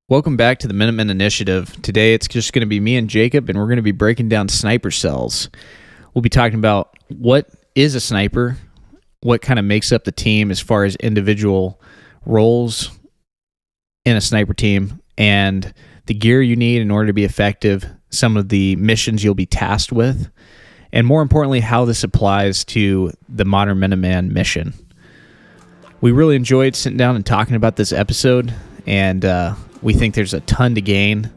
Welcome back to the Minutemen Initiative. Today it's just going to be me and Jacob, and we're going to be breaking down sniper cells. We'll be talking about what is a sniper, what kind of makes up the team as far as individual roles in a sniper team, and the gear you need in order to be effective, some of the missions you'll be tasked with, and more importantly, how this applies to the modern Minuteman mission. We really enjoyed sitting down and talking about this episode, and we think there's a ton to gain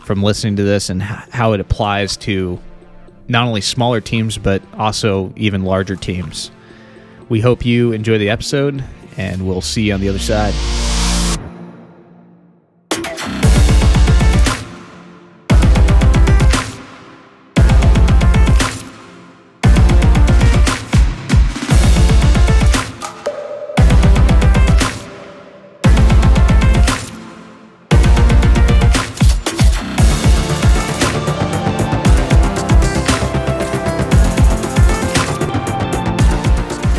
from listening to this and how it applies to not only smaller teams, but also even larger teams. We hope you enjoy the episode, and we'll see you on the other side.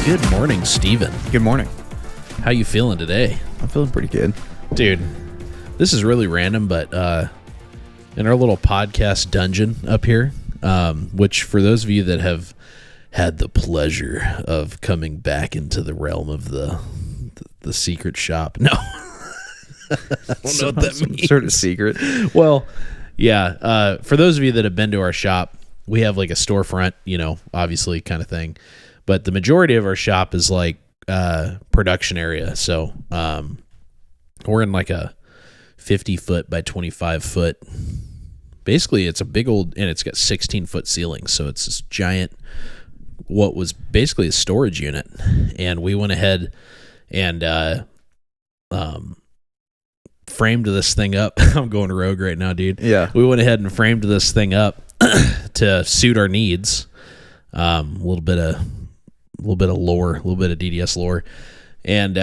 Good morning, Steven. Good morning. How you feeling today? I'm feeling pretty good. Dude, this is really random, but in our little podcast dungeon up here, which for those of you that have had the pleasure of coming back into the realm of the secret shop. No. I don't know what that means. Sort of secret. Well, yeah. For those of you that have been to our shop, we have like a storefront, obviously kind of thing. But the majority of our shop is like production area. So we're in like a 50-foot by 25-foot. Basically, it's a big old, and it's got 16-foot ceilings. So it's this giant, what was basically a storage unit. And we went ahead and framed this thing up. I'm going rogue right now, dude. Yeah. We went ahead and framed this thing up to suit our needs. A little bit of lore, a little bit of DDS lore. And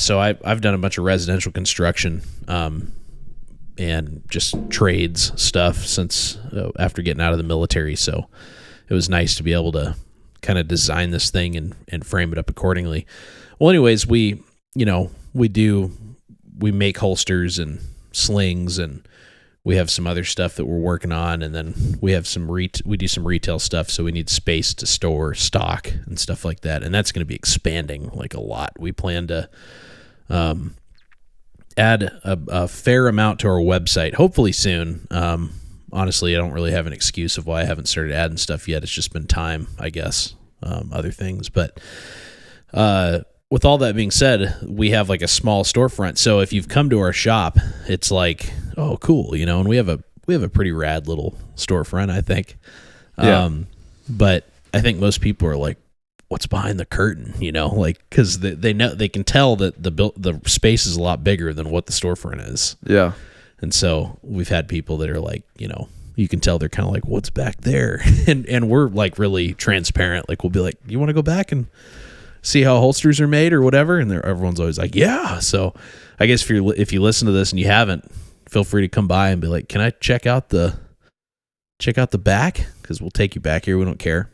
so I've done a bunch of residential construction and just trades stuff since after getting out of the military. So it was nice to be able to kind of design this thing and frame it up accordingly. Well, anyways, we make holsters and slings, and we have some other stuff that we're working on, and then we have we do some retail stuff, so we need space to store stock and stuff like that, and that's going to be expanding like a lot. We plan to add a fair amount to our website, hopefully soon. Honestly, I don't really have an excuse of why I haven't started adding stuff yet. It's just been time, I guess, other things. But with all that being said, we have like a small storefront. So if you've come to our shop, it's like, oh, cool, and we have a pretty rad little storefront, I think. Yeah. But I think most people are like, what's behind the curtain, like, because they know, they can tell that the space is a lot bigger than what the storefront is. Yeah. And so we've had people that are like, you can tell they're kind of like, what's back there? and we're like really transparent. Like, we'll be like, you want to go back and see how holsters are made or whatever? And everyone's always like, yeah. So I guess if you listen to this and you haven't, feel free to come by and be like, can I check out the back? Because we'll take you back here. We don't care.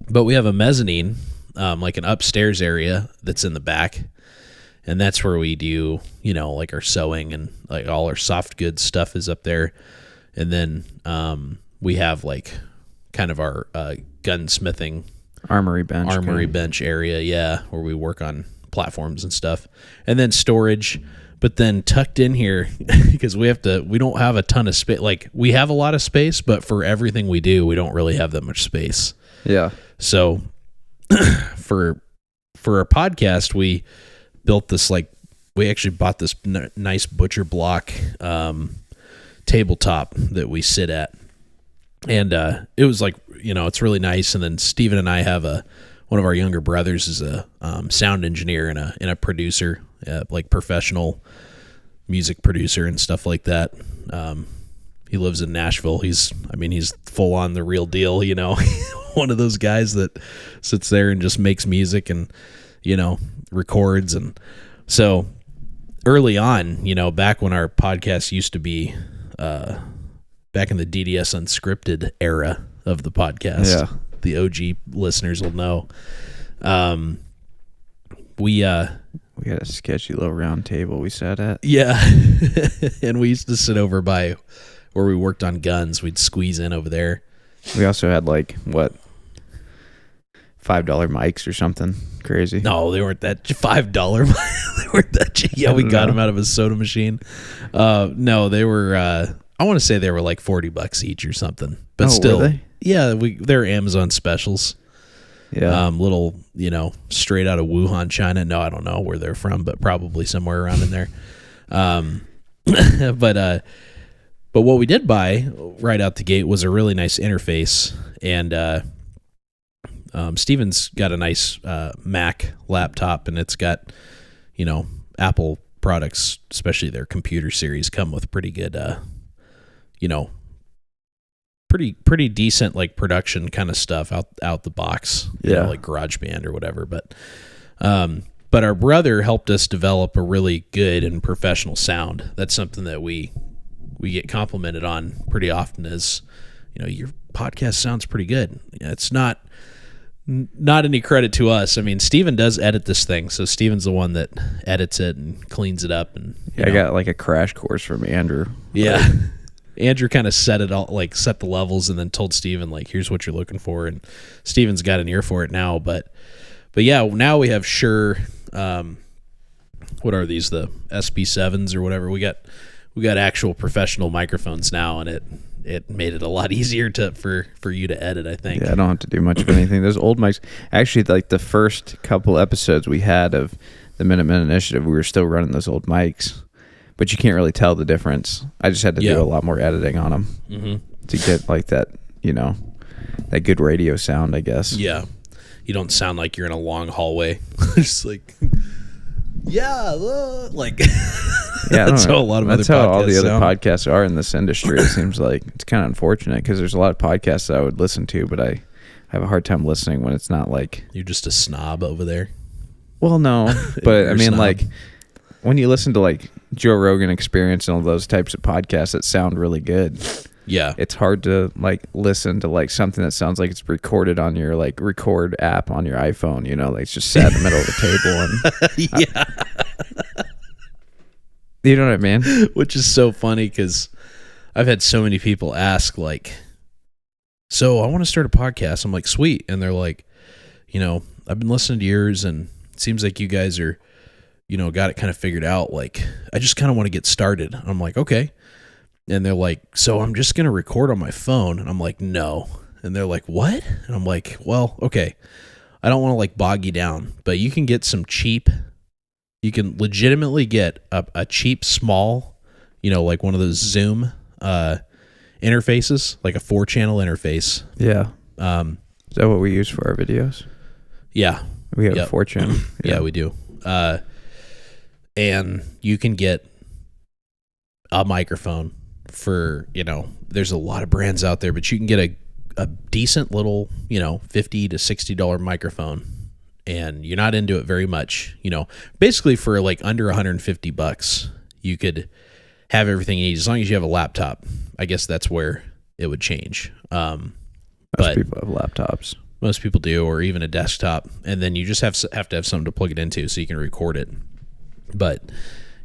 But we have a mezzanine, like an upstairs area that's in the back. And that's where we do, like our sewing and like all our soft goods stuff is up there. And then we have like kind of our gunsmithing Armory bench area, yeah, where we work on platforms and stuff. And then storage, but then tucked in here, because we don't have a ton of space. Like, we have a lot of space, but for everything we do, we don't really have that much space. Yeah. So for our podcast, we built this, like, we actually bought this nice butcher block tabletop that we sit at. And it was like, it's really nice. And then Steven and I have one of our younger brothers is a sound engineer and a producer, like professional music producer and stuff like that. He lives in Nashville. He's full on the real deal, one of those guys that sits there and just makes music and, records. And so early on, back when our podcast used to be, back in the DDS Unscripted era of the podcast, the OG listeners will know. We We had a sketchy little round table we sat at. Yeah. And we used to sit over by where we worked on guns. We'd squeeze in over there. We also had $5 mics or something crazy. No, they weren't that $5. They weren't that cheap. Yeah, we got them out of a soda machine. No, they were. I want to say they were like $40 each or something. But still, were they? Yeah, they're Amazon specials. Yeah, little, straight out of Wuhan, China. No, I don't know where they're from, but probably somewhere around in there. But what we did buy right out the gate was a really nice interface, and Steven's got a nice Mac laptop, and it's got, Apple products, especially their computer series, come with pretty good, pretty decent like production kind of stuff out the box, like GarageBand or whatever. But our brother helped us develop a really good and professional sound. That's something that we get complimented on pretty often. Is your podcast sounds pretty good. It's not any credit to us. I mean, Steven does edit this thing, so Steven's the one that edits it and cleans it up. And I got like a crash course from Andrew. Yeah. Andrew kind of set it all, like set the levels, and then told Steven, like, here's what you're looking for. And Steven's got an ear for it now. But yeah, now we have Shure. What are these? The SB7s or whatever. We got actual professional microphones now, and it made it a lot easier for you to edit, I think. Yeah, I don't have to do much of anything. Those old mics, actually, like the first couple episodes we had of the Minutemen Initiative, we were still running those old mics. But you can't really tell the difference. I just had to do a lot more editing on them to get like that, that good radio sound, I guess. Yeah. You don't sound like you're in a long hallway. Just like, that's how a lot of other podcasts That's how all the other sound. podcasts are in this industry. It seems like it's kind of unfortunate because there's a lot of podcasts that I would listen to, but I have a hard time listening when it's not like... You're just a snob over there. Well, no, but I mean, like, when you listen to like Joe Rogan Experience and all those types of podcasts that sound really good, it's hard to like listen to like something that sounds like it's recorded on your like record app on your iPhone, like it's just sat in the middle of the table and you know what I mean? Which is so funny because I've had so many people ask like, so I want to start a podcast. I'm like, sweet. And they're like, I've been listening to yours and it seems like you guys are, got it kind of figured out. Like, I just kind of want to get started. I'm like, okay. And they're like, so I'm just going to record on my phone. And I'm like, no. And they're like, what? And I'm like, well, okay. I don't want to like bog you down, but you can get you can legitimately get a cheap, small, like one of those Zoom interfaces, like a 4-channel interface. Yeah. Is that what we use for our videos? Yeah. We have a 4-channel. Yeah, we do. And you can get a microphone for, there's a lot of brands out there, but you can get a decent little, $50 to $60 microphone, and you're not into it very much. Basically for like under $150, you could have everything you need as long as you have a laptop. I guess that's where it would change. Most people have laptops. Most people do, or even a desktop, and then you just have to have something to plug it into so you can record it. But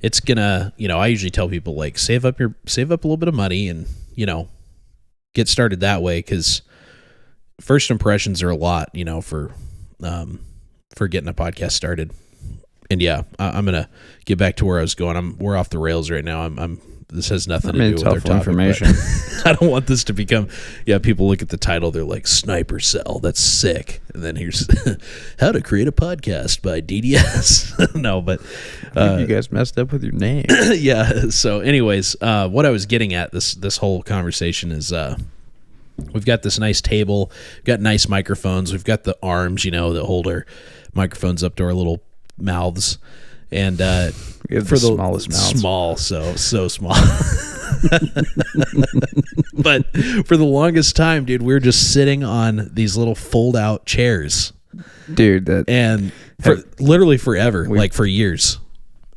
it's gonna, I usually tell people like save up a little bit of money and get started that way, because first impressions are a lot, for getting a podcast started. And yeah, I'm gonna get back to where I was going. We're off the rails right now. This has nothing to do with our topic. Information. I don't want this to become. Yeah, people look at the title, they're like, "Sniper Cell." That's sick. And then here's how to create a podcast by DDS. No, but you guys messed up with your name. Yeah. So, anyways, what I was getting at this whole conversation is, we've got this nice table, we've got nice microphones, we've got the arms, that hold our microphones up to our little mouths. And for the smallest mouths. Small, so small. But for the longest time, dude, we were just sitting on these little fold-out chairs, dude. Literally forever, like for years.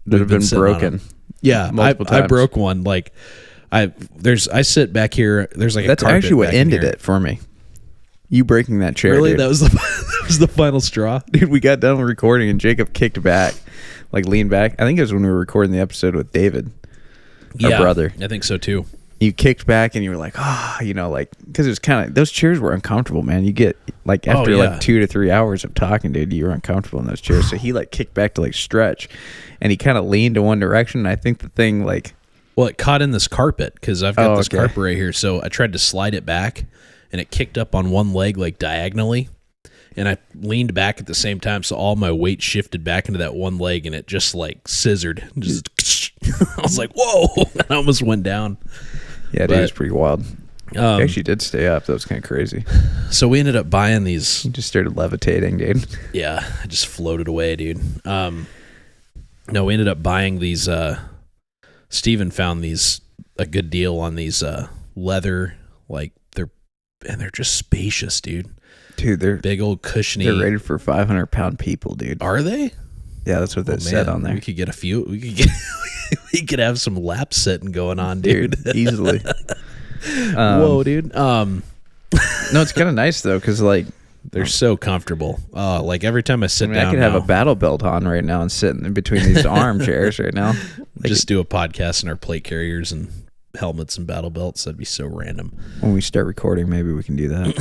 That have been broken. Yeah, I broke one. Like I sit back here. There's like that's actually what ended it for me. You breaking that chair, really? Dude. That was the final straw, dude. We got done recording and Jacob kicked back like lean back. I think it was when we were recording the episode with David, our brother. I think so too. You kicked back and you were like, like, because it was kind of, those chairs were uncomfortable, man. You get, like, after like 2 to 3 hours of talking, dude, you were uncomfortable in those chairs. So he, like, kicked back to, like, stretch, and he kind of leaned to one direction. And I think the thing, like, well, it caught in this carpet because I've got this carpet right here. So I tried to slide it back, and it kicked up on one leg, like, diagonally. And I leaned back at the same time, so all my weight shifted back into that one leg, and it just, like, scissored. Just, I was like, whoa! I almost went down. Yeah, dude, it was pretty wild. He actually did stay up. That was kind of crazy. So we ended up buying these. He just started levitating, dude. Yeah, I just floated away, dude. No, we ended up buying these. Steven found these, a good deal on these leather, like they're just spacious, dude. Dude, they're big old cushiony. They're rated for 500-pound people, dude. Are they? Yeah, that's what that said on there. We could get a few. We could have some lap sitting going on, dude. Easily. Whoa, dude. No, it's kind of nice though, because like they're so comfortable. Like every time I sit down, I could have a battle belt on right now and sit in between these armchairs right now. Just do a podcast in our plate carriers and helmets and battle belts. That'd be so random. When we start recording, maybe we can do that.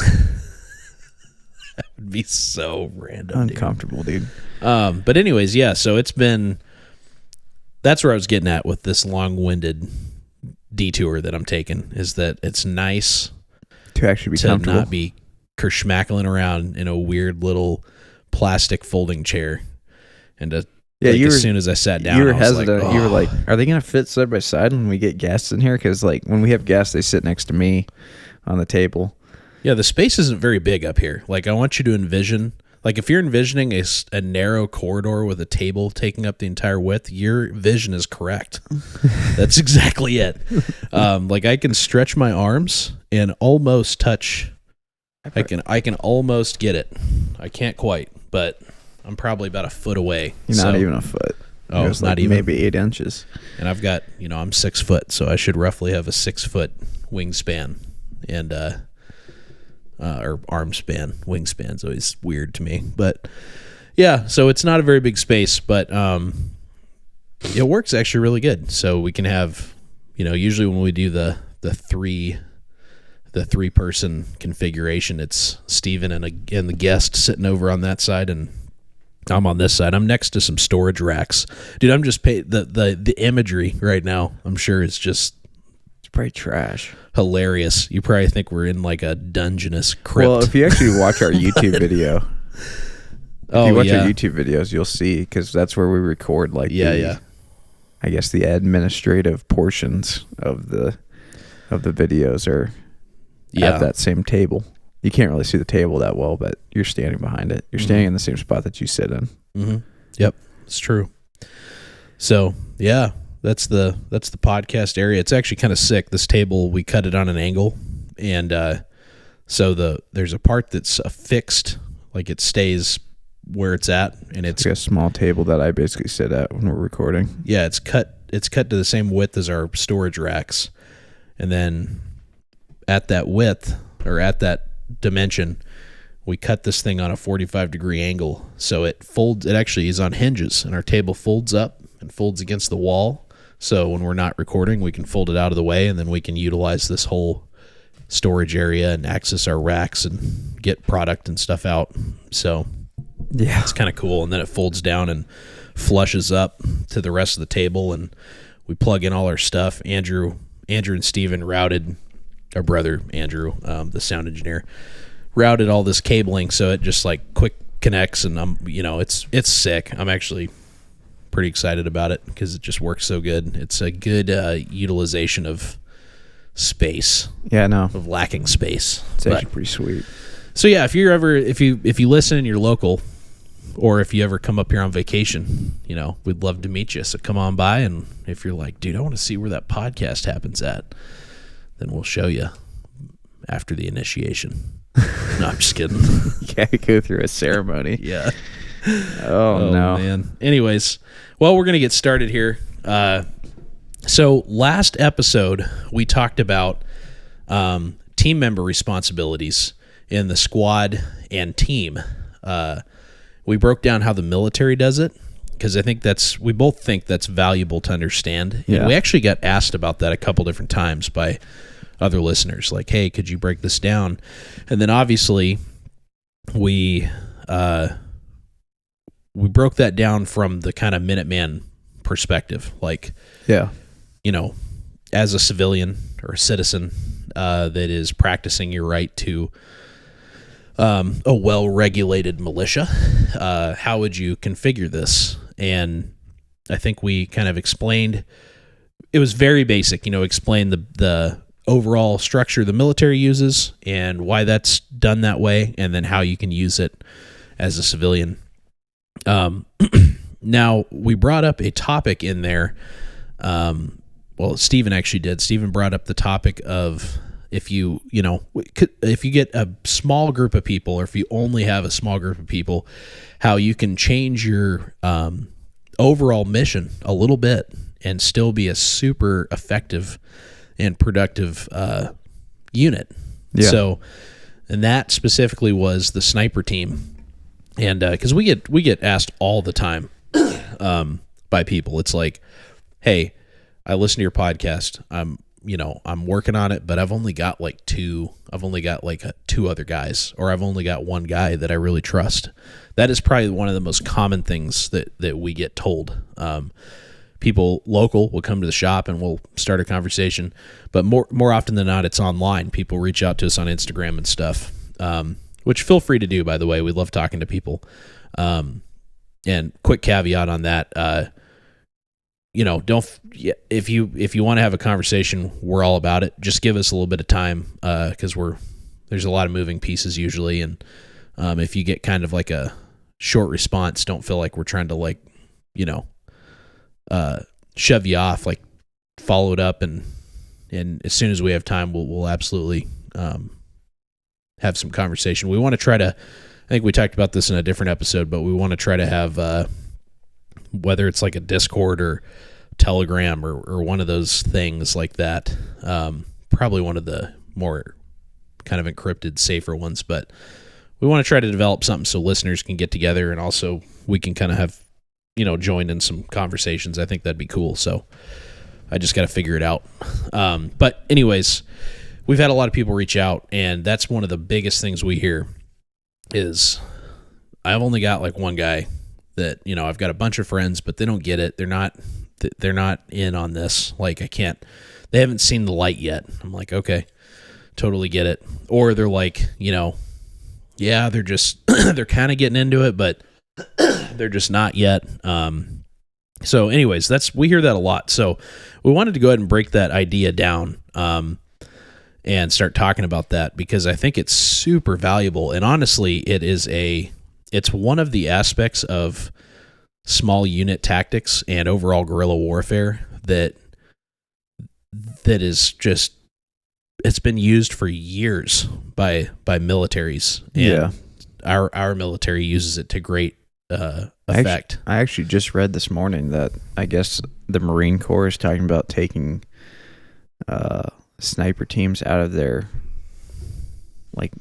That would be so random. Uncomfortable, dude. But anyways, yeah, so that's where I was getting at with this long-winded detour that I'm taking, is that it's nice to actually be to comfortable, not be kerschmackling around in a weird little plastic folding chair. And to, as soon as I sat down, you were I was hesitant. like, You were like, are they going to fit side by side when we get guests in here? Because like when we have guests, they sit next to me on the table. Yeah, the space isn't very big up here. Like, I want you to envision, like, if you're envisioning a narrow corridor with a table taking up the entire width, your vision is correct. That's exactly it. Like, I can stretch my arms and almost touch. I can almost get it. I can't quite, but I'm probably about a foot away. You're not even a foot. Oh, it's not even. Maybe 8 inches. And I've got, I'm 6 foot, so I should roughly have a 6 foot wingspan. And, or arm span. Wingspan's always weird to me. But yeah, so it's not a very big space, but it works actually really good. So we can have, usually when we do the three person configuration, it's Steven and the guest sitting over on that side, and I'm on this side. I'm next to some storage racks. Dude, I'm just the imagery right now, I'm sure it's just probably trash. Hilarious. You probably think we're in like a dungeness crypt. Well, if you actually watch our YouTube video, our YouTube videos, you'll see, because that's where we record I guess the administrative portions of the videos are at that same table. You can't really see the table that well, but you're standing behind it. You're standing in the same spot that you sit in. Mm-hmm. Yep, it's true. So yeah. That's the podcast area. It's actually kind of sick. This table, we cut it on an angle, and so there's a part that's fixed, like it stays where it's at, and it's like a small table that I basically sit at when we're recording. Yeah, it's cut to the same width as our storage racks, and then at that width or at that dimension, we cut this thing on a 45-degree angle, so it folds. It actually is on hinges, and our table folds up and folds against the wall. So when we're not recording, we can fold it out of the way, and then we can utilize this whole storage area and access our racks and get product and stuff out. So yeah, it's kind of cool. And then it folds down and flushes up to the rest of the table, and we plug in all our stuff. Andrew and Steven routed, our brother Andrew, the sound engineer, routed all this cabling, so it just like quick connects, and it's sick. I'm actually pretty excited about it because it just works so good. It's a good utilization of space. Yeah, no, of lacking space. It's actually pretty sweet. So yeah, if you listen and you're local, or if you ever come up here on vacation, we'd love to meet you. So come on by, and if you're like, dude, I want to see where that podcast happens at, then we'll show you after the initiation. No, I'm just kidding. You gotta go through a ceremony. Yeah. Oh no, man. Anyways, well, we're gonna get started here. So last episode we talked about team member responsibilities in the squad and team. We broke down how the military does it, because I think we both think that's valuable to understand. Yeah. And we actually got asked about that a couple different times by other listeners, like, hey, could you break this down? And then obviously we broke that down from the kind of Minuteman perspective, like, Yeah. As a civilian or a citizen that is practicing your right to a well-regulated militia, how would you configure this? And I think we kind of explained, it was very basic, explain the overall structure the military uses and why that's done that way, and then how you can use it as a civilian. Now, we brought up a topic in there. Well, Stephen actually did. Stephen brought up the topic of if you get a small group of people, or if you only have a small group of people, how you can change your overall mission a little bit and still be a super effective and productive unit. Yeah. So, and that specifically was the sniper team. And because we get asked all the time by people, it's like, hey, I listen to your podcast. I'm working on it, but I've only got like two other guys, or I've only got one guy that I really trust. That is probably one of the most common things that we get told. People local will come to the shop and we'll start a conversation, but more often than not, it's online. People reach out to us on Instagram and stuff, which feel free to do, by the way. We love talking to people. And quick caveat on that, if you want to have a conversation, we're all about it. Just give us a little bit of time, because there's a lot of moving pieces usually, and if you get kind of like a short response, don't feel like we're trying to shove you off. Like, follow it up, and as soon as we have time, we'll absolutely have some conversation. We want to try to, I think we talked about this in a different episode, but we want to try to have whether it's like a Discord or Telegram or one of those things like that. Probably one of the more kind of encrypted, safer ones, but we want to try to develop something so listeners can get together, and also we can kind of have, join in some conversations. I think that'd be cool. So I just got to figure it out. But anyways, we've had a lot of people reach out, and that's one of the biggest things we hear is, I've only got like one guy that, I've got a bunch of friends, but they don't get it. They're not in on this. Like, they haven't seen the light yet. I'm like, okay, totally get it. Or they're like, yeah, they're just, they're kind of getting into it, but they're just not yet. So anyways, we hear that a lot. So we wanted to go ahead and break that idea down, and start talking about that, because I think it's super valuable. And honestly, it's one of the aspects of small unit tactics and overall guerrilla warfare that is just, it's been used for years by militaries. And Yeah. Our military uses it to great effect. I actually just read this morning that I guess the Marine Corps is talking about taking sniper teams out of their like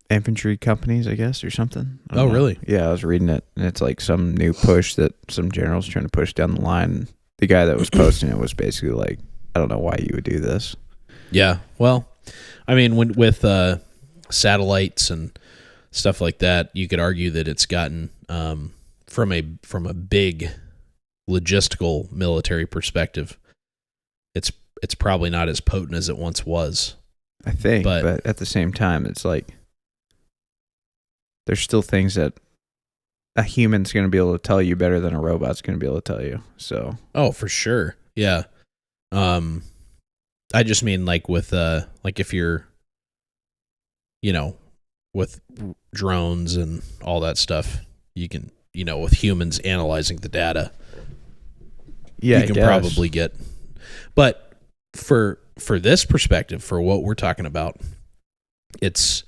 infantry companies, I guess, or something. I don't know. Really? Yeah, I was reading it, and it's like some new push that some general's trying to push down the line. The guy that was posting it was basically like, I don't know why you would do this. Yeah. Well, I mean, with satellites and stuff like that, you could argue that it's gotten from a big logistical military perspective, it's probably not as potent as it once was. I think, but at the same time, it's like there's still things that a human's going to be able to tell you better than a robot's going to be able to tell you. So, oh, for sure, yeah. I just mean like with like if you're, with drones and all that stuff, you can, with humans analyzing the data, yeah, you can probably get. But for this perspective, for what we're talking about, it's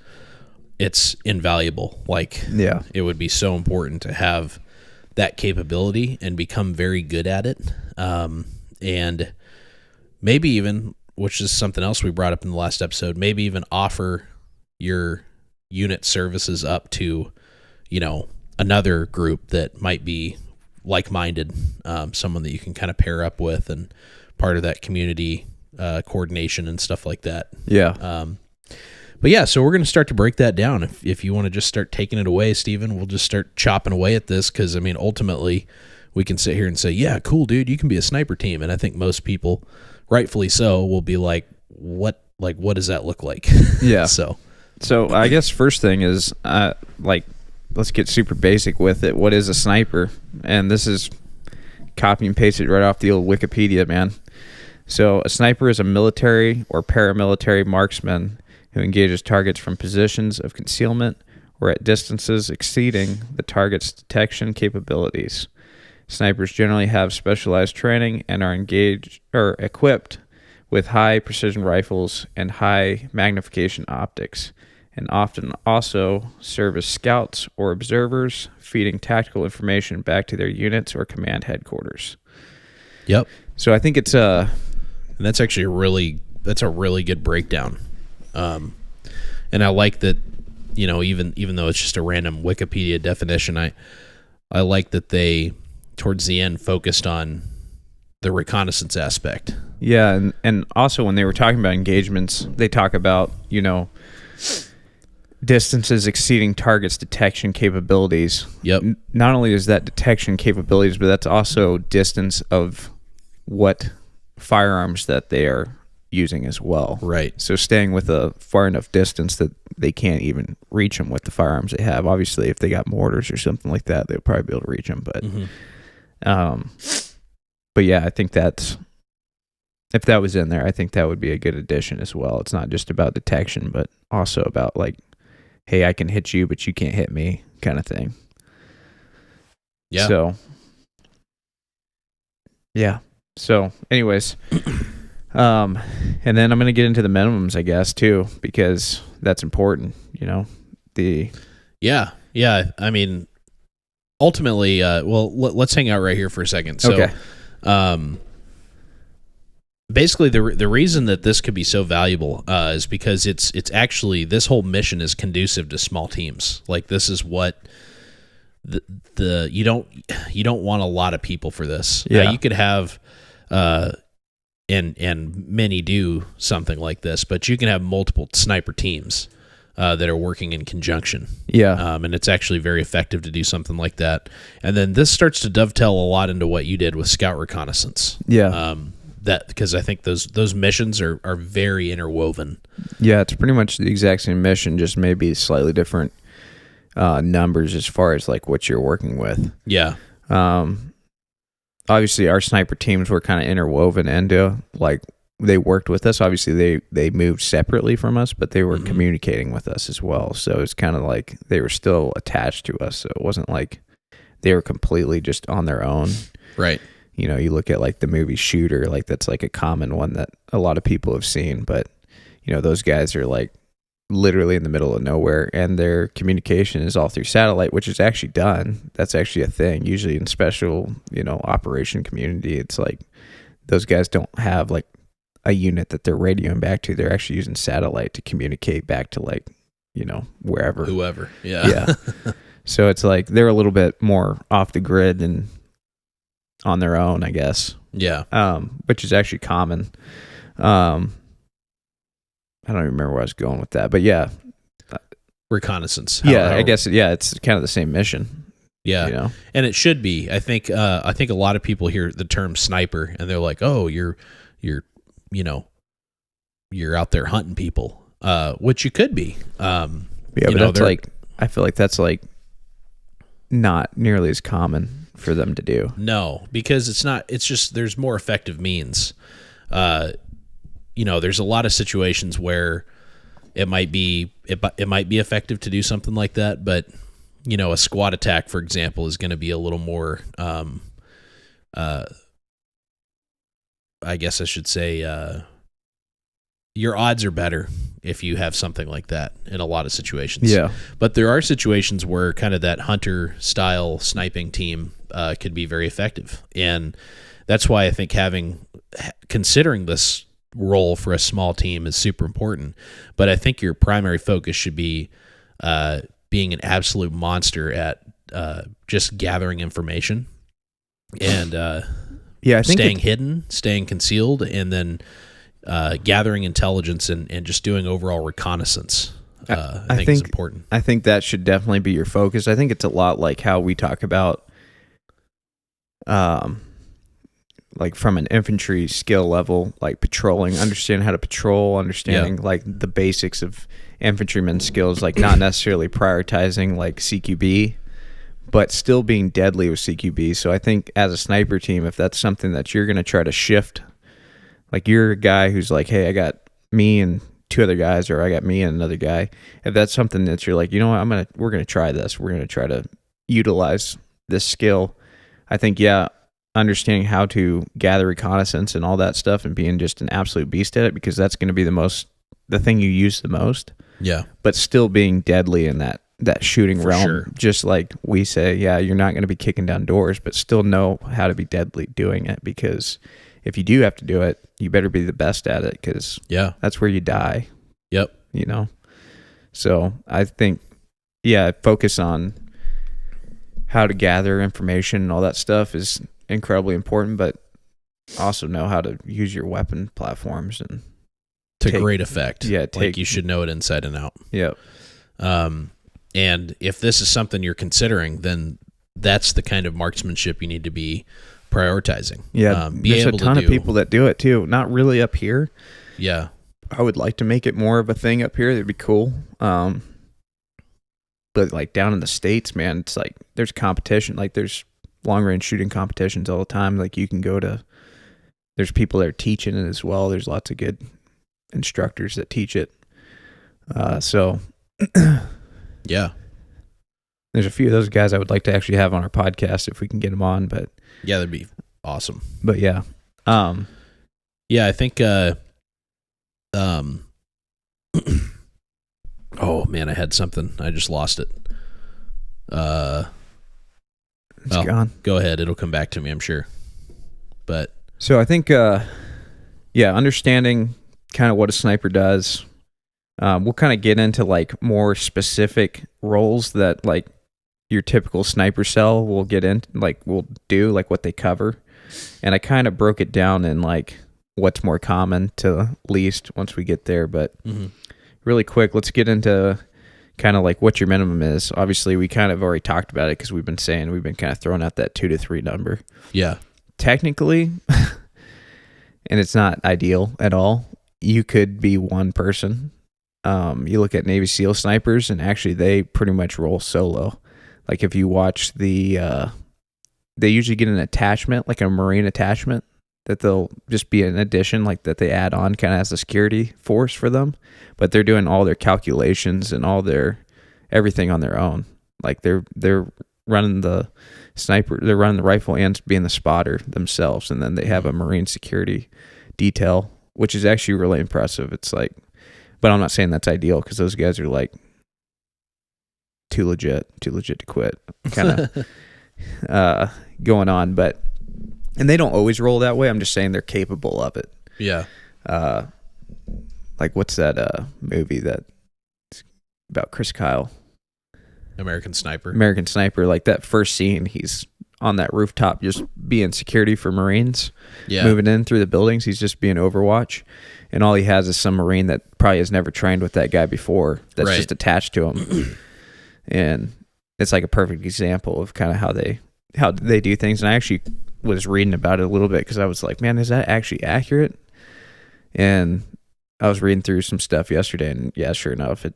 invaluable. Like, yeah, it would be so important to have that capability and become very good at it. And maybe even, which is something else we brought up in the last episode, maybe even offer your unit services up to, another group that might be like-minded, someone that you can kind of pair up with and part of that community coordination and stuff like that. Yeah. But yeah, so we're going to start to break that down. If you want to just start taking it away, Stephen, we'll just start chopping away at this because, I mean, ultimately we can sit here and say, yeah, cool, dude, you can be a sniper team. And I think most people, rightfully so, will be like, what does that look like? Yeah. So I guess first thing is, let's get super basic with it. What is a sniper? And this is copy and pasted right off the old Wikipedia, man. So a sniper is a military or paramilitary marksman who engages targets from positions of concealment or at distances exceeding the target's detection capabilities. Snipers generally have specialized training and are engaged or equipped with high precision rifles and high magnification optics, and often also serve as scouts or observers, feeding tactical information back to their units or command headquarters. Yep. So I think it's and that's actually a really good breakdown. And I like that, even though it's just a random Wikipedia definition, I like that they, towards the end, focused on the reconnaissance aspect. Yeah, and also when they were talking about engagements, they talk about, distances exceeding targets detection capabilities. Yep. Not only is that detection capabilities, but that's also distance of what firearms that they are using as well. Right. So staying with a far enough distance that they can't even reach them with the firearms they have. Obviously, if they got mortars or something like that, they'll probably be able to reach them. But, but yeah, I think if that was in there, I think that would be a good addition as well. It's not just about detection, but also about like, hey, I can hit you, but you can't hit me, kind of thing. Yeah. So, yeah. So, anyways, and then I'm going to get into the minimums, I guess, too, because that's important, Yeah. I mean, ultimately, let's hang out right here for a second. So, okay. Basically, the reason that this could be so valuable is because it's actually, this whole mission is conducive to small teams. Like, this is what you don't want a lot of people for this. Yeah. You could have and many do something like this, but you can have multiple sniper teams that are working in conjunction. Yeah. And it's actually very effective to do something like that. And then this starts to dovetail a lot into what you did with scout reconnaissance. Yeah. That because I think those missions are very interwoven. Yeah, it's pretty much the exact same mission, just maybe slightly different numbers as far as like what you're working with. Yeah. Obviously, our sniper teams were kind of interwoven into, like, they worked with us. Obviously, they moved separately from us, but they were communicating with us as well. So it's kind of like they were still attached to us. So it wasn't like they were completely just on their own. Right. You look at like the movie Shooter, like that's like a common one that a lot of people have seen. But, those guys are like literally in the middle of nowhere, and their communication is all through satellite, which is actually done. That's actually a thing. Usually in special, operation community, it's like those guys don't have like a unit that they're radioing back to. They're actually using satellite to communicate back to like, wherever. Whoever. Yeah. Yeah. So it's like they're a little bit more off the grid and on their own, I guess. Yeah. Which is actually common. I don't even remember where I was going with that, but yeah. Reconnaissance. I guess, it's kind of the same mission. Yeah. And it should be. I think a lot of people hear the term sniper and they're like, oh, you're out there hunting people, which you could be. But that's like, I feel like that's like not nearly as common for them to do. No, because it's just, there's more effective means. There's a lot of situations where it might be effective to do something like that, but a squad attack, for example, is going to be a little more, I guess I should say, your odds are better if you have something like that in a lot of situations. Yeah. But there are situations where kind of that hunter style sniping team could be very effective. And that's why I think considering this role for a small team is super important. But I think your primary focus should be being an absolute monster at just gathering information and Yeah, I think staying hidden, staying concealed, and then gathering intelligence and just doing overall reconnaissance. I think is important. I think that should definitely be your focus. I think it's a lot like how we talk about, like from an infantry skill level, like patrolling, understanding how to patrol, understanding like the basics of infantryman skills, like not necessarily prioritizing like CQB, but still being deadly with CQB. So I think as a sniper team, if that's something that you're going to try to shift, like you're a guy who's like, hey, I got me and two other guys, or I got me and another guy. If that's something that you're like, you know what, we're going to try this. We're going to try to utilize this skill. I think, understanding how to gather reconnaissance and all that stuff and being just an absolute beast at it, because that's going to be the thing you use the most. Yeah. But still being deadly in that shooting realm. Sure. Just like we say, you're not going to be kicking down doors, but still know how to be deadly doing it, because if you do have to do it, you better be the best at it, because that's where you die. Yep. You know? So I think, focus on how to gather information and all that stuff is incredibly important, but also know how to use your weapon platforms and to great effect. Yeah. Like you should know it inside and out. Yep. And if this is something you're considering, then that's the kind of marksmanship you need to be prioritizing. Yeah, there's a ton of people that do it too. Not really up here. Yeah. I would like to make it more of a thing up here. That'd be cool. But like down in the States, man, it's like there's competition. Like there's long range shooting competitions all the time. Like you can go to, there's people that are teaching it as well. There's lots of good instructors that teach it. So yeah, there's a few of those guys I would like to actually have on our podcast if we can get them on, but yeah, that'd be awesome. But yeah. I think, oh man, I had something. I just lost it. It's gone. Go ahead. It'll come back to me, I'm sure. But so I think, understanding kind of what a sniper does. We'll kind of get into like more specific roles that like your typical sniper cell will get in, like will do, like what they cover. And I kind of broke it down in like what's more common to least once we get there. But really quick, let's get into kind of like what your minimum is. Obviously, we kind of already talked about it because we've been kind of throwing out that 2 to 3 number. Yeah. Technically, and it's not ideal at all, you could be one person. You look at Navy SEAL snipers, and actually they pretty much roll solo. Like if you watch they usually get an attachment, like a Marine attachment, that they'll just be an addition, like that they add on kind of as a security force for them. But they're doing all their calculations and all their everything on their own. Like they're running the sniper, they're running the rifle and being the spotter themselves. And then they have a Marine security detail, which is actually really impressive. It's like, but I'm not saying that's ideal, because those guys are like too legit to quit kind of going on. But, and they don't always roll that way. I'm just saying they're capable of it. Yeah. Like what's that movie that about Chris Kyle? American Sniper. Like that first scene, he's on that rooftop just being security for Marines. Yeah. Moving in through the buildings. He's just being Overwatch. And all he has is some Marine that probably has never trained with that guy before, that's just attached to him. And it's like a perfect example of kind of how they do things. And I actually was reading about it a little bit, because I was like, man, is that actually accurate? And I was reading through some stuff yesterday, and yeah, sure enough,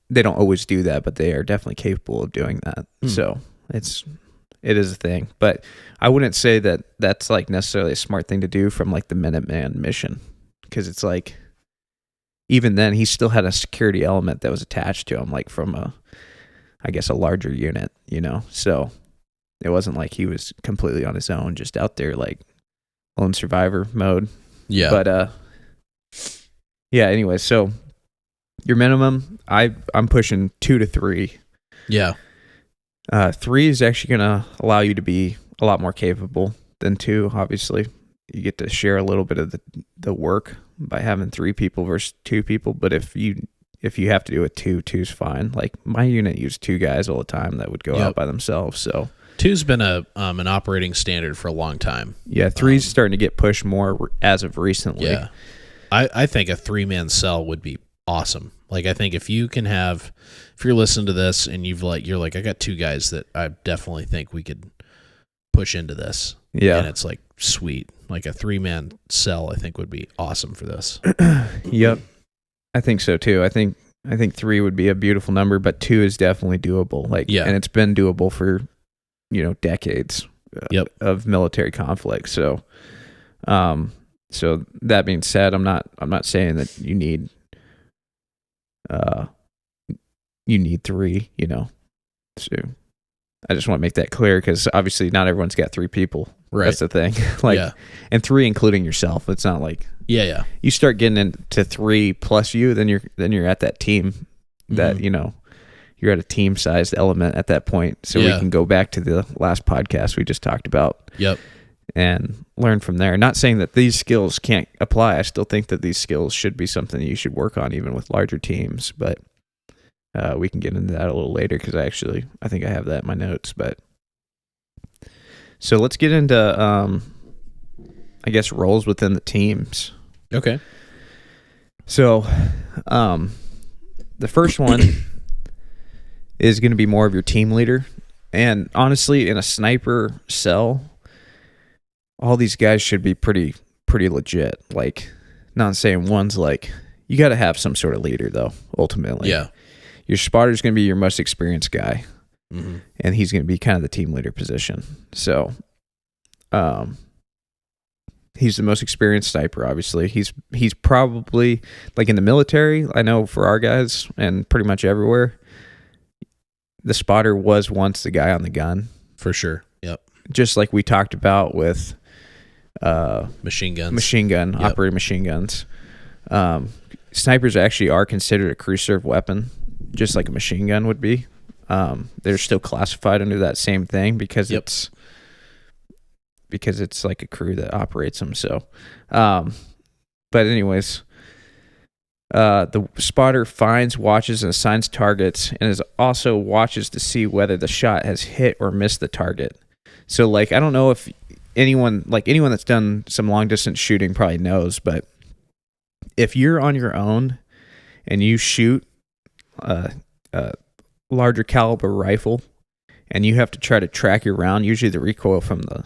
they don't always do that, but they are definitely capable of doing that. So it is a thing. But I wouldn't say that that's like necessarily a smart thing to do from like the Minuteman mission, because it's like, even then he still had a security element that was attached to him, like from a larger unit, you know? So it wasn't like he was completely on his own, just out there like lone survivor mode. Yeah. But yeah, anyway, so your minimum, I'm pushing 2 to 3. Yeah. 3 is actually going to allow you to be a lot more capable than 2, obviously. You get to share a little bit of the work by having 3 people versus 2 people. But if you have to do it 2, 2's fine. Like my unit used 2 guys all the time that would go out by themselves. So Two's been an operating standard for a long time. Yeah, three's starting to get pushed more as of recently. Yeah, I think a 3-man cell would be awesome. Like, I think if you're listening to this and you're like, I got 2 guys that I definitely think we could push into this. Yeah, and it's like sweet. Like a 3-man cell, I think would be awesome for this. Yep, I think so too. I think 3 would be a beautiful number, but 2 is definitely doable. Like, yeah, and it's been doable for decades of military conflict. So, so that being said, I'm not saying that you need 3. So I just want to make that clear because obviously not everyone's got 3 people. Right. That's the thing. And 3 including yourself. It's not like you start getting into 3 plus you, then you're at that team that you're at a team sized element at that point. So we can go back to the last podcast we just talked about. Yep. And learn from there. Not saying that these skills can't apply. I still think that these skills should be something that you should work on even with larger teams, but we can get into that a little later because I think I have that in my notes. But so let's get into I guess roles within the teams. Okay. So the first one is going to be more of your team leader. And honestly, in a sniper cell, all these guys should be pretty legit. Like, not saying one's like, you got to have some sort of leader though, ultimately. Yeah. Your spotter's going to be your most experienced guy. Mm-hmm. And he's going to be kind of the team leader position. So, he's the most experienced sniper, obviously. He's probably, like in the military, I know for our guys and pretty much everywhere, the spotter was once the guy on the gun. For sure. Yep. Just like we talked about with machine guns, operating machine guns. Snipers actually are considered a crew serve weapon, just like a machine gun would be. They're still classified under that same thing because it's like a crew that operates them. So, but anyways, the spotter finds, watches, and assigns targets, and is also watches to see whether the shot has hit or missed the target. So, like, I don't know if anyone that's done some long distance shooting probably knows, but if you're on your own and you shoot a larger caliber rifle and you have to try to track your round, usually the recoil from the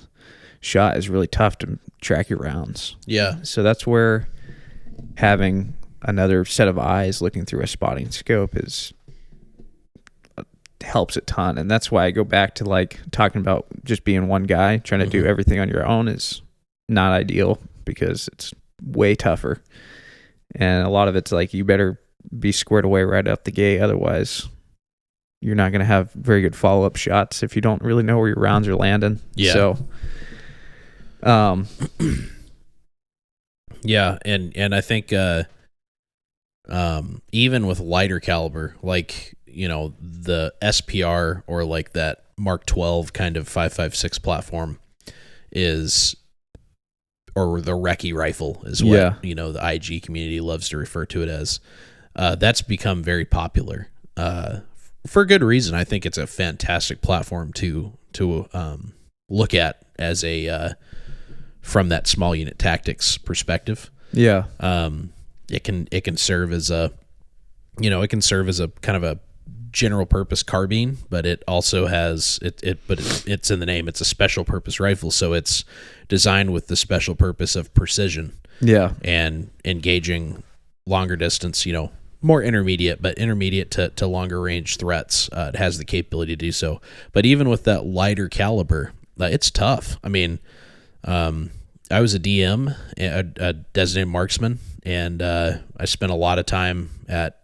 shot is really tough to track your rounds. Yeah. So that's where having another set of eyes looking through a spotting scope helps a ton. And that's why I go back to like talking about just being one guy trying to do everything on your own is not ideal because it's way tougher. And a lot of it's like you better be squared away right out the gate. Otherwise, you're not going to have very good follow-up shots if you don't really know where your rounds are landing. Yeah. So, yeah. And I think, even with lighter caliber, like, the SPR or like that Mark 12 kind of 5.56 platform is, or the recce rifle is what, the IG community loves to refer to it as. That's become very popular, for good reason. I think it's a fantastic platform to look at as from that small unit tactics perspective. Yeah. It can serve as a kind of a general purpose carbine, but it also has it's in the name. It's a special purpose rifle, so it's designed with the special purpose of precision. Yeah. And engaging longer distance, more intermediate, but intermediate to longer range threats. It has the capability to do so. But even with that lighter caliber, it's tough. I mean, I was a DM, a designated marksman, and I spent a lot of time at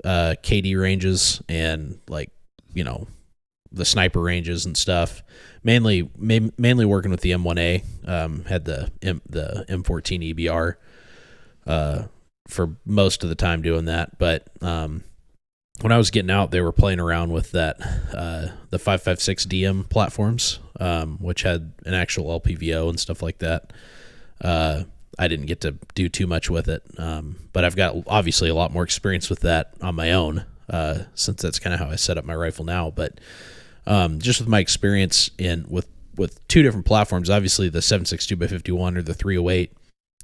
KD ranges and the sniper ranges and stuff. Mainly working with the M1A. Had the M14 EBR for most of the time doing that. But when I was getting out, they were playing around with that the 5.56 DM platforms, which had an actual LPVO and stuff like that. I didn't get to do too much with it, but I've got obviously a lot more experience with that on my own, since that's kind of how I set up my rifle now. But just with my experience with two different platforms, obviously the 7.62x51 or the 308,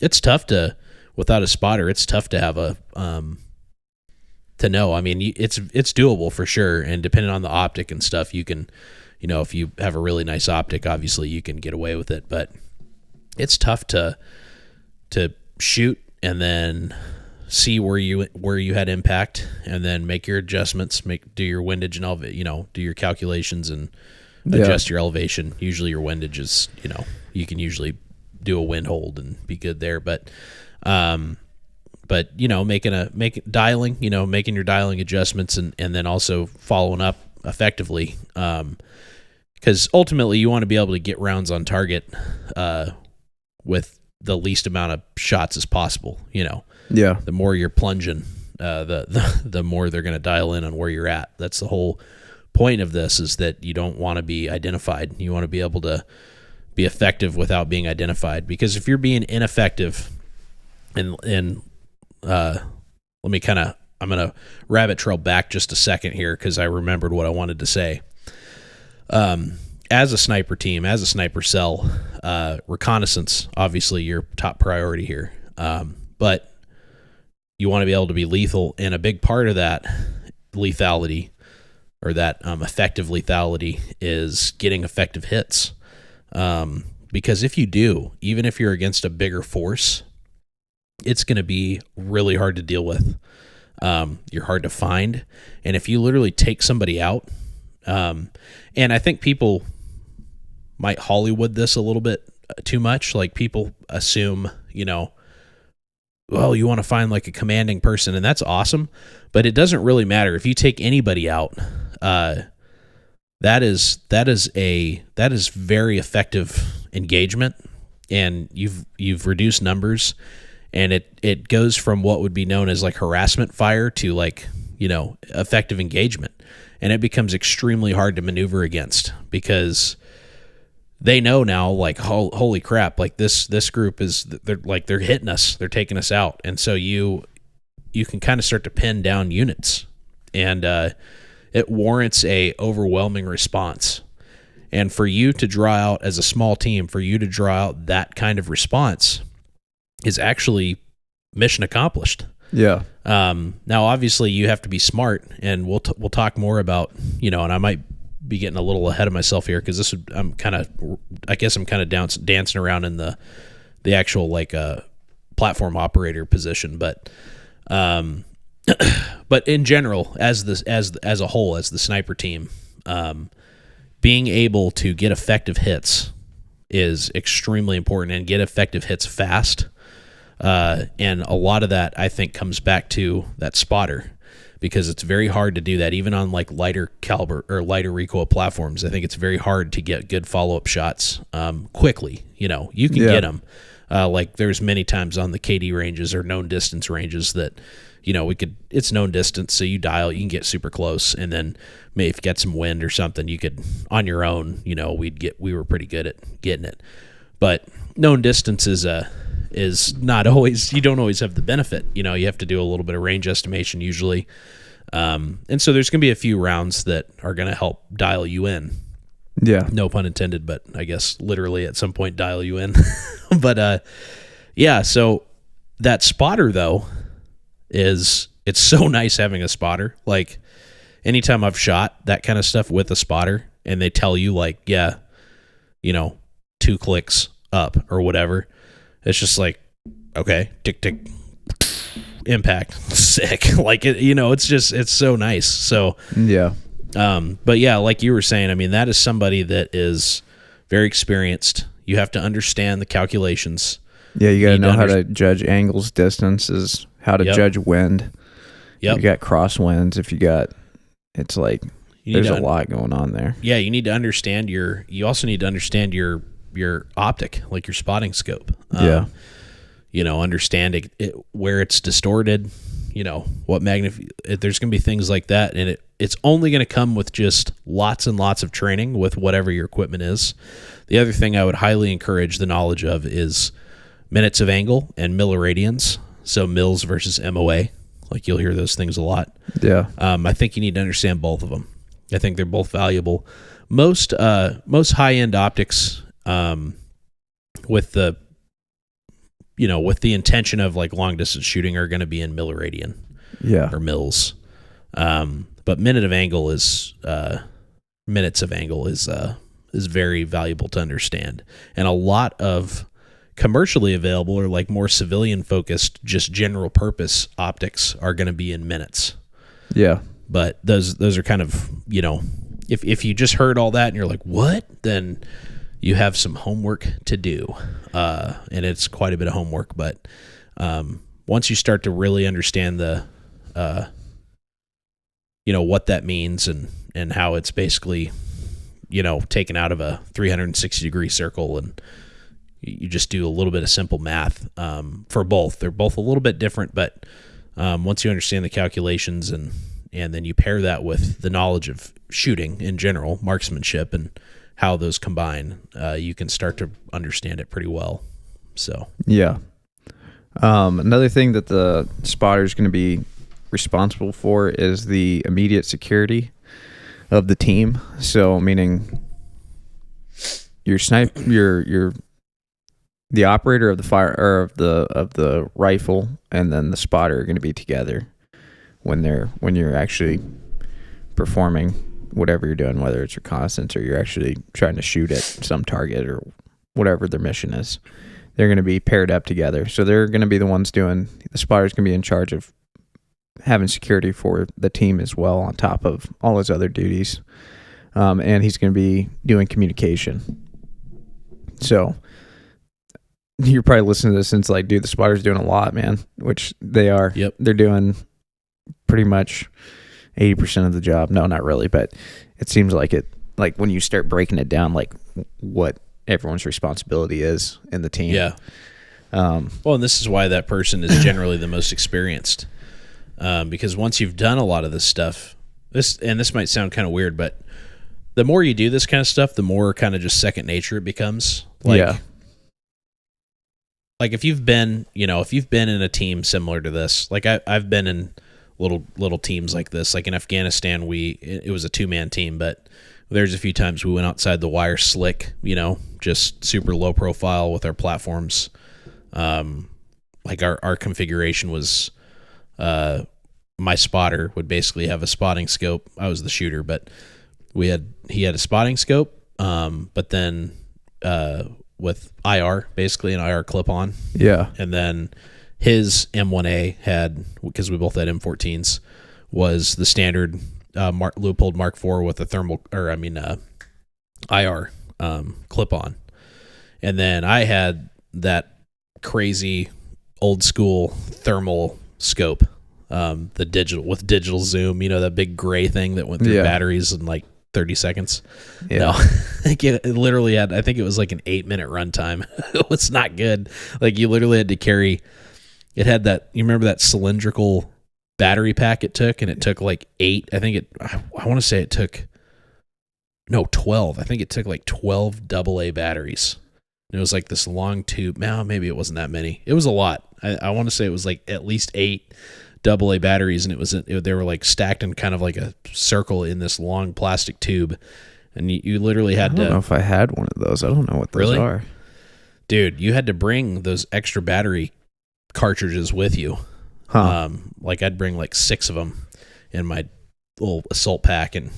it's tough to, without a spotter, it's tough to have to know. I mean, it's doable for sure. And depending on the optic and stuff, you can, if you have a really nice optic, obviously you can get away with it, but it's tough to shoot and then see where you had impact and then make your adjustments, do your windage and do your calculations and adjust your elevation. Usually your windage is, you can usually do a wind hold and be good there, but making your dialing adjustments and then also following up effectively. Because ultimately you want to be able to get rounds on target with the least amount of shots as possible. The more you're plunging, the more they're going to dial in on where you're at. That's the whole point of this, is that you don't want to be identified. You want to be able to be effective without being identified. Because if you're being ineffective, and I'm going to rabbit trail back just a second here because I remembered what I wanted to say. As a sniper team, as a sniper cell, reconnaissance, obviously your top priority here. But you want to be able to be lethal, and a big part of that lethality, or that effective lethality, is getting effective hits. Because if you do, even if you're against a bigger force, it's going to be really hard to deal with. You're hard to find. And if you literally take somebody out, and I think people might Hollywood this a little bit too much. Like, people assume, well, you want to find like a commanding person, and that's awesome, but it doesn't really matter. If you take anybody out, that is very effective engagement, and you've reduced numbers, and it goes from what would be known as like harassment fire to like, effective engagement. And it becomes extremely hard to maneuver against, because they know now, like, holy crap, like this group they're hitting us, they're taking us out. And so you can kind of start to pin down units, and it warrants a overwhelming response. And for you to draw out, as a small team, for you to draw out that kind of response is actually mission accomplished. Yeah. Now, obviously, you have to be smart, and we'll talk more about, and I might be getting a little ahead of myself here, because I'm kind of dancing around in the actual like platform operator position, but in general, as a whole, as the sniper team, being able to get effective hits is extremely important, and get effective hits fast. And a lot of that, I think, comes back to that spotter, because it's very hard to do that, even on like lighter caliber or lighter recoil platforms. I think it's very hard to get good follow-up shots quickly. You can get them. Like, there's many times on the KD ranges or known distance ranges that, it's known distance, so you can get super close, and then maybe if you get some wind or something, you could, on your own, we were pretty good at getting it. But known distance is not always, you don't always have the benefit. You have to do a little bit of range estimation usually. And so there's going to be a few rounds that are going to help dial you in. Yeah. No pun intended, but I guess literally at some point dial you in. But so that spotter, though, it's so nice having a spotter. Like, anytime I've shot that kind of stuff with a spotter, and they tell you like, 2 clicks up or whatever, it's just like, okay, tick, tick, impact, sick. Like, it's so nice. So, yeah. But yeah, like you were saying, I mean, that is somebody that is very experienced. You have to understand the calculations. Yeah, you got to know how to judge angles, distances, how to judge wind. Yep. You got crosswinds. It's like, there's a lot going on there. Yeah, you need to understand you also need to understand your optic, like your spotting scope. Understand where it's distorted, what there's going to be things like that. And it's only going to come with just lots and lots of training with whatever your equipment is. The other thing I would highly encourage the knowledge of is minutes of angle and milliradians. So mils versus MOA. Like, you'll hear those things a lot. Yeah. I think you need to understand both of them. I think they're both valuable. Most high-end optics with the intention of like long distance shooting are going to be in milliradian or mils. But minutes of angle is very valuable to understand. And a lot of commercially available or like more civilian focused, just general purpose optics are going to be in minutes. Yeah. But those are kind of, if you just heard all that and you're like, what? Then you have some homework to do. And it's quite a bit of homework, but once you start to really understand the what that means and how it's basically, taken out of a 360 degree circle, and you just do a little bit of simple math for both. They're both a little bit different, but once you understand the calculations and then you pair that with the knowledge of shooting in general, marksmanship, and how those combine, you can start to understand it pretty well. So yeah. Another thing that the spotter is going to be responsible for is the immediate security of the team. So meaning your the operator of the fire or of the rifle and then the spotter are going to be together when you're actually performing whatever you're doing, whether it's reconnaissance or you're actually trying to shoot at some target or whatever their mission is. They're going to be paired up together. So they're going to be the ones the spotter's going to be in charge of having security for the team as well, on top of all his other duties. And he's going to be doing communication. So you're probably listening to this and it's like, dude, the spotter's doing a lot, man, which they are. Yep. They're doing pretty much 80% of the job. No, not really, but it seems like it, like when you start breaking it down, like what everyone's responsibility is in the team. Yeah. Well, and this is why that person is generally the most experienced. Because once you've done a lot of this stuff, this might sound kind of weird, but the more you do this kind of stuff, the more kind of just second nature it becomes. Like if you've been in a team similar to this, like I've been in little teams like this. Like in Afghanistan, it was a 2-man team, but there's a few times we went outside the wire slick, just super low profile with our platforms. Like our configuration was, my spotter would basically have a spotting scope. I was the shooter, but he had a spotting scope. But then, with IR, basically an IR clip on. Yeah. And then his M1A had, because we both had M14s, was the standard Leupold Mark IV with a IR clip on. And then I had that crazy old school thermal scope, the digital zoom, that big gray thing that went through batteries in like 30 seconds. Yeah. No, it literally had, I think it was like an 8-minute runtime. It was not good. Like you literally had to carry, it had that, you remember that cylindrical battery pack it took, and it took like 8, I want to say it took 12. I think it took like 12 AA batteries. And it was like this long tube. Now, maybe it wasn't that many. It was a lot. I want to say it was like at least 8 AA batteries, and they were like stacked in kind of like a circle in this long plastic tube. And you literally had to. I don't know if I had one of those. I don't know what those are. Dude, you had to bring those extra battery cartridges with you. Huh. Like I'd bring like 6 of them in my little assault pack, and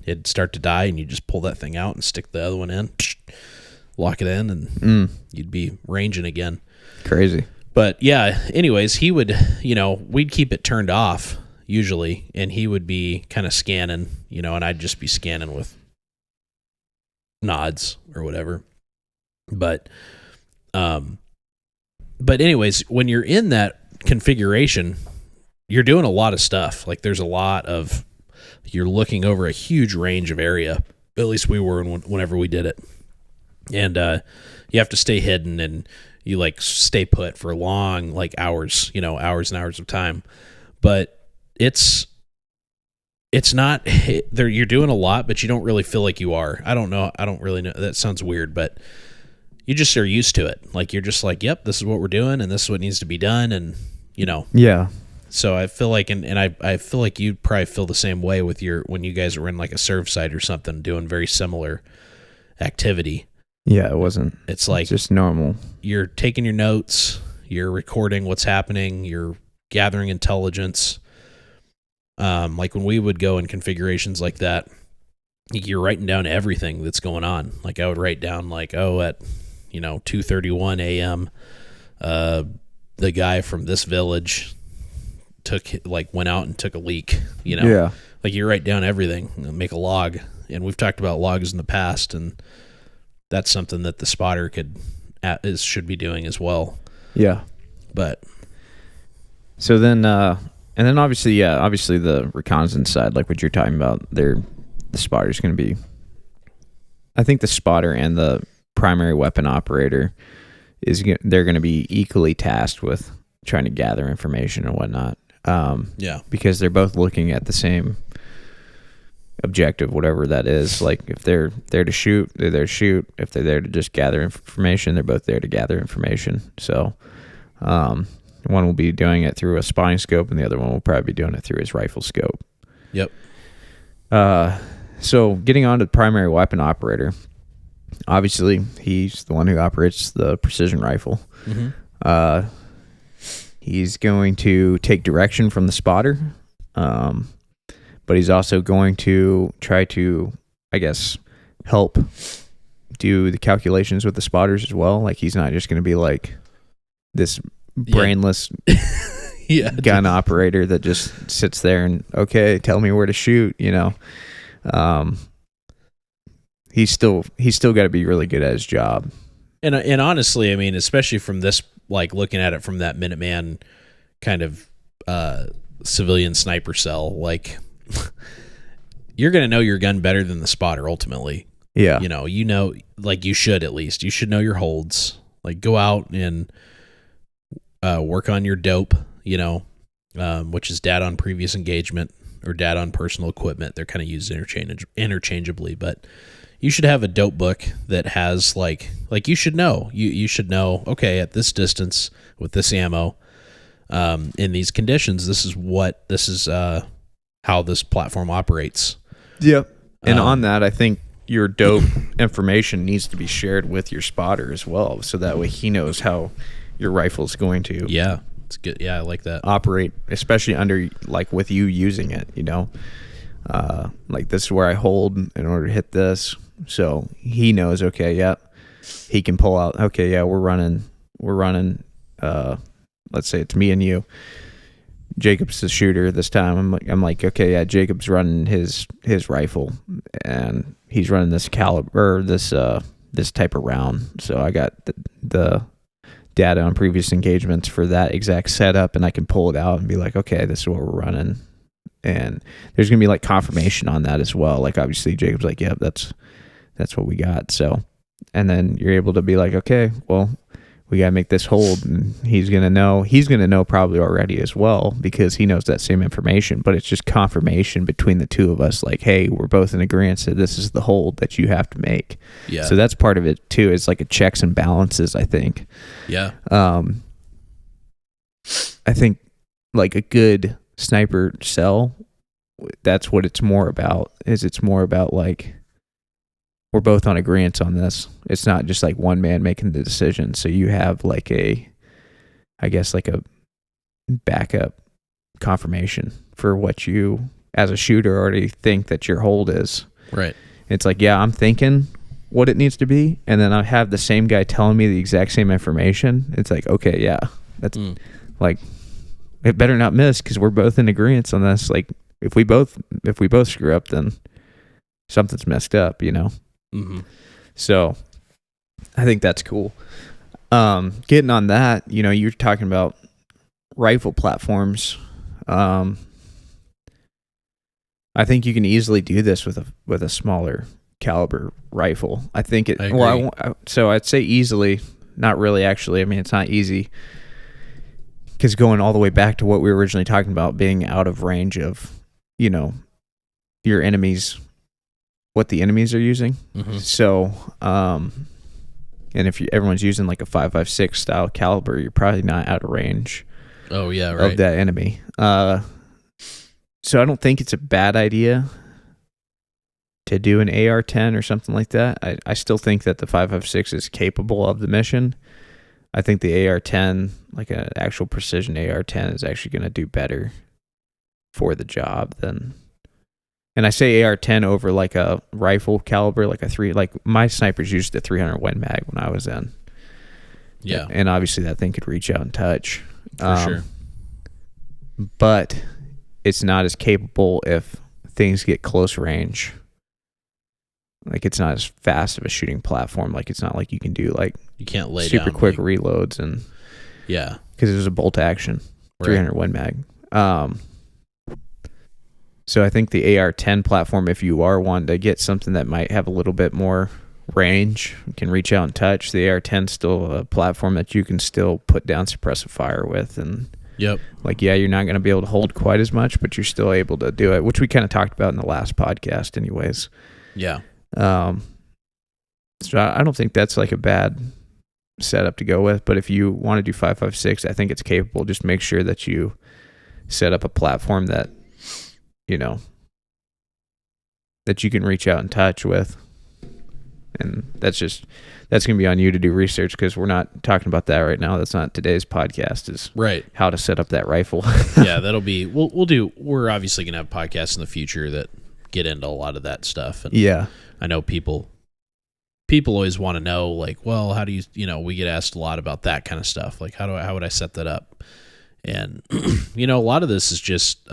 it'd start to die, and you just pull that thing out and stick the other one in, lock it in, and you'd be ranging again. Crazy. But yeah, anyways, he would, we'd keep it turned off usually, and he would be kind of scanning, and I'd just be scanning with nods or whatever. But anyways, when you're in that configuration, you're doing a lot of stuff. Like there's a lot of, you're looking over a huge range of area. At least we were whenever we did it. And you have to stay hidden, and you like stay put for long, like hours, hours and hours of time. But it's not there. You're doing a lot, but you don't really feel like you are. I don't know. I don't really know. That sounds weird, but you just are used to it. Like you're just like, yep, this is what we're doing, and this is what needs to be done, and Yeah. So I feel like, and I feel like you probably feel the same way with when you guys were in like a serve site or something, doing very similar activity. Yeah, it wasn't. It's like just normal. You're taking your notes, you're recording what's happening, you're gathering intelligence. Like when we would go in configurations like that, you're writing down everything that's going on. Like I would write down like, at 2:31 a.m. The guy from this village went out and took a leak. Yeah. Like you write down everything, make a log, and we've talked about logs in the past, and that's something that the spotter should be doing as well. Yeah. But so then, and then obviously the reconnaissance side, like what you're talking about, the spotter's going to be. I think the spotter and the primary weapon operator they're going to be equally tasked with trying to gather information and whatnot. Because they're both looking at the same objective, whatever that is. Like if they're there to shoot, they're there to shoot. If they're there to just gather information, they're both there to gather information. So one will be doing it through a spotting scope, and the other one will probably be doing it through his rifle scope. Yep. So getting on to the primary weapon operator, obviously he's the one who operates the precision rifle. Mm-hmm. He's going to take direction from the spotter, but he's also going to try to, I guess, help do the calculations with the spotters as well. Like he's not just going to be like this brainless gun operator that just sits there and, okay, tell me where to shoot, He's still got to be really good at his job. And honestly, I mean, especially from this, like looking at it from that Minuteman kind of civilian sniper cell, like you're going to know your gun better than the spotter ultimately. Yeah. Like you should, at least you should know your holds, like go out and work on your dope, which is data on previous engagement or data on personal equipment. They're kind of used interchangeably, but you should have a dope book that has like you should know. You should know, okay, at this distance with this ammo, in these conditions, this is how this platform operates. Yep. And on that, I think your dope information needs to be shared with your spotter as well, so that way he knows how your rifle is going to. Yeah, it's good. Yeah, I like that. Operate, especially under like with you using it. Like this is where I hold in order to hit this. So he knows, okay, yeah, he can pull out, okay, yeah, we're running, let's say it's me and you. Jacob's the shooter this time. I'm like, okay, yeah, Jacob's running his rifle, and he's running this caliber, this type of round. So I got the data on previous engagements for that exact setup, and I can pull it out and be like, okay, this is what we're running. And there's gonna be like confirmation on that as well. Like obviously Jacob's like, yeah, that's what we got. So, and then you're able to be like, okay, well, we got to make this hold, and he's going to know probably already as well, because he knows that same information, but it's just confirmation between the two of us. Like, hey, we're both in agreement that this is the hold that you have to make. Yeah. So that's part of it too. It's like a checks and balances, I think. Yeah. I think like a good sniper cell, that's what it's more about. It's more about like, we're both on agreement on this. It's not just like one man making the decision. So you have like a backup confirmation for what you, as a shooter, already think that your hold is. Right. It's like, yeah, I'm thinking what it needs to be, and then I have the same guy telling me the exact same information. It's like, okay, yeah, that's like, it better not miss, because we're both in agreement on this. Like, if we both screw up, then something's messed up, Mm-hmm. So I think that's cool. Getting on that, you're talking about rifle platforms. I think you can easily do this with a smaller caliber rifle. I think it. I agree. Well, so I'd say easily. Not really, actually. I mean, it's not easy, because going all the way back to what we were originally talking about, being out of range of, your enemies. What the enemies are using. Mm-hmm. So, and if everyone's using like a 5.56 style caliber, you're probably not out of range. Oh yeah, right. of that enemy. So I don't think it's a bad idea to do an AR-10 or something like that. I still think that the 5.56 is capable of the mission. I think the AR-10, like an actual precision AR-10, is actually going to do better for the job than. And I say AR-10 over like a rifle caliber, like my snipers used a 300 Win Mag when I was in. Yeah, and obviously that thing could reach out and touch. for sure. But it's not as capable if things get close range. Like it's not as fast of a shooting platform. Like it's not like you can do like You can't lay super down, quick like, reloads and yeah, because it was a bolt action, right. 300 Win Mag. So I think the AR-10 platform, if you are one to get something that might have a little bit more range, can reach out and touch, the AR-10 is still a platform that you can still put down suppressive fire with. And Yep. like, yeah, you're not going to be able to hold quite as much, but you're still able to do it, which we kind of talked about in the last podcast anyways. Yeah. So I don't think that's like a bad setup to go with, but if you want to do 5.56, I think it's capable. Just make sure that you set up a platform that, you know, that you can reach out and touch with. And that's going to be on you to do research because we're not talking about that right now. That's not today's podcast, is right. how to set up that rifle. Yeah, that'll be, we're obviously going to have podcasts in the future that get into a lot of that stuff. And Yeah. I know people always want to know, like, well, how do you, we get asked a lot about that kind of stuff. Like, how would I set that up? And, a lot of this is just,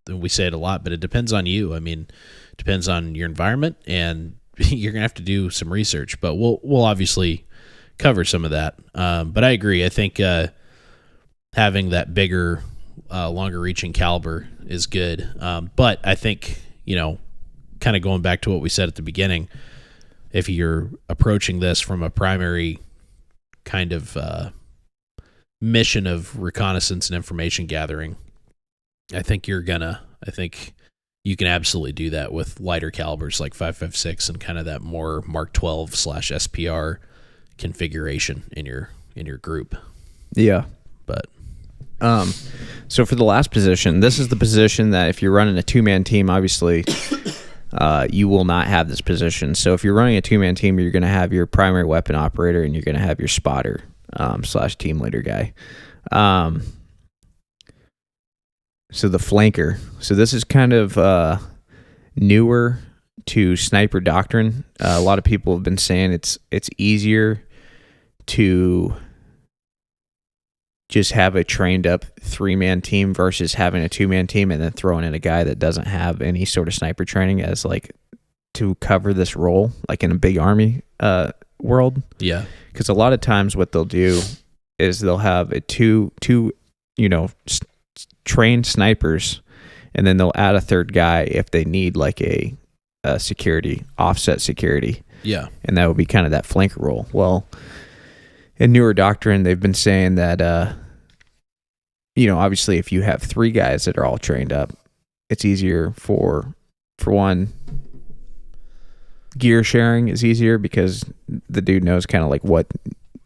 we say it a lot, but it depends on you. I mean, it depends on your environment, and you're going to have to do some research, but we'll obviously cover some of that. But I agree. I think, having that bigger, longer reaching caliber is good. But I think, kind of going back to what we said at the beginning, if you're approaching this from a primary kind of mission of reconnaissance and information gathering, I think you can absolutely do that with lighter calibers like 5.56 and kind of that more Mark 12 / SPR configuration in your group. Yeah. But so for the last position, this is the position that if you're running a two-man team, obviously you will not have this position. So if you're running a two-man team, you're going to have your primary weapon operator and you're going to have your spotter / team leader guy. So the flanker. So this is kind of newer to sniper doctrine. A lot of people have been saying it's easier to just have a trained up 3-man team versus having a 2-man team and then throwing in a guy that doesn't have any sort of sniper training as like to cover this role, like in a big army world. yeah, Because a lot of times what they'll do is they'll have a two trained snipers, and then they'll add a third guy if they need like a security, offset security. yeah, And that would be kind of that flanker role. Well, in newer doctrine, they've been saying that, obviously if you have 3 guys that are all trained up, it's easier for one, gear sharing is easier because the dude knows kind of like what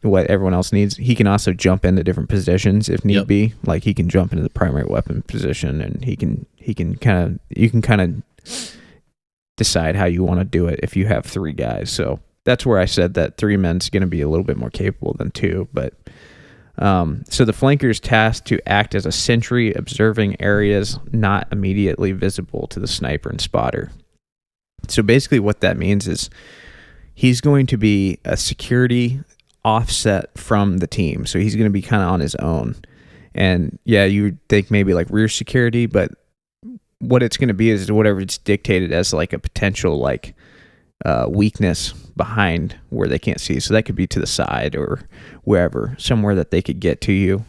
everyone else needs. He can also jump into different positions if need be. Like he can jump into the primary weapon position, and you can kind of decide how you want to do it if you have 3 guys. So that's where I said that 3 men's going to be a little bit more capable than 2. But so the flanker is tasked to act as a sentry, observing areas not immediately visible to the sniper and spotter. So basically what that means is he's going to be a security offset from the team. So he's going to be kind of on his own. And yeah, you would think maybe like rear security, but what it's going to be is whatever it's dictated as like a potential like weakness behind where they can't see. So that could be to the side or wherever, somewhere that they could get to you,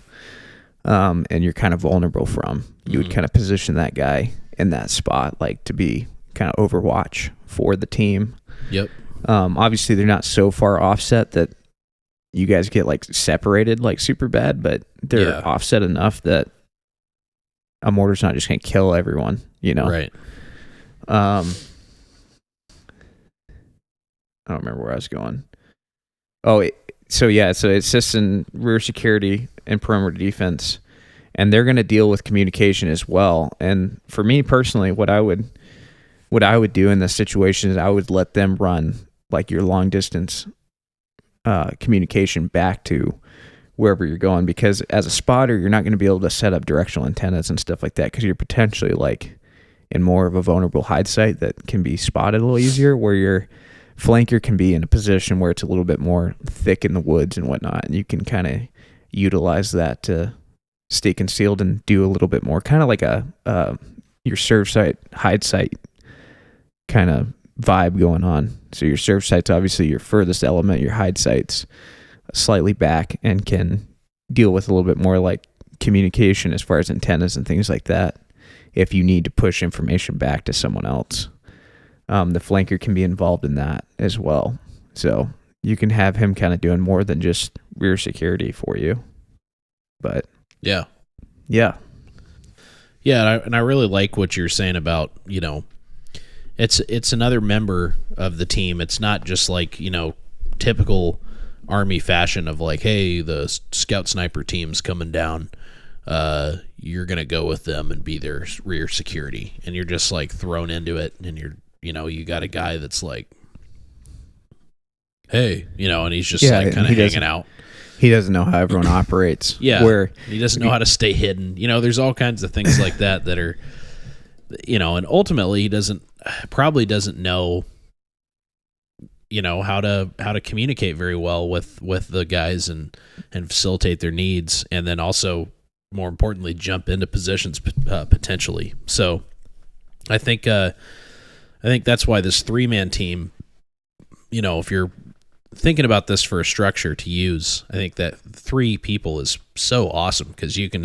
and you're kind of vulnerable from. You would kind of position that guy in that spot, like to be kind of overwatch for the team. Yep. Obviously, they're not so far offset that you guys get like separated like super bad, but they're offset enough that a mortar's not just going to kill everyone, Right. I don't remember where I was going. So it assists in rear security and perimeter defense, and they're going to deal with communication as well. And for me personally, what I would do in this situation is I would let them run like your long distance communication back to wherever you're going, because as a spotter, you're not going to be able to set up directional antennas and stuff like that, because you're potentially like in more of a vulnerable hide site that can be spotted a little easier, where your flanker can be in a position where it's a little bit more thick in the woods and whatnot, and you can kind of utilize that to stay concealed and do a little bit more, kind of like a your serve site, hide site kind of vibe going on. So your serve site's obviously your furthest element, your hide site's slightly back and can deal with a little bit more like communication as far as antennas and things like that if you need to push information back to someone else. The flanker can be involved in that as well. So you can have him kind of doing more than just rear security for you. But yeah. And I really like what you're saying about, you know, it's another member of the team. It's not just like, you know, typical Army fashion of like, hey, the scout sniper team's coming down. You're going to go with them and be their rear security. And you're just like thrown into it. And you got a guy that's like, hey, you know, and he's just like kind of hanging out. He doesn't know how everyone operates. Yeah. Where he doesn't know how to stay hidden. You know, there's all kinds of things like that are, you know, and ultimately he probably doesn't know, you know, how to communicate very well with the guys and facilitate their needs, and then also more importantly jump into positions potentially. So I think that's why this 3-man team, you know, if you're thinking about this for a structure to use, I think that 3 people is so awesome, because you can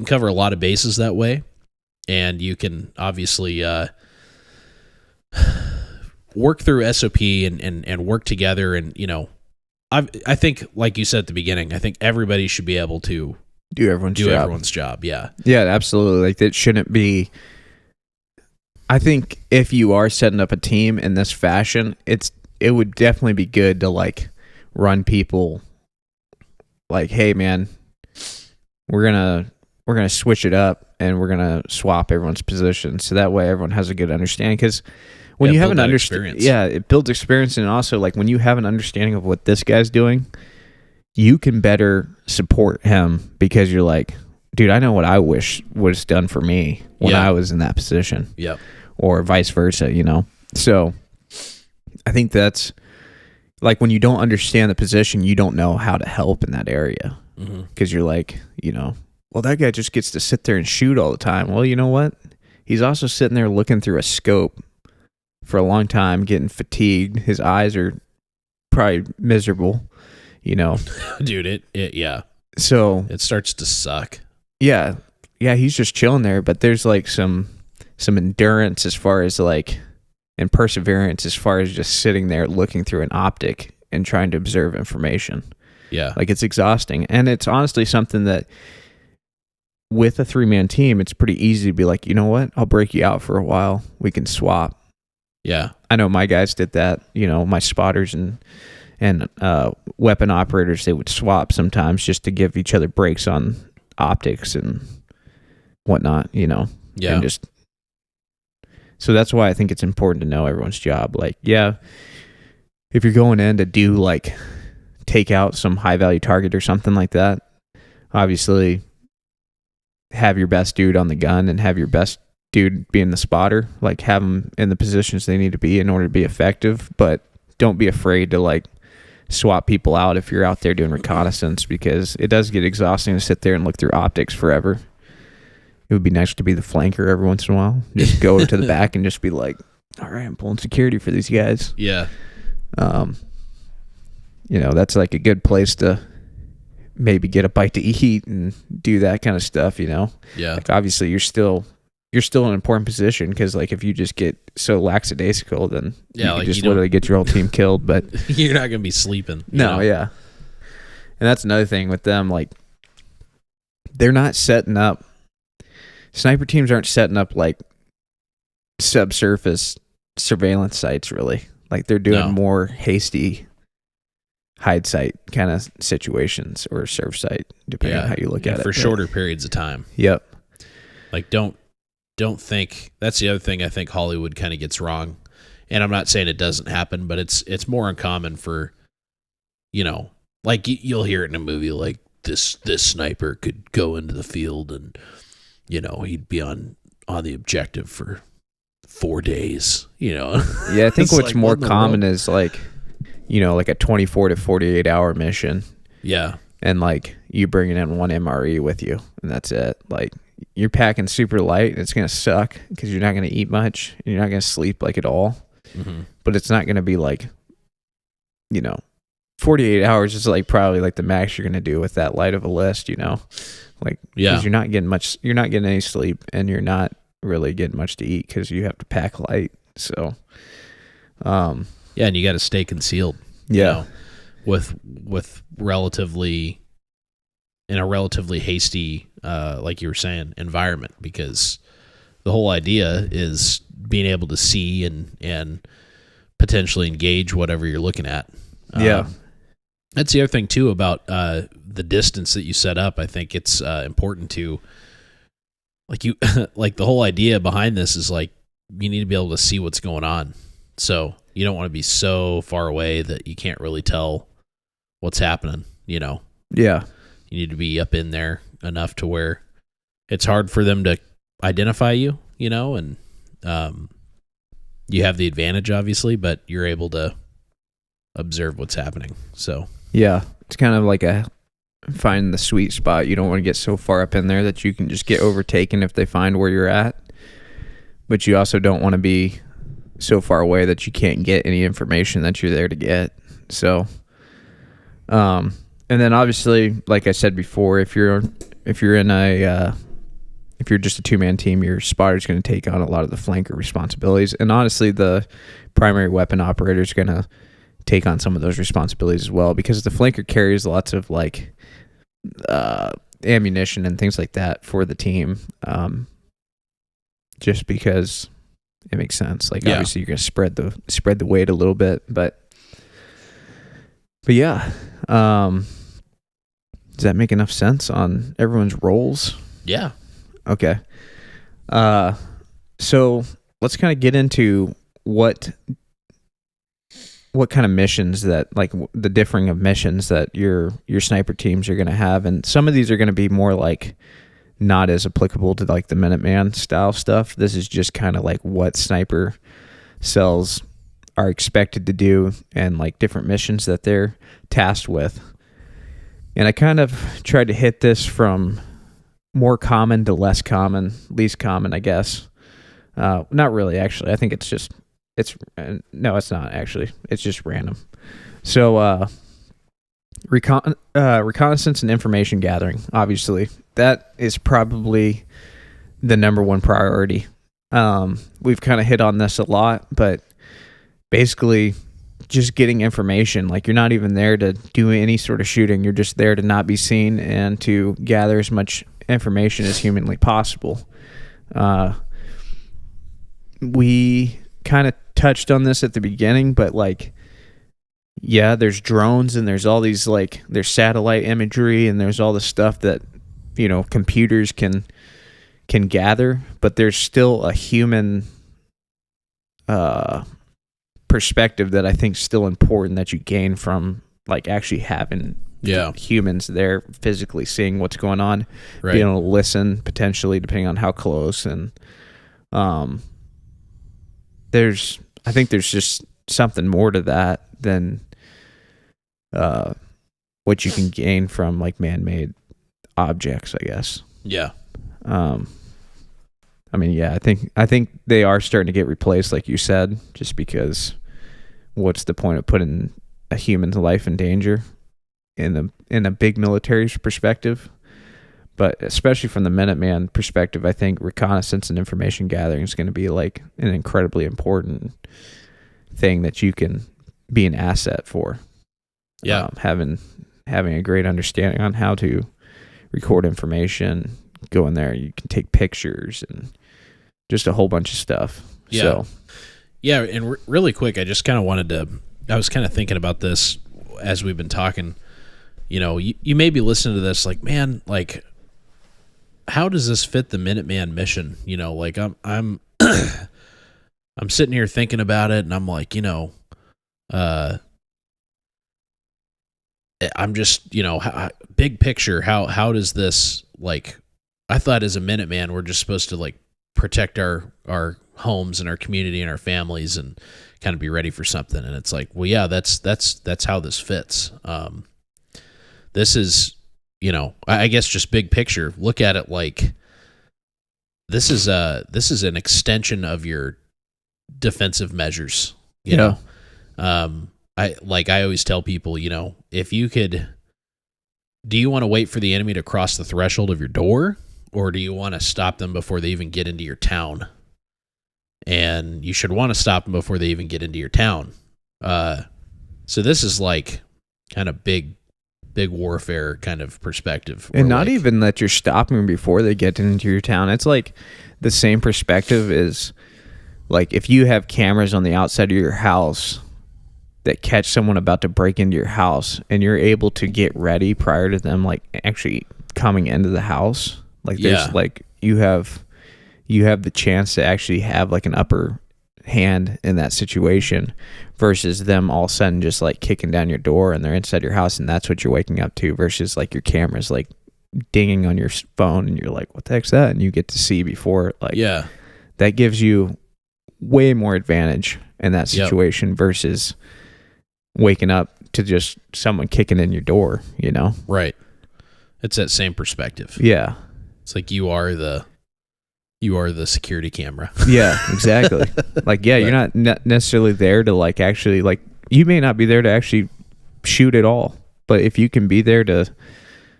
cover a lot of bases that way, and you can obviously work through SOP and work together. And, you know, I think, like you said at the beginning, I think everybody should be able to do everyone's job. Yeah. Yeah, absolutely. Like, it shouldn't be. I think if you are setting up a team in this fashion, it would definitely be good to like run people like, hey man, we're gonna switch it up and we're gonna swap everyone's position, so that way everyone has a good understanding. Because when you have an understanding, it builds experience, and also like when you have an understanding of what this guy's doing, you can better support him, because you're like, dude, I know what I wish was done for me when I was in that position. Yep. Or vice versa, you know? So I think that's like, when you don't understand the position, you don't know how to help in that area, because you're like, you know, well, that guy just gets to sit there and shoot all the time. Well, you know what? He's also sitting there looking through a scope for a long time, getting fatigued. His eyes are probably miserable, you know? Dude, yeah. So it starts to suck. Yeah. Yeah, he's just chilling there, but there's like some endurance as far as like, and perseverance as far as just sitting there looking through an optic and trying to observe information. Yeah. Like, it's exhausting. And it's honestly something that with a 3-man team, it's pretty easy to be like, you know what? I'll break you out for a while. We can swap. Yeah. I know my guys did that, you know, my spotters and weapon operators, they would swap sometimes just to give each other breaks on optics and whatnot, you know? Yeah. And just, so that's why I think it's important to know everyone's job. Like, yeah, if you're going in to do like take out some high value target or something like that, obviously have your best dude on the gun and have your best dude being the spotter, like have them in the positions they need to be in order to be effective. But don't be afraid to like swap people out if you're out there doing reconnaissance, because it does get exhausting to sit there and look through optics forever. It would be nice to be the flanker every once in a while. Just go to the back and just be like, all right, I'm pulling security for these guys. Yeah. You know, that's like a good place to maybe get a bite to eat and do that kind of stuff, you know? Yeah. Like, obviously you're still in an important position, because like if you just get so lackadaisical, then you like just literally get your whole team killed. But you're not going to be sleeping. No, yeah. And that's another thing with them, like they're not setting up, sniper teams aren't setting up like subsurface surveillance sites really. Like they're doing more hasty hide site kind of situations or serve site, depending on how you look at it. For shorter periods of time. Yep. Like don't think, that's the other thing I think Hollywood kind of gets wrong. And I'm not saying it doesn't happen, but it's more uncommon for, like you'll hear it in a movie like this sniper could go into the field and, he'd be on the objective for 4 days, Yeah, I think what's like, more common is like, like a 24 to 48 hour mission. Yeah. And like you bringing in one MRE with you and that's it. Like you're packing super light and it's going to suck because you're not going to eat much. And you're not going to sleep like at all. Mm-hmm. But it's not going to be like, 48 hours is like probably like the max you're going to do with that light of a list, like, because you're not getting any sleep and you're not really getting much to eat because you have to pack light. So, and you got to stay concealed. Yeah. With relatively hasty, like you were saying, environment, because the whole idea is being able to see and potentially engage whatever you're looking at. That's the other thing too about the distance that you set up. I think it's important to like the whole idea behind this is like you need to be able to see what's going on. So you don't want to be so far away that you can't really tell what's happening. Yeah, you need to be up in there enough to where it's hard for them to identify you. And you have the advantage obviously, but you're able to observe what's happening. So yeah, it's kind of like find the sweet spot. You don't want to get so far up in there that you can just get overtaken if they find where you're at, but you also don't want to be so far away that you can't get any information that you're there to get. So and then obviously, like I said before, if you're in if you're just a two-man team, your spotter's going to take on a lot of the flanker responsibilities, and honestly the primary weapon operator is going to take on some of those responsibilities as well, because the flanker carries lots of like ammunition and things like that for the team, just because it makes sense. Like obviously you're going to spread the weight a little bit, but yeah. Does that make enough sense on everyone's roles? Yeah. Okay. So let's kind of get into what kind of missions that, like the differing of missions that your sniper teams are going to have. And some of these are going to be more like not as applicable to like the Minuteman style stuff. This is just kind of like what sniper cells are expected to do and like different missions that they're tasked with. And I kind of tried to hit this from more common to less common, least common, I guess. Not really, actually. I think it's not actually. It's just random. So, reconnaissance and information gathering, obviously. That is probably the number one priority. We've kind of hit on this a lot, but basically just getting information. Like you're not even there to do any sort of shooting. You're just there to not be seen and to gather as much information as humanly possible. We kind of touched on this at the beginning, but like, yeah, there's drones and there's all these like, there's satellite imagery and there's all the stuff that, computers can gather, but there's still a human perspective that I think is still important that you gain from like actually having humans there physically seeing what's going on, being able to listen potentially depending on how close, and I think there's just something more to that than what you can gain from like man-made objects, I guess. I think they are starting to get replaced, like you said, just because what's the point of putting a human's life in danger in a big military perspective? But especially from the Minuteman perspective, I think reconnaissance and information gathering is going to be like an incredibly important thing that you can be an asset for. Having a great understanding on how to record information, go in there, you can take pictures and just a whole bunch of stuff. And really quick, I just kind of I was kind of thinking about this. as we've been talking, you may be listening to this like, man, like, how does this fit the Minuteman mission? Like I'm I'm sitting here thinking about it, and I'm like, I'm just, big picture, how does this, like, I thought as a Minuteman, we're just supposed to, like, protect our homes and our community and our families and kind of be ready for something. And it's like, well, yeah, that's how this fits. This is, I guess just big picture, look at it like this is an extension of your defensive measures, you know. I always tell people, if you could, do you want to wait for the enemy to cross the threshold of your door, or do you want to stop them before they even get into your town? And you should want to stop them before they even get into your town. So this is like kind of big warfare kind of perspective. And not even that you're stopping them before they get into your town. It's like the same perspective is like if you have cameras on the outside of your house that catch someone about to break into your house, and you're able to get ready prior to them like actually coming into the house. Like there's like you have the chance to actually have like an upper hand in that situation versus them all of a sudden just like kicking down your door and they're inside your house and that's what you're waking up to, versus like your camera's like dinging on your phone and you're like, what the heck's that? And you get to see before, like, that gives you way more advantage in that situation versus waking up to just someone kicking in your door, Right. It's that same perspective. Yeah. It's like you are the security camera. Yeah, exactly. Like, yeah, you're not necessarily there to like actually, like, you may not be there to actually shoot at all, but if you can be there to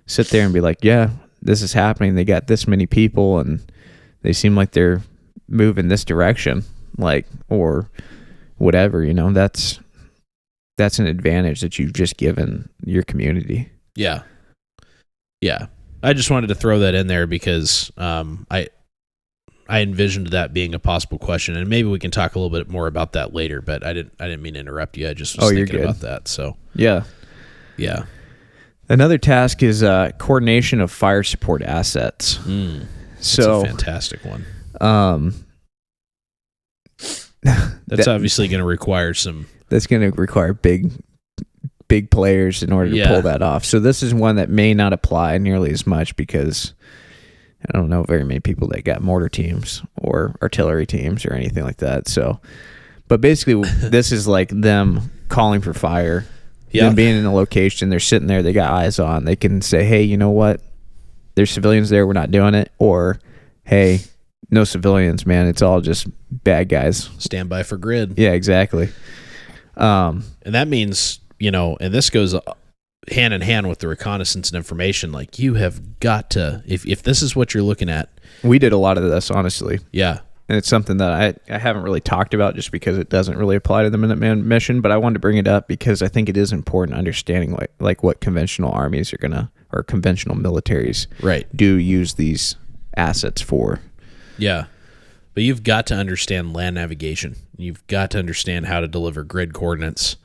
sit there and be like, yeah, this is happening. They got this many people and they seem like they're moving this direction, like, or whatever, that's an advantage that you've just given your community. Yeah. Yeah. I just wanted to throw that in there because I envisioned that being a possible question, and maybe we can talk a little bit more about that later, but I didn't mean to interrupt you. I just was thinking about that. So yeah. Another task is coordination of fire support assets. That's a fantastic one. That's obviously going to require some. That's going to require big players in order to pull that off. So this is one that may not apply nearly as much because I don't know very many people that got mortar teams or artillery teams or anything like that. So, but basically this is like them calling for fire, them being in a location, they're sitting there, they got eyes on, they can say, hey, you know what? There's civilians there, we're not doing it. Or, hey, no civilians, man. It's all just bad guys. Stand by for grid. Yeah, exactly. And that means, and this goes hand in hand with the reconnaissance and information. Like, you have got to, if this is what you're looking at. We did a lot of this, honestly. Yeah. And it's something that I haven't really talked about just because it doesn't really apply to the Minuteman mission, but I wanted to bring it up because I think it is important understanding like what conventional armies are or conventional militaries do use these assets for. Yeah. But you've got to understand land navigation. You've got to understand how to deliver grid coordinates.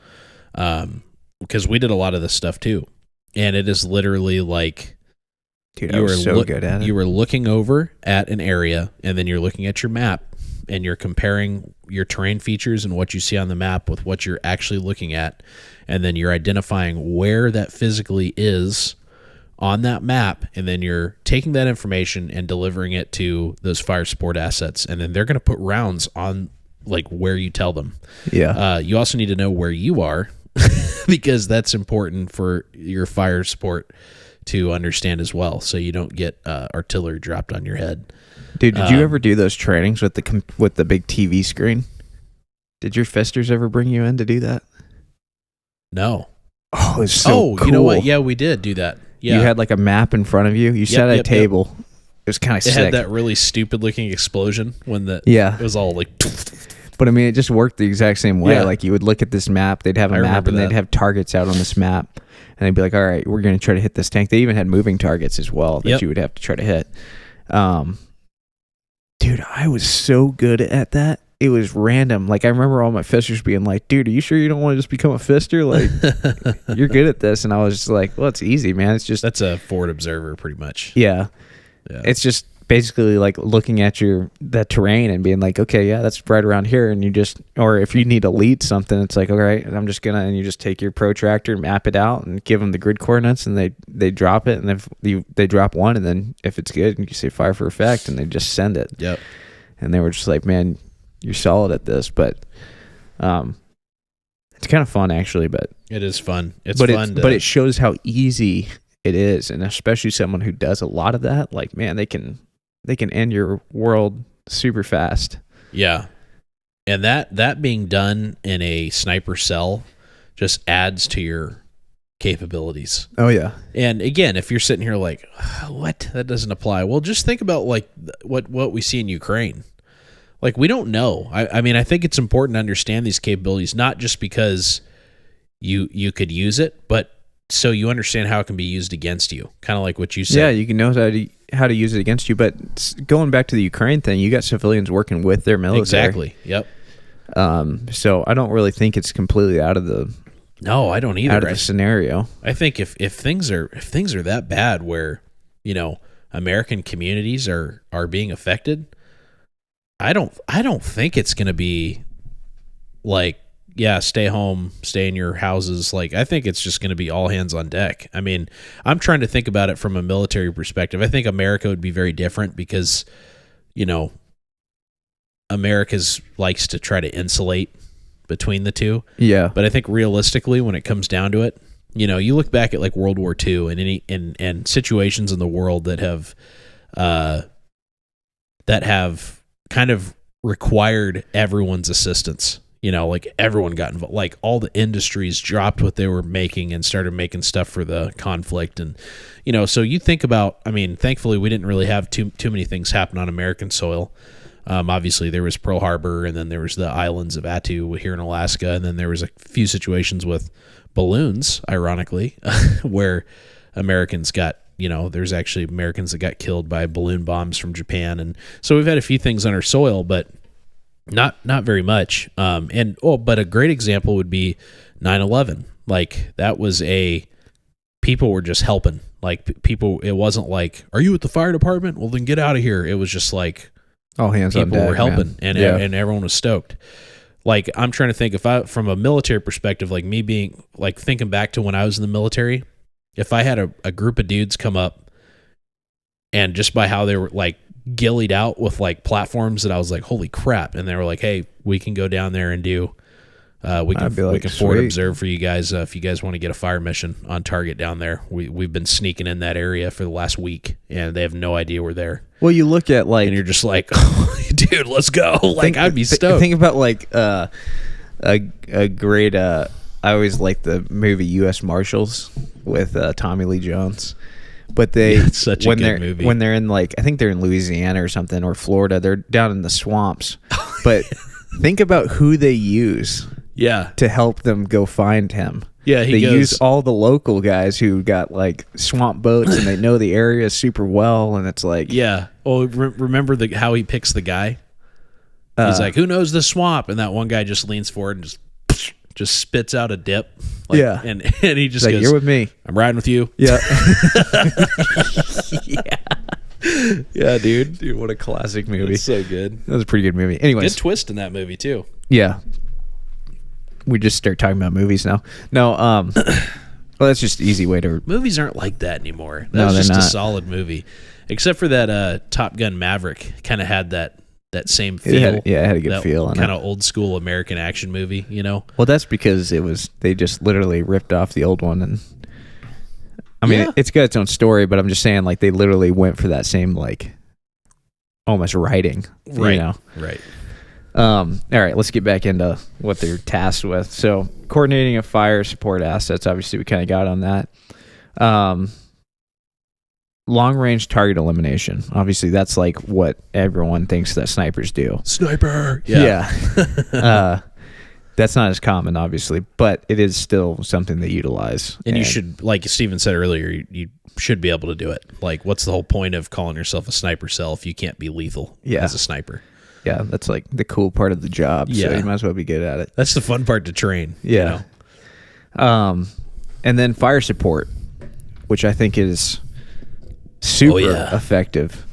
Because we did a lot of this stuff too. And it is literally like, dude, I was so good at it. You were looking over at an area, and then you're looking at your map, and you're comparing your terrain features and what you see on the map with what you're actually looking at, and then you're identifying where that physically is on that map, and then you're taking that information and delivering it to those fire support assets, and then they're going to put rounds on like where you tell them. Yeah. You also need to know where you are because that's important for your fire support to understand as well, so you don't get artillery dropped on your head. Dude, did you ever do those trainings with the big TV screen? Did your fisters ever bring you in to do that? No. Oh, it was so cool. You know what? Yeah, we did do that. Yeah. You had like a map in front of you. You sat at a table. Yep. It was kind of sick. It had that really stupid looking explosion when it was all like. But I mean, it just worked the exact same way. Yeah. Like you would look at this map, they'd have a map, and they'd have targets out on this map, and they'd be like, "All right, we're going to try to hit this tank." They even had moving targets as well that you would have to try to hit. Dude, I was so good at that. it was random. Like I remember all my fisters being like, "Dude, are you sure you don't want to just become a fister? Like, you're good at this." And I was just like, "Well, it's easy, man. It's just That's a forward observer, pretty much. yeah. Yeah. It's just basically like looking at the terrain and being like, okay, yeah, that's right around here." And you just, or if you need to lead something, it's like, all right, I'm just gonna, and you just take your protractor, map it out, and give them the grid coordinates, and they drop it, and if they drop one, and then if it's good, you say fire for effect, and they just send it. Yep. And they were just like, man, you're solid at this. But it's kind of fun actually. But It is fun. It's but fun. but it shows how easy it is, and especially someone who does a lot of that, like, man, they can end your world super fast. Yeah. And that being done in a sniper cell just adds to your capabilities. Oh yeah. And again, if you're sitting here like, what? That doesn't apply. Well, just think about like what we see in Ukraine. Like, we don't know. I mean, I think it's important to understand these capabilities, not just because you could use it, but so you understand how it can be used against you. Kind of like what you said. Yeah, you can know how to use it against you. But going back to the Ukraine thing, you got civilians working with their military. Exactly. Yep. So I don't really think it's completely out of the No, I don't either. out of the scenario. I think if things are that bad where, American communities are being affected, I don't think it's going to be like, yeah, stay home, stay in your houses. Like, I think it's just going to be all hands on deck. I mean, I'm trying to think about it from a military perspective. I think America would be very different because, America's likes to try to insulate between the two. Yeah. But I think realistically, when it comes down to it, you look back at like World War II and situations in the world that have kind of required everyone's assistance. Like everyone got involved, like all the industries dropped what they were making and started making stuff for the conflict. And, so you think about, I mean, thankfully we didn't really have too many things happen on American soil. Obviously there was Pearl Harbor, and then there was the islands of Attu here in Alaska. And then there was a few situations with balloons, ironically, where Americans got, there's actually Americans that got killed by balloon bombs from Japan. And so we've had a few things on our soil, but not very much. But a great example would be 9/11. Like, that was people were just helping. Like, people, it wasn't like, are you at the fire department? Well, then get out of here. It was just like, all hands on deck. People were helping, man. and everyone was stoked. Like, I'm trying to think, from a military perspective, like me being, like, thinking back to when I was in the military, if I had a group of dudes come up, and just by how they were like gillied out with like platforms, that I was like, holy crap. And they were like, hey, we can go down there and do, we can forward observe for you guys. If you guys want to get a fire mission on target down there, we've been sneaking in that area for the last week, and they have no idea we're there. Well, you look at like, and you're just like, dude, let's go. Like, I'd be stoked. Think about like a great. I always like the movie U.S. Marshals with Tommy Lee Jones. But it's such a good movie. When they're in, like, I think they're in Louisiana or something, or Florida, they're down in the swamps. But think about who they use. Yeah. To help them go find him. Yeah, they use all the local guys who got like swamp boats, and they know the area super well, and it's like, yeah. Well, remember how he picks the guy? He's like, who knows the swamp? And that one guy just leans forward and just spits out a dip. Like, yeah. And he just goes, you're with me. I'm riding with you. Yeah. Yeah. Yeah, dude. Dude, what a classic movie. It's so good. That was a pretty good movie. Anyways. Good twist in that movie, too. Yeah. We just start talking about movies now. No, well, that's just an easy way to... Movies aren't like that anymore. That was just a solid movie. Except for that Top Gun Maverick kind of had that same feel. It had a good feel. Kind of old school American action movie, Well, that's because they just literally ripped off the old one. And I mean, it's got its own story, but I'm just saying, like, they literally went for that same, like, almost writing. Right. Right. All right, let's get back into what they're tasked with. So, coordinating of fire support assets. Obviously, we kind of got on that. Long-range target elimination. Obviously, that's like what everyone thinks that snipers do. Sniper. Yeah. That's not as common, obviously, but it is still something they utilize. And you should, like Steven said earlier, you should be able to do it. Like, what's the whole point of calling yourself a sniper cell if you can't be lethal as a sniper? yeah, that's like the cool part of the job. So Yeah. you might as well be good at it. That's the fun part to train. Yeah. And then fire support, which I think is super effective.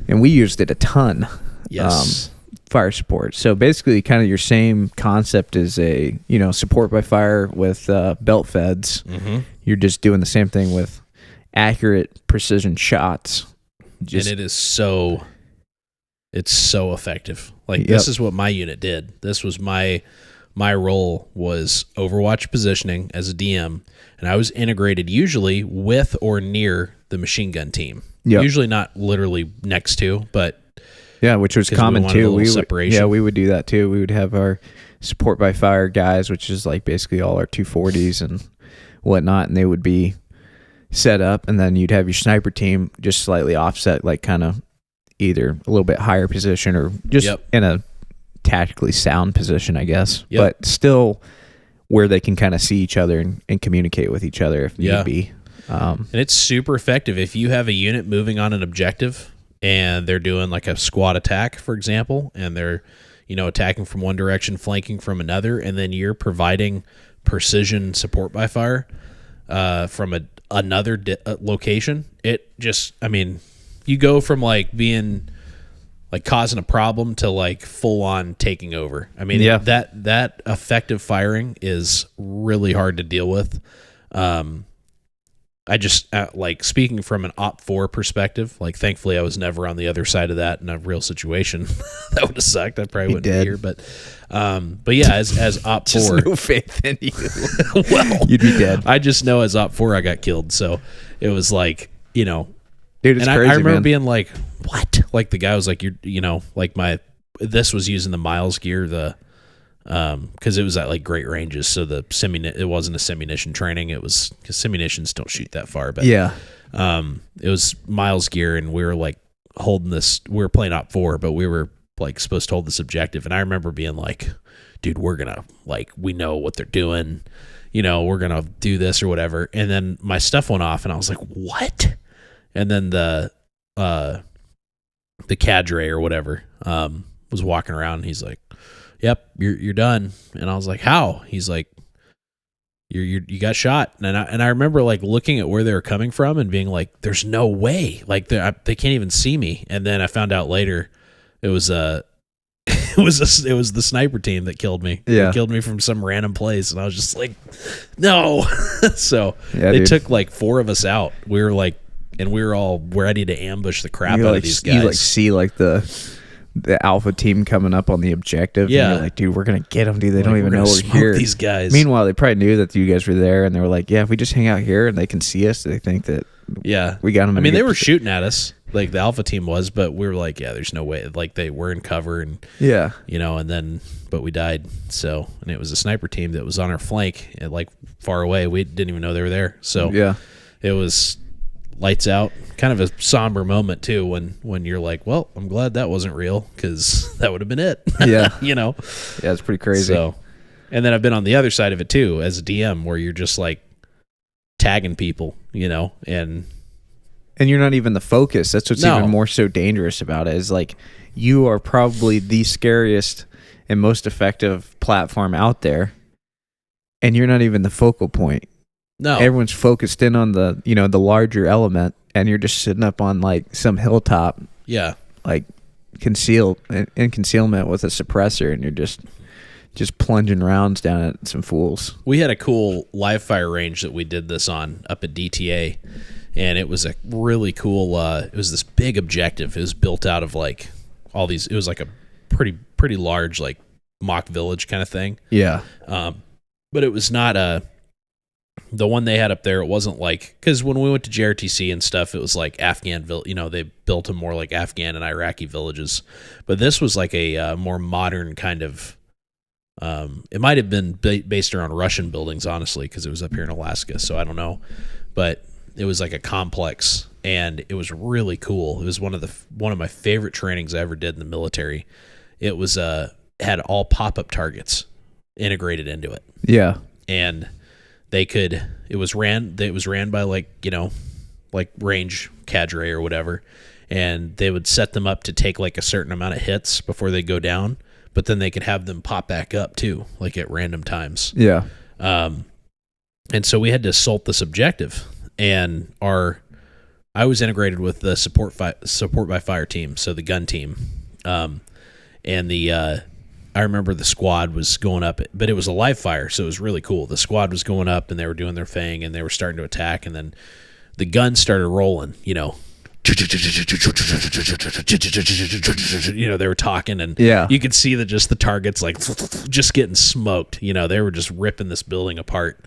And we used it a ton. Yes. Fire support. So basically kind of your same concept as a, support by fire with belt feds. Mm-hmm. You're just doing the same thing with accurate precision shots. And it is it's so effective. Like this is what my unit did. This was my role was overwatch positioning as a DM, and I was integrated usually with or near the machine gun team. Yep. Usually not literally next to, but yeah, which was common too. Separation. We would do that too. We would have our support by fire guys, which is like basically all our 240s and whatnot, and they would be set up, and then you'd have your sniper team just slightly offset, like kind of either a little bit higher position or just in a tactically sound position, I guess, but still where they can kind of see each other and communicate with each other if need be. And it's super effective if you have a unit moving on an objective and they're doing like a squad attack, for example, and they're attacking from one direction, flanking from another, and then you're providing precision support by fire from another location. It just, you go from like being like causing a problem to like full on taking over. That effective firing is really hard to deal with. I just like speaking from an Op 4 perspective, like thankfully I was never on the other side of that in a real situation. That would have sucked. I probably wouldn't be here, but yeah, as Op 4, just no faith in you. Well, you'd be dead. I just know as Op 4 I got killed. So it was like, dude, it's and crazy, I remember man. being like, what? Like the guy was like, this was using the Miles gear, because it was at like great ranges. So it wasn't a semi-mission training. It was because semi-missions don't shoot that far, but it was Miles gear, and we were like holding this. We were playing Op 4, but we were like supposed to hold this objective. And I remember being like, dude, we're gonna we know what they're doing. We're gonna do this or whatever. And then my stuff went off, and I was like, what? And then the cadre or whatever was walking around, and he's like, yep, you're done. And I was like, how? He's like, you got shot. And I remember like looking at where they were coming from and being like, there's no way, like they can't even see me. And then I found out later it was it was the sniper team that killed me. Yeah, they killed me from some random place, and I was just like, no. So they took like 4 of us out. We were like, and we were all ready to ambush the crap out of these guys. You like see like the alpha team coming up on the objective. Yeah, and you're like, dude, we're gonna get them, dude. They don't even know we're here. These guys. Meanwhile, they probably knew that you guys were there, and they were like, yeah, if we just hang out here and they can see us, they think that we got them. They were shooting at us, like the alpha team was, but we were like, yeah, there's no way. Like they were in cover, and and then but we died. So, and it was a sniper team that was on our flank, and like far away. We didn't even know they were there. So it was lights out. Kind of a somber moment too when you're like, well, I'm glad that wasn't real, because that would have been it. Yeah. Yeah, it's pretty crazy. So, and then I've been on the other side of it too as a DM, where you're just like tagging people, and you're not even the focus. That's what's even more so dangerous about it, is like you are probably the scariest and most effective platform out there, and you're not even the focal point. No, everyone's focused in on the the larger element, and you're just sitting up on like some hilltop, like concealed in concealment with a suppressor, and you're just plunging rounds down at some fools. We had a cool live fire range that we did this on up at DTA, and it was a really cool. It was this big objective. It was built out of like all these. It was like a pretty large like mock village kind of thing. Yeah, but it was not the one they had up there. It wasn't like, because when we went to JRTC and stuff, it was like Afghan they built them more like Afghan and Iraqi villages, but this was like a more modern kind of. It might have been based around Russian buildings, honestly, because it was up here in Alaska, so I don't know, but it was like a complex, and it was really cool. It was one of my favorite trainings I ever did in the military. It was had all pop-up targets integrated into it. Yeah, and it was ran by like like range cadre or whatever, and they would set them up to take like a certain amount of hits before they go down, but then they could have them pop back up too, like at random times. Yeah. And so we had to assault this objective, and I was integrated with the support by fire team, so the gun team, and I remember the squad was going up, but it was a live fire, so it was really cool. The squad was going up, and they were doing their thing, and they were starting to attack, and then the gun started rolling, you know. You know, they were talking, and you could see that just the targets like just getting smoked. You know, they were just ripping this building apart.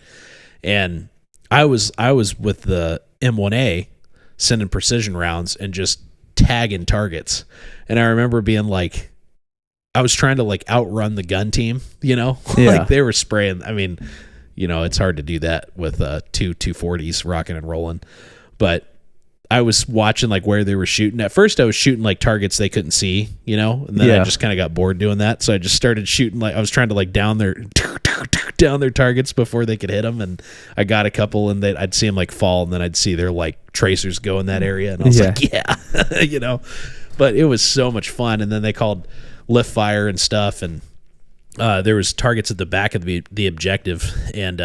And I was with the M1A sending precision rounds and just tagging targets. And I remember being like, I was trying to like outrun the gun team, you know, like they were spraying. I mean, you know, it's hard to do that with two 240s rocking and rolling, but I was watching like where they were shooting. At first I was shooting like targets they couldn't see, you know, and then I just kind of got bored doing that. So I just started shooting, like I was trying to like down their targets before they could hit them. And I got a couple, and I'd see them like fall, and then I'd see their like tracers go in that area. And I was like, you know, but it was so much fun. And then they called lift fire and stuff. And there was targets at the back of the objective, and,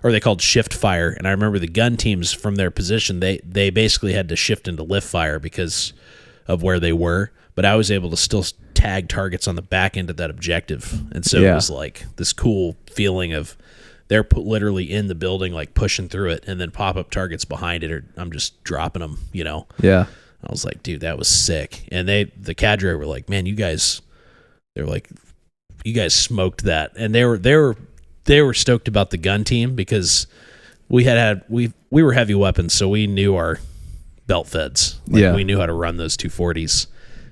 or they called shift fire. And I remember the gun teams from their position, they basically had to shift into lift fire because of where they were. But I was able to still tag targets on the back end of that objective. And so it was like this cool feeling of they're literally in the building, like pushing through it, and then pop up targets behind it, or I'm just dropping them, you know? Yeah. I was like, dude, that was sick. And the cadre were like, man, you guys smoked that. And they were stoked about the gun team because we were heavy weapons, so we knew our belt feds. Like, we knew how to run those 240s,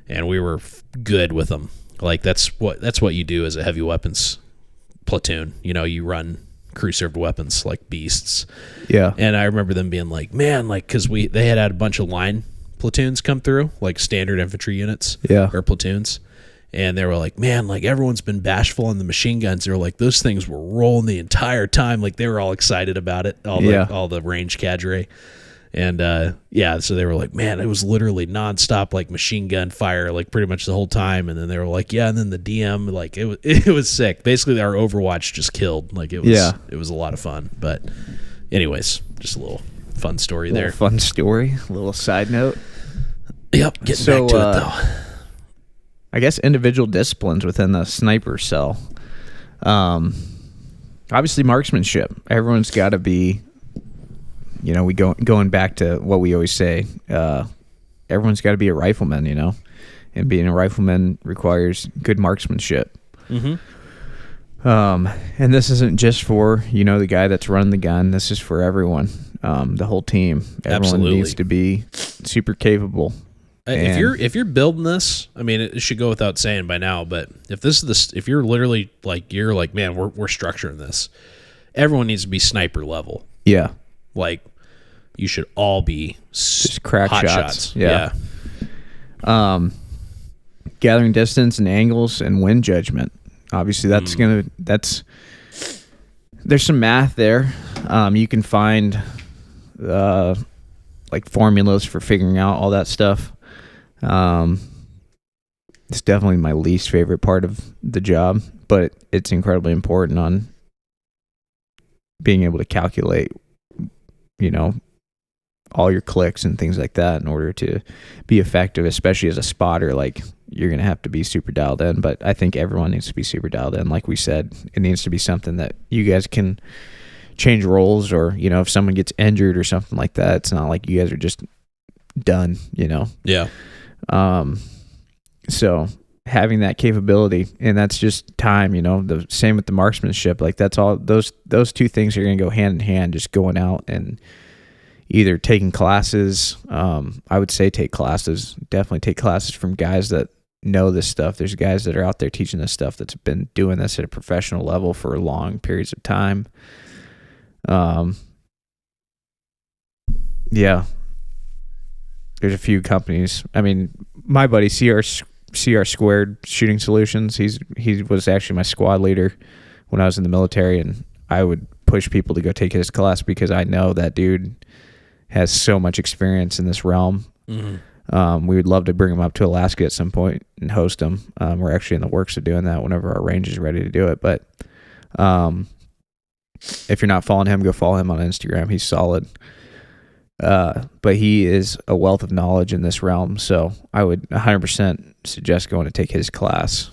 and we were good with them. Like that's what you do as a heavy weapons platoon. You know, you run crew served weapons like beasts. Yeah. And I remember them being like, man, like because they had a bunch of line platoons come through, like standard infantry units, or platoons. And they were like, man, like everyone's been bashful on the machine guns. They were like, those things were rolling the entire time. Like they were all excited about it, all the range cadre. And so they were like, man, it was literally nonstop, like machine gun fire, like pretty much the whole time. And then they were like, and then the DM, like it was sick. Basically, our Overwatch just killed. Like it was a lot of fun. But anyways, just a little fun story there. Fun story, a little side note. Yep, getting back to it though. I guess individual disciplines within the sniper cell. Obviously, marksmanship. Everyone's got to be, you know, going back to what we always say. Everyone's got to be a rifleman, you know, and being a rifleman requires good marksmanship. Mm-hmm. And this isn't just for, you know, the guy that's running the gun. This is for everyone, the whole team. Everyone needs to be super capable. If you're building this, I mean, it should go without saying by now, but if you're literally like, you're like, man, we're structuring this, everyone needs to be sniper level. Yeah. Like you should all be just crack hot shots. Yeah. Gathering distance and angles and wind judgment. Obviously there's some math there. You can find, like formulas for figuring out all that stuff. It's definitely my least favorite part of the job, but it's incredibly important on being able to calculate, you know, all your clicks and things like that in order to be effective, especially as a spotter. Like you're going to have to be super dialed in, but I think everyone needs to be super dialed in. Like we said, it needs to be something that you guys can change roles, or, you know, if someone gets injured or something like that, it's not like you guys are just done, you know? Yeah. So having that capability, and that's just time, you know, the same with the marksmanship, like that's all, those two things are going to go hand in hand, just going out and either taking classes. I would say definitely take classes from guys that know this stuff. There's guys that are out there teaching this stuff that's been doing this at a professional level for long periods of time. There's a few companies. I mean, my buddy CR Squared Shooting Solutions, he was actually my squad leader when I was in the military, and I would push people to go take his class because I know that dude has so much experience in this realm. We would love to bring him up to Alaska at some point and host him. We're actually in the works of doing that whenever our range is ready to do it. But if you're not following him, go follow him on Instagram. He's solid. But he is a wealth of knowledge in this realm, so I would 100% suggest going to take his class.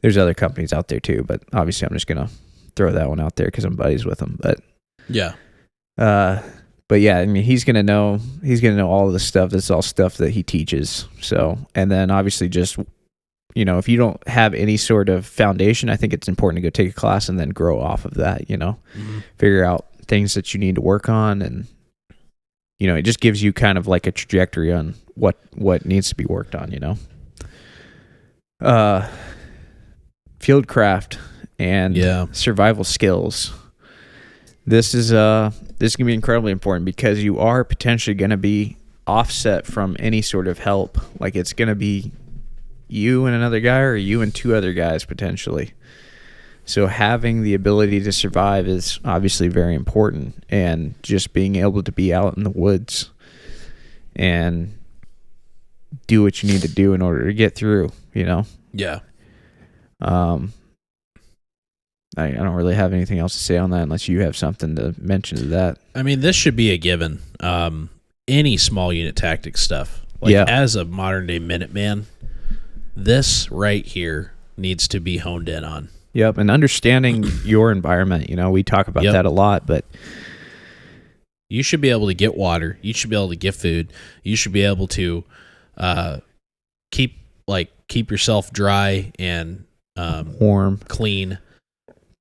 There's other companies out there too, but obviously I'm just gonna throw that one out there because I'm buddies with him. But yeah, but yeah, I mean he's gonna know all of the stuff. That's all stuff that he teaches. So, and then obviously just, you know, if you don't have any sort of foundation, I think it's important to go take a class and then grow off of that. You know, figure out things that you need to work on, and you know, it just gives you kind of like a trajectory on what needs to be worked on. You know, fieldcraft and survival skills. This is gonna be incredibly important because you are potentially gonna be offset from any sort of help. Like it's gonna be you and another guy, or you and two other guys potentially. So having the ability to survive is obviously very important, and just being able to be out in the woods and do what you need to do in order to get through, you know? Yeah. I don't really have anything else to say on that unless you have something to mention to that. I mean, this should be a given. Any small unit tactics stuff. Like as a modern day Minuteman, this right here needs to be honed in on. Yep, and understanding your environment. You know, we talk about that a lot, but you should be able to get water. You should be able to get food. You should be able to keep yourself dry and warm, clean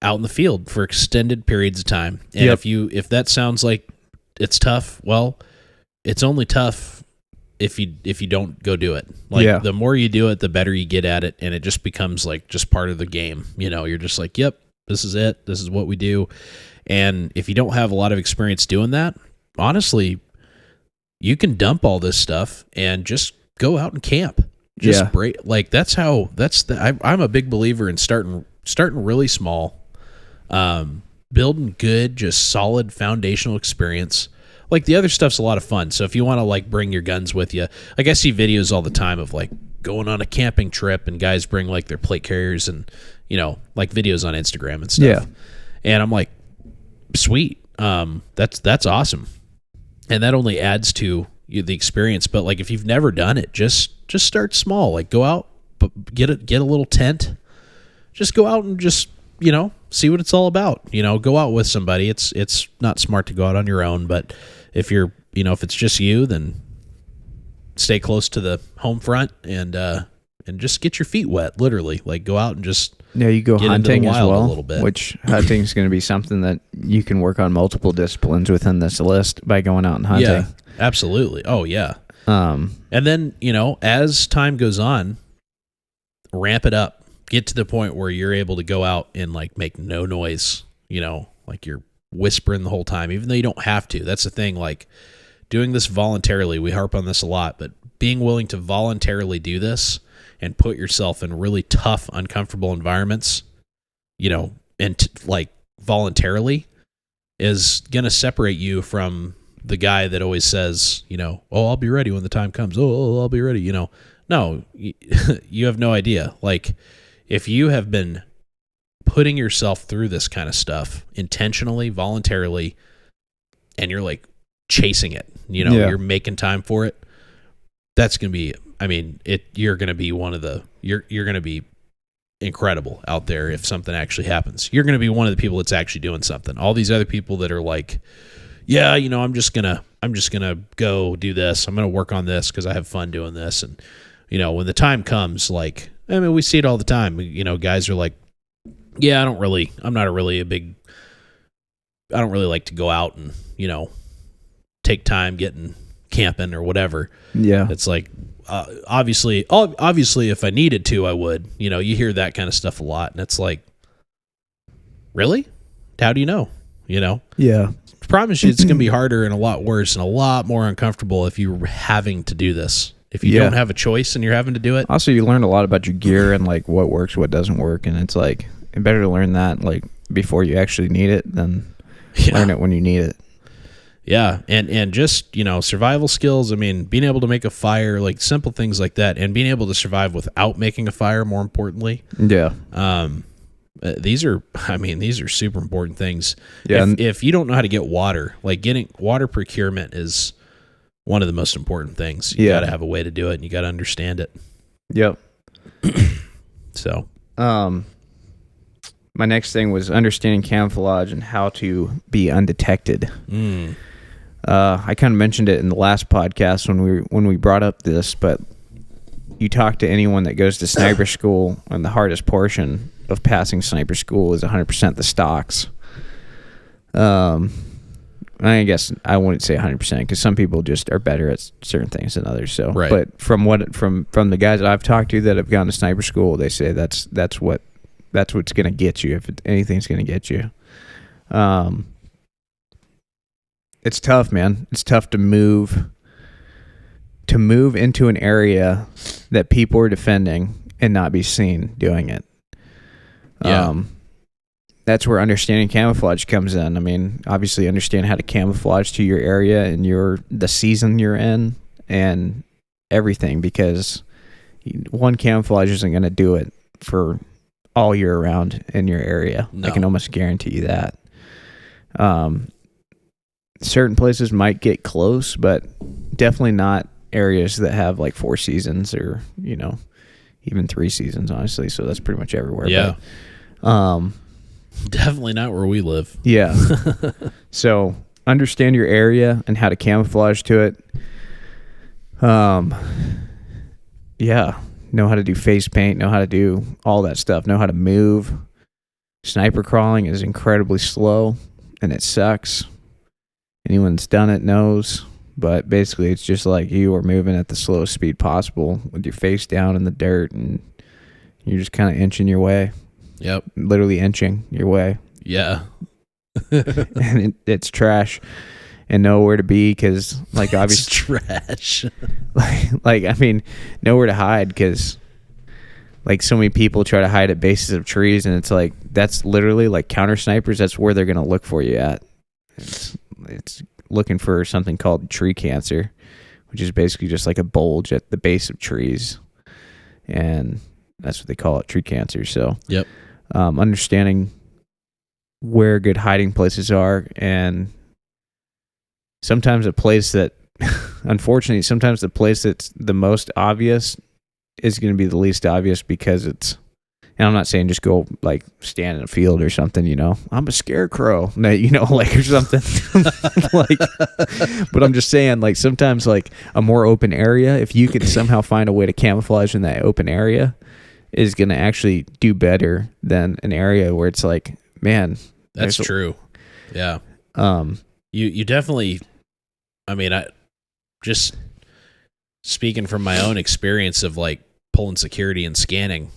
out in the field for extended periods of time. And if that sounds like it's tough, well, it's only tough if you don't go do it. Like the more you do it, the better you get at it, and it just becomes like just part of the game. You know, you're just like, yep, this is it. This is what we do. And if you don't have a lot of experience doing that, honestly, you can dump all this stuff and just go out and camp. Just break. Like I'm a big believer in starting really small, building good, just solid foundational experience. Like the other stuff's a lot of fun. So if you want to like bring your guns with you, like I see videos all the time of like going on a camping trip and guys bring like their plate carriers and, you know, like videos on Instagram and stuff. Yeah. And I'm like, sweet. That's awesome. And that only adds to the experience. But like if you've never done it, just start small. Like go out, but get a little tent. Just go out and just, you know, see what it's all about. You know, go out with somebody. It's not smart to go out on your own, but if you're, you know, if it's just you, then stay close to the home front and just get your feet wet, literally. Like go out and just you go hunting as well, a little bit. Which hunting is going to be something that you can work on multiple disciplines within this list by going out and hunting. Yeah, absolutely. Oh yeah. And then, you know, as time goes on, ramp it up. Get to the point where you're able to go out and like make no noise, you know, like you're whispering the whole time, even though you don't have to. That's the thing, like doing this voluntarily, we harp on this a lot, but being willing to voluntarily do this and put yourself in really tough, uncomfortable environments, you know, and like voluntarily is going to separate you from the guy that always says, you know, oh, I'll be ready when the time comes. Oh, I'll be ready. You know, no, you have no idea. Like, if you have been putting yourself through this kind of stuff intentionally, voluntarily, and you're like chasing it, you know, you're making time for it, that's going to be, I mean, you're going to be you're going to be incredible out there if something actually happens. You're going to be one of the people that's actually doing something. All these other people that are like, yeah, you know, I'm just going to go do this. I'm going to work on this because I have fun doing this. And, you know, when the time comes, like, I mean, we see it all the time. You know, guys are like, yeah, I don't really like to go out and, you know, take time getting camping or whatever. Yeah. It's like, obviously, if I needed to, I would. You know, you hear that kind of stuff a lot, and it's like, really? How do you know? You know? Yeah. I promise you it's going to be harder and a lot worse and a lot more uncomfortable if you're having to do this. If you don't have a choice and you're having to do it. Also, you learn a lot about your gear and like what works, what doesn't work, and it's like better to learn that like before you actually need it than learn it when you need it. Yeah, and just, survival skills. I mean, being able to make a fire, like simple things like that, and being able to survive without making a fire, more importantly. Yeah. These are super important things. Yeah. If you don't know how to get water, like getting water procurement is one of the most important things. You got to have a way to do it, and you got to understand it. Yep. So, my next thing was understanding camouflage and how to be undetected. I kind of mentioned it in the last podcast when we brought up this, but you talk to anyone that goes to sniper school, and the hardest portion of passing sniper school is 100% the stocks. I guess I wouldn't say 100% because some people just are better at certain things than others. So, right. But from the guys that I've talked to that have gone to sniper school, they say that's what's going to get you, if anything's going to get you. It's tough, man. It's tough to move into an area that people are defending and not be seen doing it. Yeah. That's where understanding camouflage comes in. I mean, obviously understand how to camouflage to your area and the season you're in and everything, because one camouflage isn't going to do it for all year round in your area. No. I can almost guarantee you that. Certain places might get close, but definitely not areas that have like 4 seasons or, even 3 seasons, honestly. So that's pretty much everywhere. Yeah. But, definitely not where we live. Yeah. So understand your area and how to camouflage to it. Yeah. Know how to do face paint, know how to do all that stuff, know how to move. Sniper crawling is incredibly slow and it sucks. Anyone that's done it knows, but basically it's just like you are moving at the slowest speed possible with your face down in the dirt and you're just kind of inching your way. Yep. Literally inching your way. Yeah. And it's trash and nowhere to be because, like, obviously trash. like I mean, nowhere to hide because, like, so many people try to hide at bases of trees, and it's like that's literally like counter snipers. That's where they're gonna look for you at. It's looking for something called tree cancer, which is basically just like a bulge at the base of trees, and that's what they call it, tree cancer. So, yep. Understanding where good hiding places are, and sometimes a place that, unfortunately, sometimes the place that's the most obvious is going to be the least obvious because it's, and I'm not saying just go like stand in a field or something, I'm a scarecrow, like, or something like, but I'm just saying, like, sometimes like a more open area, if you could somehow find a way to camouflage in that open area, is going to actually do better than an area where it's like, man, that's true. Yeah. You definitely, I just speaking from my own experience of like pulling security and scanning,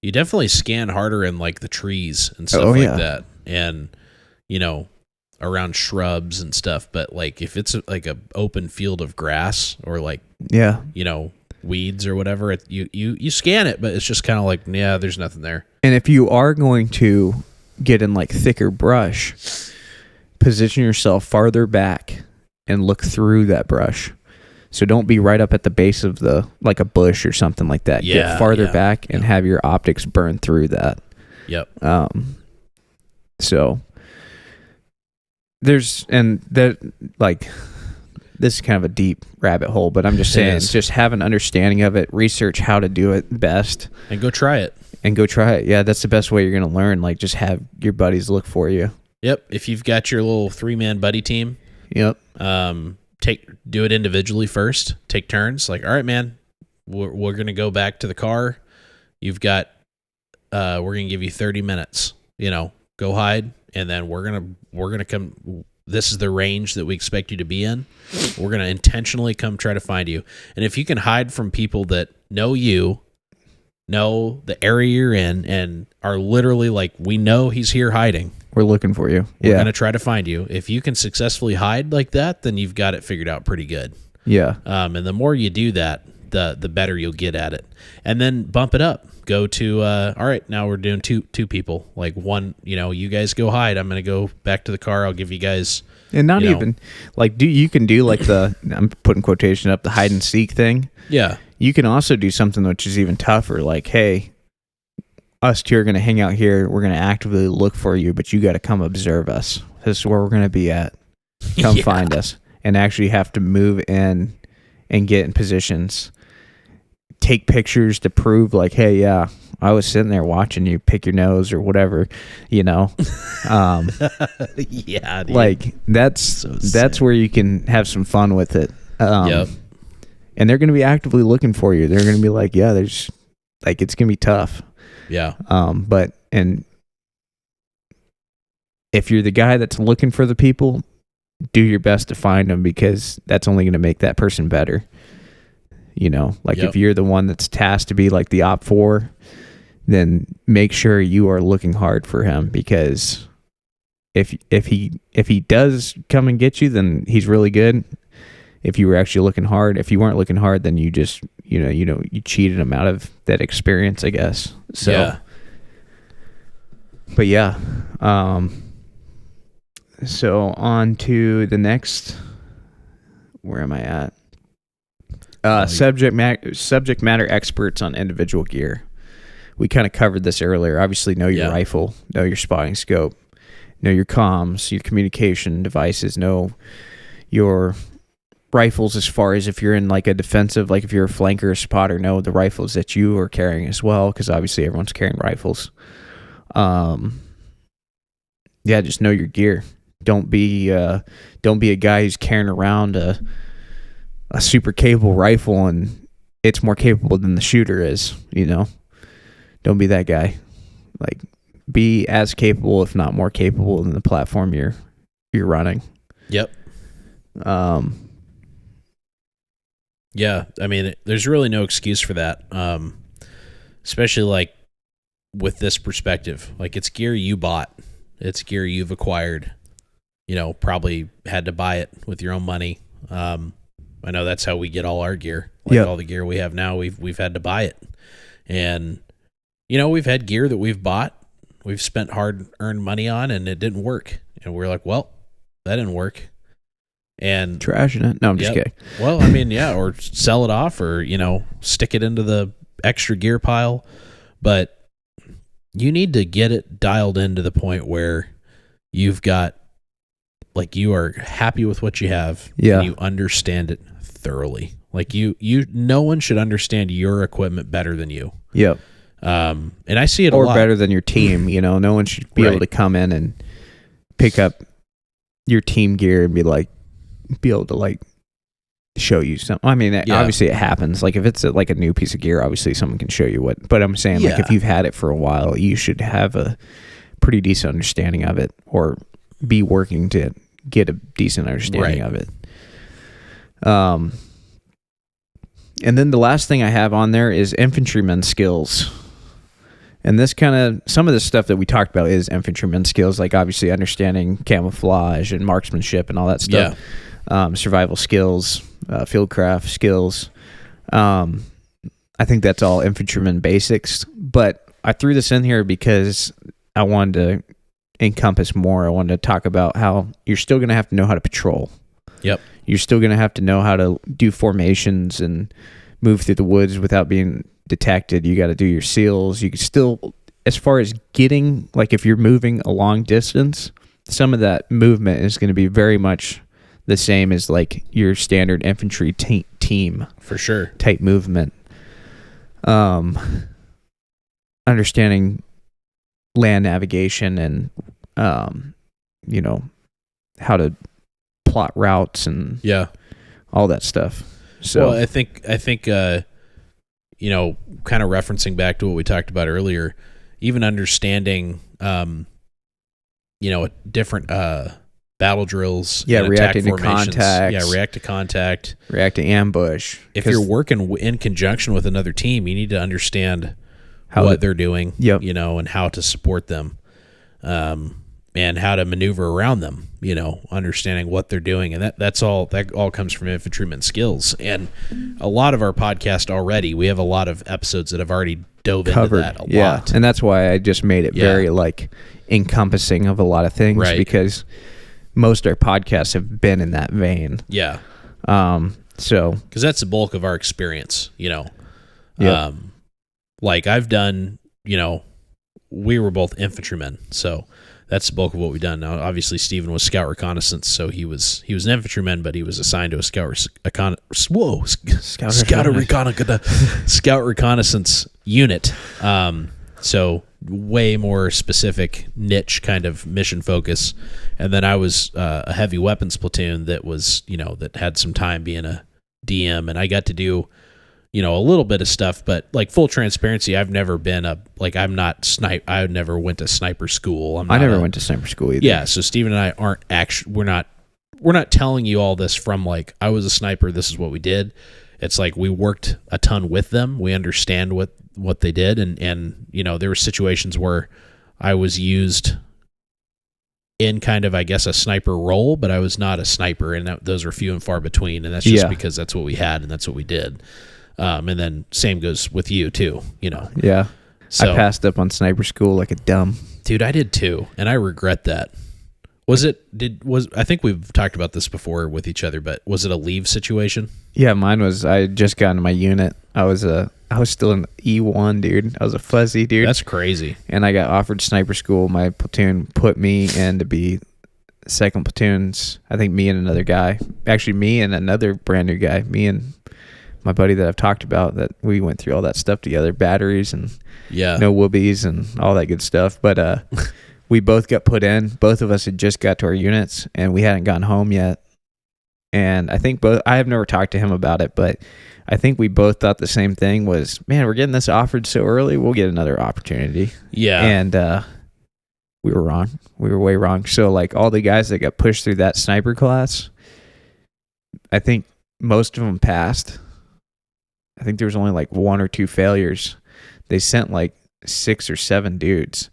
you definitely scan harder in like the trees and stuff that. And, around shrubs and stuff. But like, if it's like a open field of grass or like, weeds or whatever, you scan it, but it's just kind of like, yeah, there's nothing there. And if you are going to get in like thicker brush, position yourself farther back and look through that brush. So don't be right up at the base of like a bush or something like that. Yeah, get farther back and have your optics burn through that. Yep. So there's, and that, like, this is kind of a deep rabbit hole, but I'm just saying, just have an understanding of it, research how to do it best. And go try it. Yeah, that's the best way you're going to learn. Like, just have your buddies look for you. Yep. If you've got your little 3-man buddy team. Yep. Do it individually first. Take turns. Like, all right, man, we're going to go back to the car. You've got, we're going to give you 30 minutes, go hide. And then we're going to come. This is the range that we expect you to be in. We're going to intentionally come try to find you. And if you can hide from people that know you, know the area you're in, and are literally like, we know he's here hiding. We're looking for you. We're going to try to find you. If you can successfully hide like that, then you've got it figured out pretty good. Yeah. And the more you do that, the better you'll get at it. And then bump it up. Go to all right, now we're doing two people. Like one, you guys go hide. I'm gonna go back to the car. I'll give you guys. And not even like you can do like I'm putting quotation up, the hide and seek thing. Yeah. You can also do something which is even tougher. Like, hey, us two are going to hang out here. We're going to actively look for you, but you got to come observe us. This is where we're going to be at. Come find us, and actually have to move in and get in positions. Take pictures to prove like, hey, yeah, I was sitting there watching you pick your nose or whatever, Yeah, dude. like that's where you can have some fun with it. Yep. And they're going to be actively looking for you. They're going to be like, yeah, there's like, it's going to be tough. Yeah. And if you're the guy that's looking for the people, do your best to find them, because that's only going to make that person better. If you're the one that's tasked to be like the op 4, then make sure you are looking hard for him, because if he does come and get you, then he's really good. If you were actually looking hard, if you weren't looking hard, then you just you cheated him out of that experience, I guess. So, yeah. But yeah, so on to the next. Where am I at? Subject matter experts on individual gear. We kind of covered this earlier. Obviously, know your rifle, know your spotting scope, know your comms, your communication devices, know your rifles as far as if you're in like a defensive, like if you're a flanker or spotter, know the rifles that you are carrying as well, because obviously everyone's carrying rifles. Just know your gear. Don't be a guy who's carrying around a super capable rifle and it's more capable than the shooter is. Don't be that guy. Like, be as capable, if not more capable, than the platform you're running. Yep. Yeah, I mean, there's really no excuse for that, especially like with this perspective. Like, it's gear you bought, it's gear you've acquired. Probably had to buy it with your own money. I know that's how we get all our gear. Like all the gear we have now, we've had to buy it, and we've had gear that we've bought, we've spent hard-earned money on, and it didn't work, and we're like, well, that didn't work. And trashing it. No, I'm just kidding. Well, I mean, or sell it off, or stick it into the extra gear pile. But you need to get it dialed in to the point where you've got, like, you are happy with what you have. Yeah. And you understand it thoroughly. Like, no one should understand your equipment better than you. Yep. And I see it a or lot. better than your team. No one should be able to come in and pick up your team gear and be able to like show you something. I mean, obviously it happens. Like, if it's like a new piece of gear, obviously someone can show you what. But I'm saying, like, if you've had it for a while, you should have a pretty decent understanding of it, or be working to get a decent understanding of it. And then the last thing I have on there is infantryman skills. And this some of the stuff that we talked about is infantryman skills, like obviously understanding camouflage and marksmanship and all that stuff. Survival skills, fieldcraft skills. I think that's all infantryman basics. But I threw this in here because I wanted to encompass more. I wanted to talk about how you're still going to have to know how to patrol. Yep. You're still going to have to know how to do formations and move through the woods without being detected. You got to do your seals. You can still, as far as getting, like, if you're moving a long distance, some of that movement is going to be very much the same as like your standard infantry team for sure type movement. Understanding land navigation and how to plot routes and all that stuff. So I think kind of referencing back to what we talked about earlier, even understanding different battle drills, reacting to formations. contacts, React to contact, react to ambush. If you're working in conjunction with another team, you need to understand what they're doing, and how to support them. and how to maneuver around them, understanding what they're doing. And that all comes from infantryman skills. And a lot of our podcast already, we have a lot of episodes that have already dove into that a lot. And that's why I just made it very encompassing of a lot of things, because most of our podcasts have been in that vein. Yeah. So, because that's the bulk of our experience, Yeah. Like I've done, we were both infantrymen, so that's the bulk of what we've done. Now, obviously, Stephen was scout reconnaissance, so he was an infantryman, but he was assigned to a scout reconnaissance unit. So way more specific niche kind of mission focus. And then I was a heavy weapons platoon that was, that had some time being a DM, and I got to do, a little bit of stuff, but like full transparency, I've never been I'm not I never went to sniper school. I never went to sniper school either. Yeah. So Steven and I aren't actually, we're not telling you all this from like, I was a sniper, this is what we did. It's like we worked a ton with them. We understand what they did. And there were situations where I was used in kind of, I guess, a sniper role, but I was not a sniper, and those are few and far between. And that's just because that's what we had and that's what we did. And then same goes with you too, Yeah. So, I passed up on sniper school like a dumb. Dude, I did too, and I regret that. I think we've talked about this before with each other, but was it a leave situation? Yeah, mine was, I had just got into my unit. I was still in E1, dude. I was a fuzzy dude. That's crazy. And I got offered sniper school. My platoon put me in to be second platoons. I think me and another guy. Actually, me and another brand new guy. Me and my buddy that I've talked about, that we went through all that stuff together. Batteries and no whoobies and all that good stuff. But we both got put in. Both of us had just got to our units, and we hadn't gotten home yet. And I think I have never talked to him about it, but I think we both thought the same thing was, man, we're getting this offered so early, we'll get another opportunity. Yeah. And we were wrong. We were way wrong. So like all the guys that got pushed through that sniper class, I think most of them passed. I think there was only like 1 or 2 failures. They sent like 6 or 7 dudes.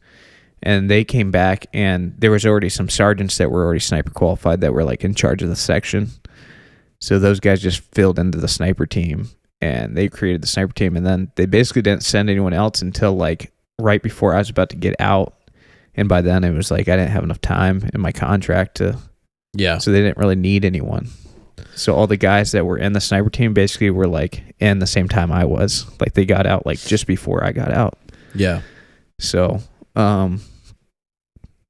And they came back, and there was already some sergeants that were already sniper qualified that were like in charge of the section. So those guys just filled into the sniper team, and they created the sniper team. And then they basically didn't send anyone else until like right before I was about to get out. And by then it was like I didn't have enough time in my contract to. Yeah. So they didn't really need anyone. So all the guys that were in the sniper team basically were like in the same time I was. Like they got out like just before I got out. Yeah. So,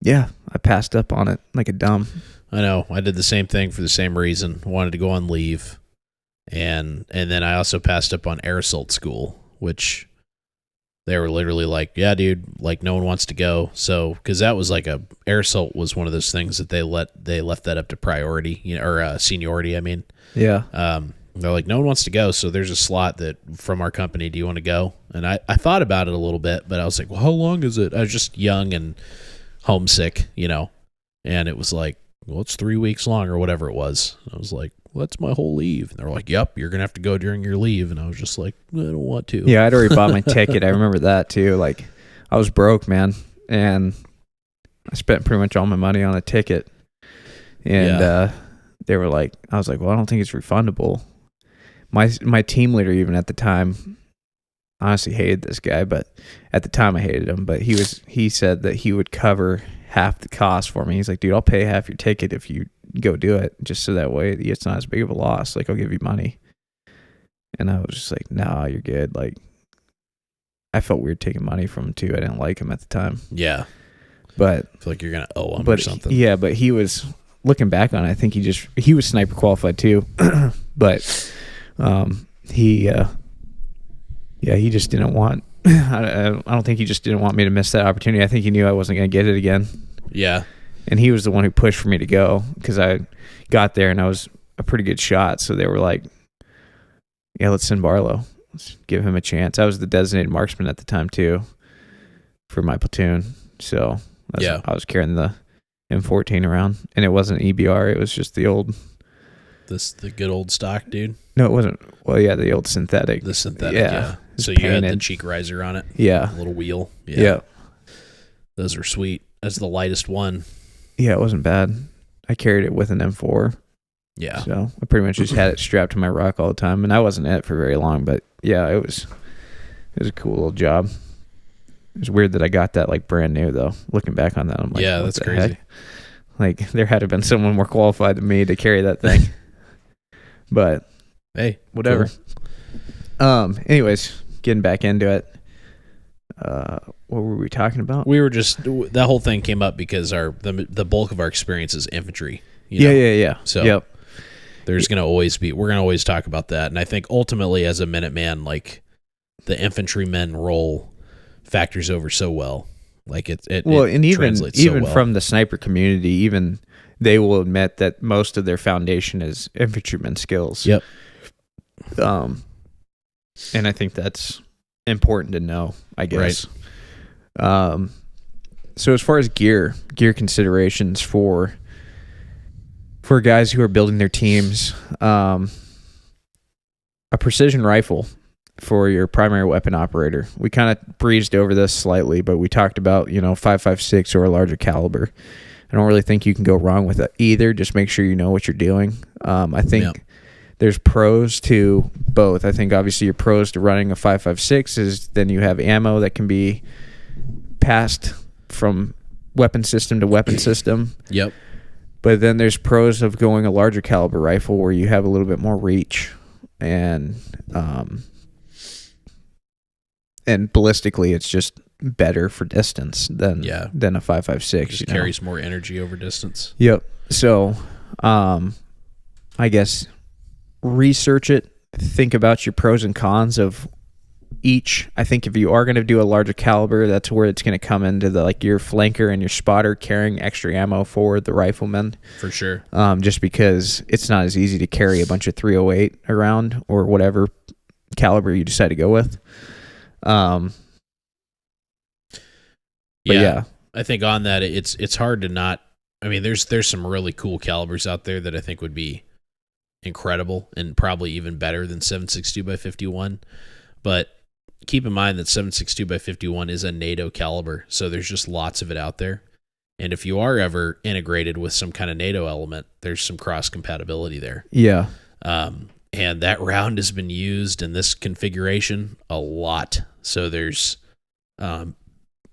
yeah, I passed up on it like a dumb. I know. I did the same thing for the same reason. Wanted to go on leave. And then I also passed up on air assault school, which they were literally like, yeah, dude, like no one wants to go. So, cause that was like air assault was one of those things that they left that up to priority, or seniority. I mean, yeah. They're like, no one wants to go. So there's a slot that from our company. Do you want to go? And I thought about it a little bit, but I was like, well, how long is it? I was just young and homesick, and it was like, well, it's 3 weeks long or whatever it was. I was like, well, that's my whole leave. And they were like, yep, you're going to have to go during your leave. And I was just like, I don't want to. Yeah, I'd already bought my ticket. I remember that too. Like I was broke, man. And I spent pretty much all my money on a ticket. And they were like, I was like, well, I don't think it's refundable. My team leader, even at the time, honestly hated this guy, but at the time I hated him. But he said that he would cover half the cost for me. He's like, dude, I'll pay half your ticket if you go do it, just so that way it's not as big of a loss. Like, I'll give you money. And I was just like, nah, you're good. Like, I felt weird taking money from him too. I didn't like him at the time. Yeah. But I feel like you're going to owe him or something. Yeah, but he was, looking back on it, I think he was sniper qualified too. But he just didn't want, I don't think he just didn't want me to miss that opportunity. I think he knew I wasn't going to get it again. Yeah. And he was the one who pushed for me to go, because I got there and I was a pretty good shot. So they were like, yeah, let's send Barlow. Let's give him a chance. I was the designated marksman at the time too for my platoon. So I was carrying the M14 around, and it wasn't EBR. It was just the good old stock, dude. No, it wasn't. Well, yeah, the old synthetic. The synthetic, yeah. So you had the cheek riser on it. Yeah. A little wheel. Yeah. Those were sweet. That's the lightest one. Yeah, it wasn't bad. I carried it with an M4. Yeah. So I pretty much just had it strapped to my rock all the time, and I wasn't in it for very long. But yeah, it was a cool little job. It was weird that I got that like brand new though. Looking back on that, I'm like, Yeah, what that's the crazy. heck? Like there had to have been someone more qualified than me to carry that thing. But Hey, whatever. cool. Anyways, getting back into it. What were we talking about? We were just that whole thing came up because the bulk of our experience is infantry. Yeah. So yep. we're gonna always talk about that, and I think ultimately as a Minuteman, like the infantryman role factors over so well. Like it And translates so well. from the sniper community, even they will admit that most of their foundation is infantryman skills. Yep. And I think that's important to know, I guess. Right. So as far as gear considerations for guys who are building their teams, a precision rifle for your primary weapon operator. We kind of breezed over this slightly, but we talked about, 5.56 or a larger caliber. I don't really think you can go wrong with it either. Just make sure you know what you're doing. I think there's pros to both. I think obviously your pros to running a 5.56 is then you have ammo that can be passed from weapon system to weapon system. Yep. But then there's pros of going a larger caliber rifle where you have a little bit more reach and ballistically it's just better for distance than a 5.56. Just carries more energy over distance. Yep. So I guess research it, think about your pros and cons of each. I think if you are going to do a larger caliber, that's where it's going to come into the like your flanker and your spotter carrying extra ammo for the rifleman. For sure. Just because it's not as easy to carry a bunch of 308 around or whatever caliber you decide to go with. But yeah, I think on that it's hard to not. I mean, there's some really cool calibers out there that I think would be incredible and probably even better than 7.62 by 51. But keep in mind that 7.62 by 51 is a NATO caliber, so there's just lots of it out there. And if you are ever integrated with some kind of NATO element, there's some cross compatibility there. Yeah. And that round has been used in this configuration a lot. So there's,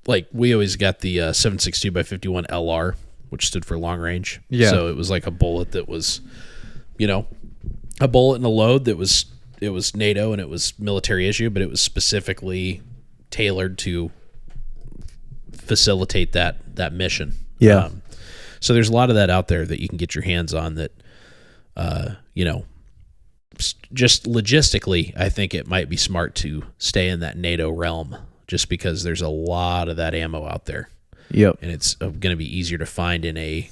like we always got the 7.62 by 51 LR, which stood for long range. Yeah. So it was like a bullet that was, a bullet and a load that was, it was NATO and it was military issue, but it was specifically tailored to facilitate that mission. Yeah. So there's a lot of that out there that you can get your hands on that, just logistically, I think it might be smart to stay in that NATO realm just because there's a lot of that ammo out there. Yep. And it's going to be easier to find in a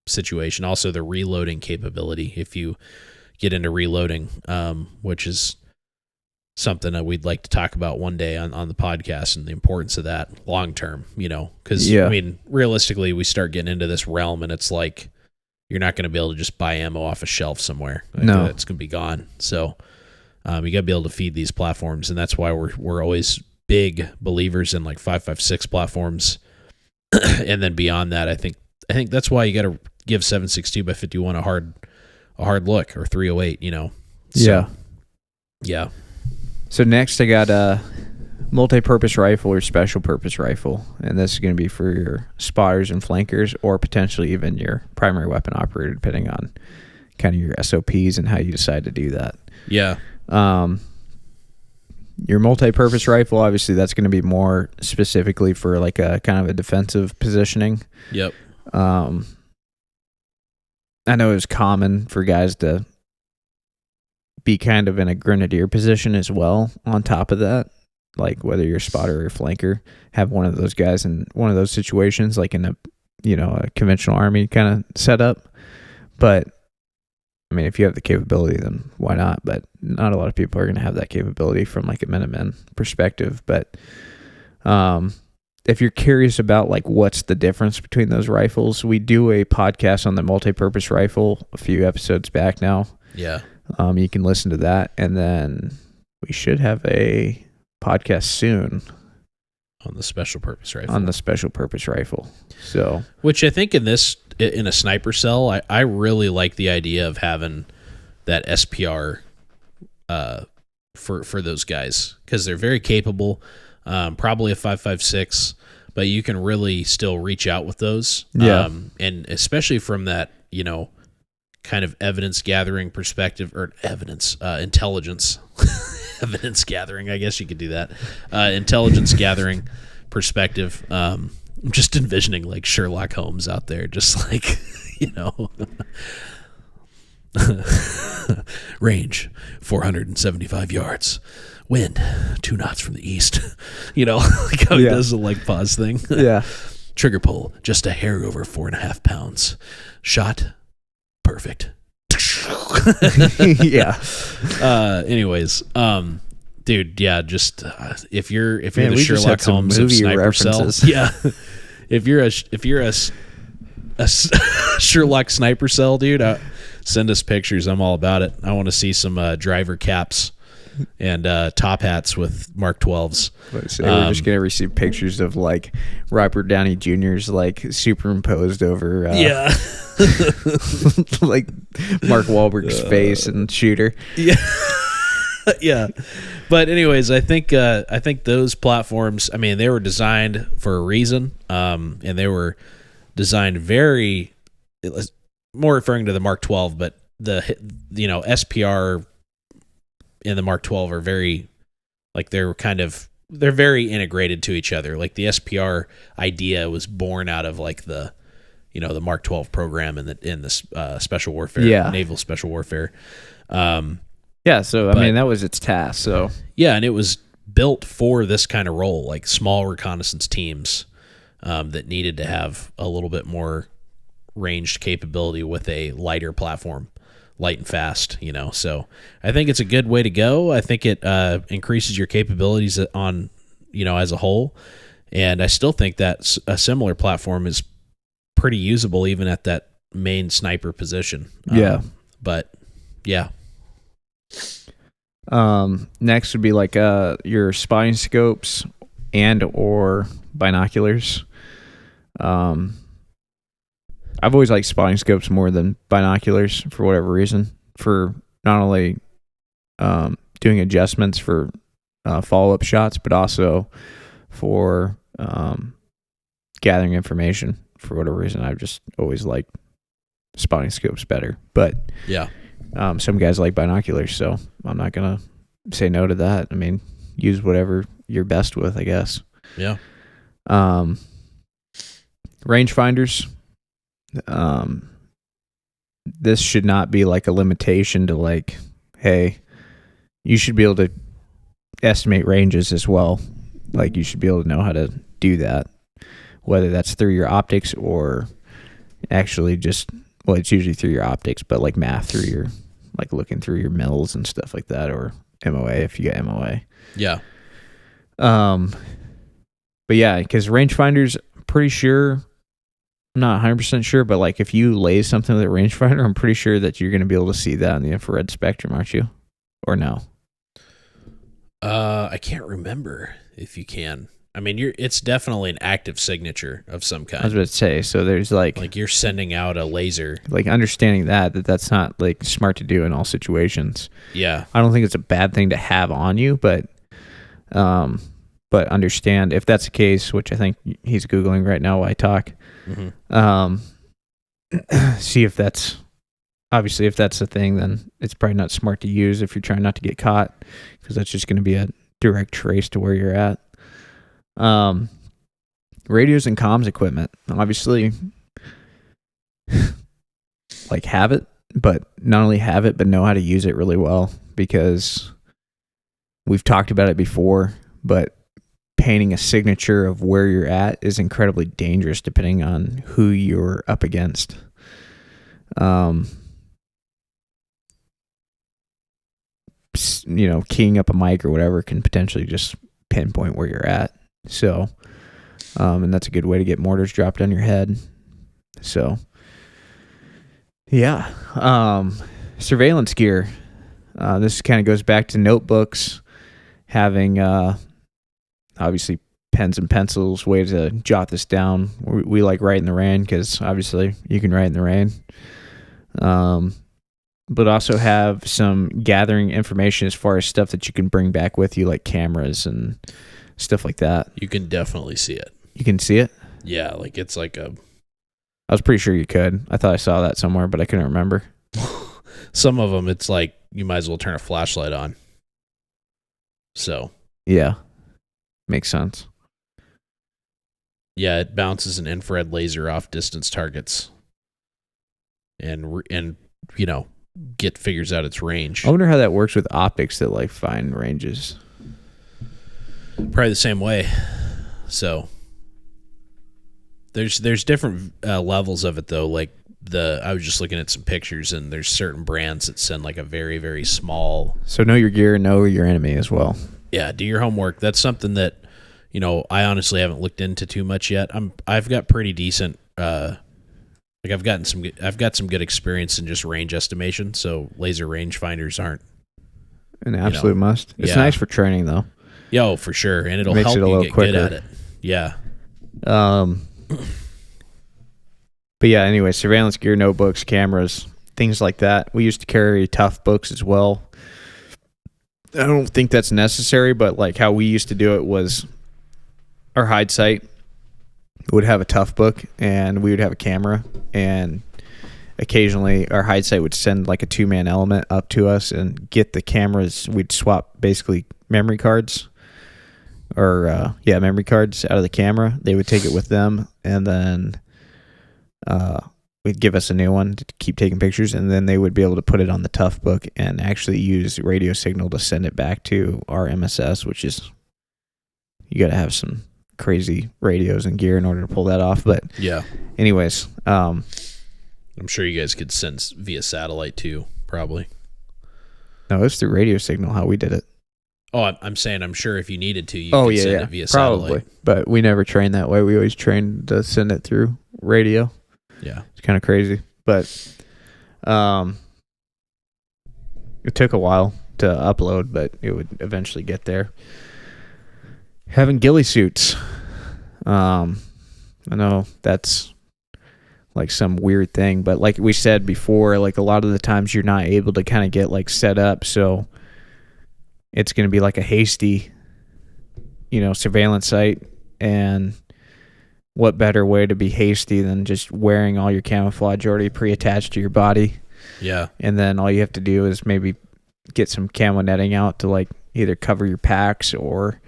situation. Also, the reloading capability, if you get into reloading, which is something that we'd like to talk about one day on the podcast and the importance of that long term, because, I mean, realistically, we start getting into this realm and it's like, you're not going to be able to just buy ammo off a shelf somewhere. No. It's going to be gone. So you got to be able to feed these platforms, and that's why we're always big believers in like 5.56 platforms. And then beyond that, I think that's why you got to give 7.62 by 51 a hard look, or 308. So, yeah. So next I got a multi-purpose rifle or special purpose rifle, and this is going to be for your spotters and flankers, or potentially even your primary weapon operator, depending on kind of your SOPs and how you decide to do that. Yeah. Your multi-purpose rifle, obviously, that's going to be more specifically for like a kind of a defensive positioning. Yep. I know it's common for guys to be kind of in a grenadier position as well. On top of that, like whether you're a spotter or a flanker, have one of those guys in one of those situations, like in a conventional army kind of setup. But I mean, if you have the capability, then why not? But not a lot of people are going to have that capability from like a Minutemen perspective. But if you're curious about like what's the difference between those rifles, we do a podcast on the multi-purpose rifle a few episodes back now. Yeah. You can listen to that, and then we should have a podcast soon on the special purpose rifle. On the special purpose rifle. So, which I think in a sniper cell, I really like the idea of having that SPR for those guys, because they're very capable. Probably a 5.56, but you can really still reach out with those. Yeah. And especially from that, kind of evidence gathering perspective, or intelligence evidence gathering, I guess you could do that. Intelligence gathering perspective. I'm just envisioning like Sherlock Holmes out there, just like, range 475 yards, wind 2 knots from the east. Like how he does the like pause thing. Yeah. Trigger pull just a hair over 4.5 pounds. Shot perfect. Yeah. Anyways, dude, yeah, just if you're Man, the we just Sherlock had some Holmes of movie sniper cell, references. yeah. If you're a Sherlock sniper cell, dude, send us pictures. I'm all about it. I want to see some driver caps and top hats with Mark 12s. So we're just gonna receive pictures of like Robert Downey Jr.'s like superimposed over like Mark Wahlberg's face and Shooter. Yeah. Yeah. But anyways, I think those platforms, I mean, they were designed for a reason, and they were designed more referring to the Mark 12, but the SPR and the Mark 12 are very, like, they're very integrated to each other. Like the SPR idea was born out of like the Mark 12 program in the special warfare, naval special warfare. Yeah, so I mean that was its task. So yeah, and it was built for this kind of role, like small reconnaissance teams that needed to have a little bit more ranged capability with a lighter platform, light and fast. So I think it's a good way to go. I think it increases your capabilities on as a whole, and I still think that a similar platform is pretty usable even at that main sniper position. But yeah. Next would be like your spotting scopes and or binoculars. I've always liked spotting scopes more than binoculars for whatever reason. For not only doing adjustments for follow-up shots, but also for gathering information. For whatever reason, I've just always liked spotting scopes better. But yeah. Some guys like binoculars, so I'm not gonna say no to that. I mean, use whatever you're best with, I guess. Yeah. Rangefinders. This should not be like a limitation to like, hey, you should be able to estimate ranges as well. Like you should be able to know how to do that, whether that's through your optics or actually just, well, it's usually through your optics, but like math through your, like looking through your mills and stuff like that, or MOA if you got MOA. Yeah. But yeah, because rangefinders, pretty sure, I'm not 100% sure, but like if you laze something with a rangefinder, I'm pretty sure that you're going to be able to see that in the infrared spectrum, aren't you? Or no? I can't remember if you can. I mean, it's definitely an active signature of some kind. I was about to say, so there's like you're sending out a laser. Like understanding that's not like smart to do in all situations. Yeah. I don't think it's a bad thing to have on you, but understand if that's the case, which I think he's Googling right now while I talk. Mm-hmm. See if that's obviously if that's the thing, then it's probably not smart to use if you're trying not to get caught, because that's just going to be a direct trace to where you're at. Radios and comms equipment, obviously, like have it, but not only have it, but know how to use it really well, because we've talked about it before, but painting a signature of where you're at is incredibly dangerous depending on who you're up against. Keying up a mic or whatever can potentially just pinpoint where you're at. So, and that's a good way to get mortars dropped on your head. So, yeah. Surveillance gear. This kind of goes back to notebooks, having obviously pens and pencils, way to jot this down. We like write in the rain because obviously you can write in the rain. But also have some gathering information as far as stuff that you can bring back with you, like cameras and stuff like that. You can definitely see it. You can see it? Yeah, like it's like a... I was pretty sure you could. I thought I saw that somewhere, but I couldn't remember. Some of them, it's like you might as well turn a flashlight on. So... Yeah. Makes sense. Yeah, it bounces an infrared laser off distance targets. And you know, figures out its range. I wonder how that works with optics that like find ranges. Probably the same way. So there's different levels of it though. Like I was just looking at some pictures, and there's certain brands that send like a very, very small. So know your gear, know your enemy as well. Yeah, do your homework. That's something that, you know, I honestly haven't looked into too much yet. I've got pretty decent. Like I've got some good experience in just range estimation. So laser range finders aren't an absolute must. It's nice for training though. Yo, for sure, and it'll Makes help it a you little get quicker. good at it. Yeah. But yeah, anyway, surveillance gear, notebooks, cameras, things like that. We used to carry tough books as well. I don't think that's necessary, but like how we used to do it was our hide site would have a tough book and we would have a camera, and occasionally our hide site would send like a 2-man element up to us and get the cameras. We'd swap basically memory cards memory cards out of the camera. They would take it with them, and then would give us a new one to keep taking pictures, and then they would be able to put it on the tough book and actually use radio signal to send it back to our MSS, which is, you got to have some crazy radios and gear in order to pull that off. But yeah, anyways, I'm sure you guys could send via satellite too, probably. No, it's through radio signal how we did it. Oh, I'm saying I'm sure if you needed to, you could send it via probably. Satellite. But we never trained that way. We always trained to send it through radio. Yeah. It's kind of crazy. But it took a while to upload, but it would eventually get there. Having ghillie suits. I know that's like some weird thing, but like we said before, like a lot of the times you're not able to kind of get like set up, so it's going to be like a hasty, surveillance site. And what better way to be hasty than just wearing all your camouflage already pre-attached to your body? Yeah. And then all you have to do is maybe get some camo netting out to like either cover your packs or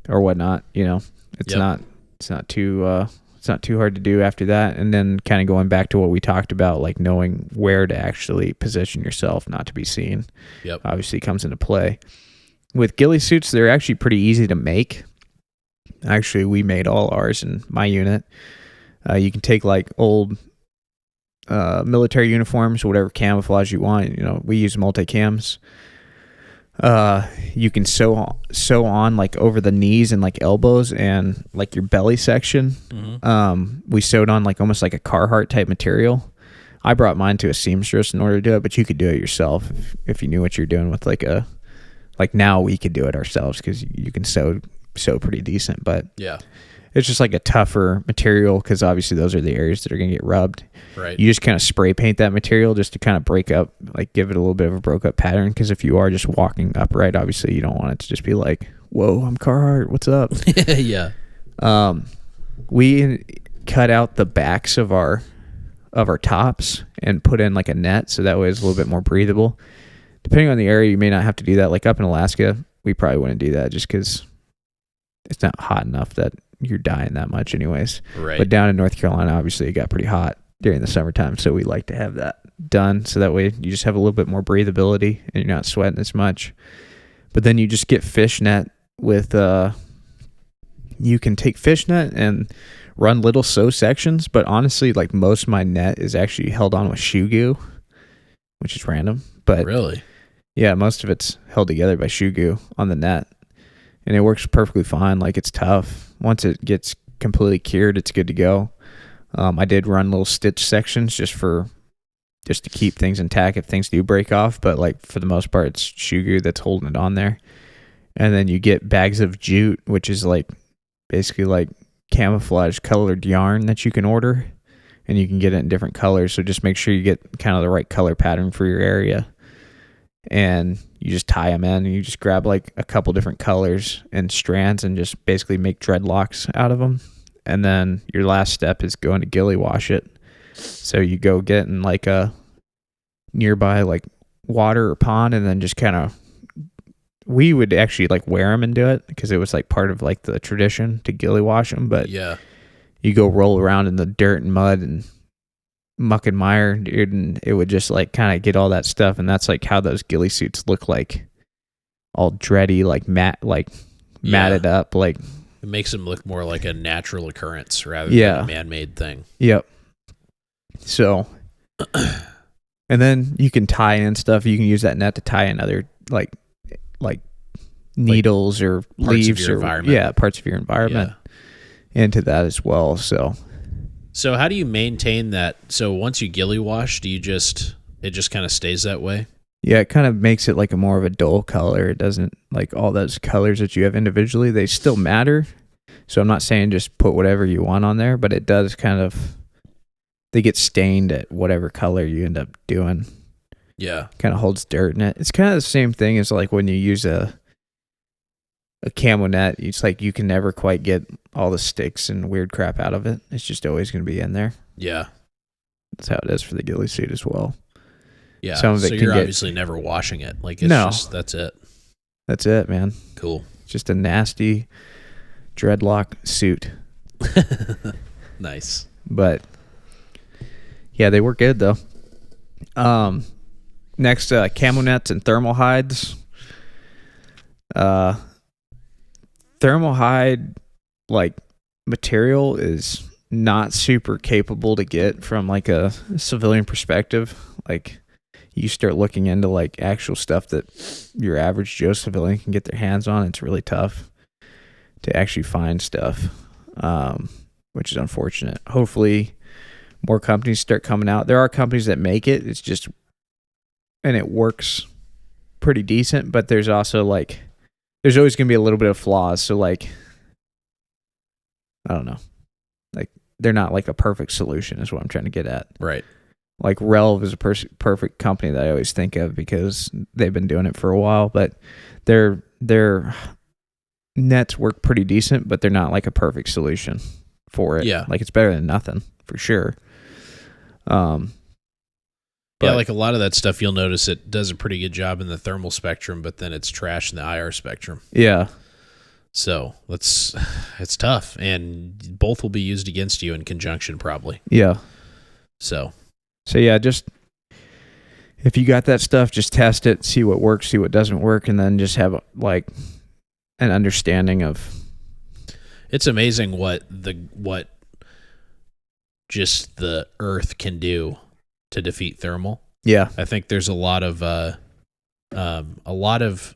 whatnot. It's not too hard to do after that. And then kind of going back to what we talked about, like knowing where to actually position yourself not to be seen. Yep. Obviously comes into play. With ghillie suits, they're actually pretty easy to make. Actually, we made all ours in my unit. You can take like old military uniforms, whatever camouflage you want. We use multicams. You can sew on like over the knees and like elbows and like your belly section. Mm-hmm. We sewed on like almost like a Carhartt type material. I brought mine to a seamstress in order to do it, but you could do it yourself if you knew what you're doing with like now we could do it ourselves because you can sew pretty decent, but yeah, it's just like a tougher material because obviously those are the areas that are going to get rubbed. Right. You just kind of spray paint that material just to kind of break up, like give it a little bit of a broke up pattern, because if you are just walking upright, obviously you don't want it to just be like, whoa, I'm Carhartt, what's up? Yeah. We cut out the backs of our tops and put in like a net, so that way it's a little bit more breathable. Depending on the area, you may not have to do that. Like up in Alaska, we probably wouldn't do that just because it's not hot enough that you're dying that much anyways. Right. But down in North Carolina, obviously it got pretty hot during the summertime, so we like to have that done so that way you just have a little bit more breathability and you're not sweating as much. But then you just get fishnet with you can take fishnet and run little sew sections, but honestly, like most of my net is actually held on with shoe goo, which is random. But really, yeah, most of it's held together by shoe goo on the net, and it works perfectly fine. Like it's tough. Once it gets completely cured, it's good to go. I did run little stitch sections just to keep things intact if things do break off, but like for the most part, it's shoe goo that's holding it on there. And then you get bags of jute, which is like basically like camouflage colored yarn that you can order, and you can get it in different colors. So just make sure you get kind of the right color pattern for your area. And you just tie them in, and you just grab like a couple different colors and strands and just basically make dreadlocks out of them. And then your last step is going to ghillie wash it. So you go get in like a nearby like water or pond, and then just kind of, we would actually like wear them and do it because it was like part of like the tradition to ghillie wash them. But Yeah. you go roll around in the dirt and mud and muck and mire, dude, and it would just like kind of get all that stuff. And that's like how those ghillie suits look, like all dready, like matted up. Like It makes them look more like a natural occurrence rather Yeah. than a man-made thing. Yep. So, and then you can tie in stuff. You can use that net to tie in other like needles or leaves or parts of your environment into that as well. So how do you maintain that? So once you ghillie wash, it just kind of stays that way? Yeah, it kind of makes it like a more of a dull color. It doesn't, like all those colors that you have individually, they still matter. So I'm not saying just put whatever you want on there, but it does kind of, they get stained at whatever color you end up doing. Yeah. Kind of holds dirt in it. It's kind of the same thing as like when you use a camo net. It's like you can never quite get all the sticks and weird crap out of it. It's just always going to be in there. Yeah. That's how it is for the ghillie suit as well. Yeah. Some of it so can you're get, obviously never washing it. Like it's No. just, that's it. That's it, man. Cool. It's just a nasty dreadlock suit. Nice. But yeah, they work good though. Next, camo nets and thermal hides. Thermal hide like material is not super capable to get from like a civilian perspective. Like you start looking into like actual stuff that your average Joe civilian can get their hands on. It's really tough to actually find stuff, which is unfortunate. Hopefully more companies start coming out. There are companies that make it. It's just, and it works pretty decent, but there's also like, there's always going to be a little bit of flaws. So like, I don't know, like they're not like a perfect solution is what I'm trying to get at. Right. Like Relv is a perfect company that I always think of because they've been doing it for a while, but their nets work pretty decent, but they're not like a perfect solution for it. Yeah. Like it's better than nothing for sure. Yeah, like a lot of that stuff, you'll notice it does a pretty good job in the thermal spectrum, but then it's trash in the IR spectrum. Yeah. So it's tough, and both will be used against you in conjunction probably. Yeah. So yeah, just if you got that stuff, just test it, see what works, see what doesn't work, and then just have like an understanding of. It's amazing what just the Earth can do to defeat thermal. Yeah. I think there's a lot of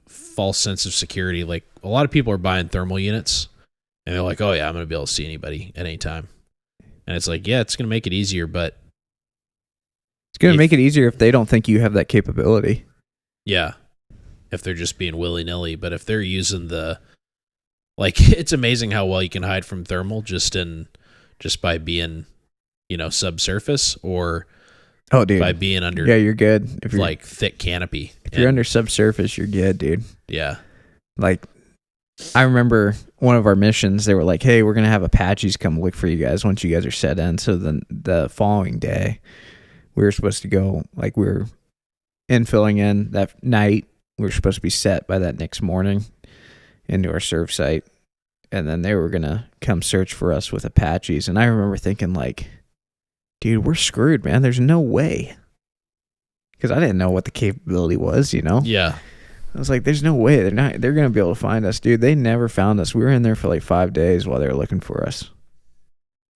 false sense of security. Like a lot of people are buying thermal units and they're like, oh yeah, I'm going to be able to see anybody at any time. And it's like, yeah, it's going to make it easier, but it's going to make it easier if they don't think you have that capability. Yeah. If they're just being willy-nilly, but if they're using it's amazing how well you can hide from thermal just by being, subsurface or by being under. Yeah, you're good. If you're like thick canopy. If you're under subsurface, you're good, dude. Yeah. Like I remember one of our missions, they were like, hey, we're going to have Apaches come look for you guys once you guys are set in. So then the following day we were supposed to go, like we were infilling in that night. We were supposed to be set by that next morning into our serve site. And then they were going to come search for us with Apaches. And I remember thinking like, dude, we're screwed, man. There's no way. Because I didn't know what the capability was, Yeah. I was like, there's no way. They're going to be able to find us, dude. They never found us. We were in there for like 5 days while they were looking for us.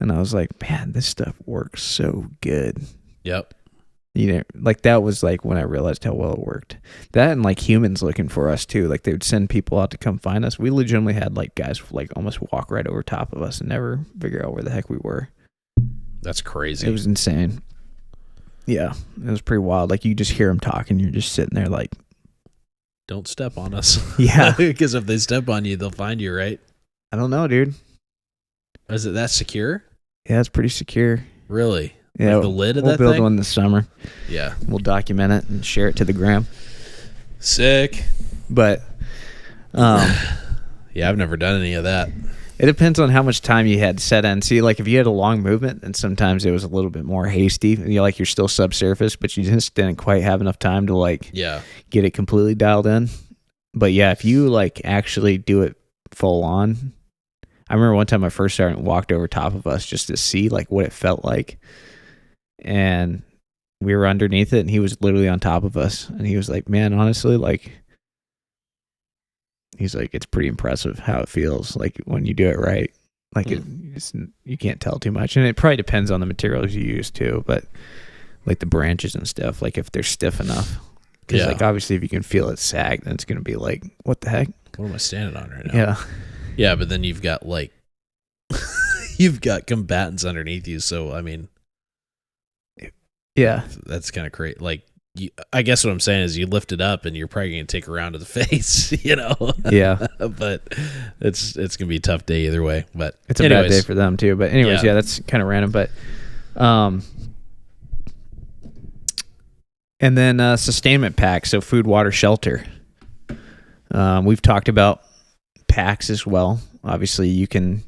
And I was like, man, this stuff works so good. Yep. Like that was like when I realized how well it worked. That and like humans looking for us too. Like they would send people out to come find us. We legitimately had like guys like almost walk right over top of us and never figure out where the heck we were. That's crazy. It was insane. Yeah, it was pretty wild. Like you just hear them talking, you're just sitting there like, don't step on us. Yeah. Because if they step on you, they'll find you, right? I don't know, dude. Is it that secure? Yeah, it's pretty secure. Really? Yeah, Like the lid of we'll that build thing? one this summer. Yeah. We'll document it and share it to the gram. Sick. But Yeah, I've never done any of that. it depends on how much time you had set in. See, like if you had a long movement, then sometimes it was a little bit more hasty. You're still subsurface, but you just didn't quite have enough time to like Yeah. get it completely dialed in. But yeah, if you like actually do it full on, I remember one time I first started and walked over top of us just to see like what it felt like, and we were underneath it, and he was literally on top of us, and he was like, "Man, honestly, like." He's like, it's pretty impressive how it feels like when you do it right. Like you can't tell too much, and it probably depends on the materials you use too. But like the branches and stuff, like if they're stiff enough, because like obviously if you can feel it sag, then it's gonna be like, what the heck? What am I standing on right now? Yeah, Yeah, but then you've got like, you've got combatants underneath you. So, I mean, yeah, that's kind of crazy. Like, I guess what I'm saying is you lift it up and you're probably going to take a round to the face, you know? yeah. But it's going to be a tough day either way. But It's a bad day for them too. But anyways, yeah, that's kind of random. But and then sustainment packs, so food, water, shelter. We've talked about packs as well. Obviously, you can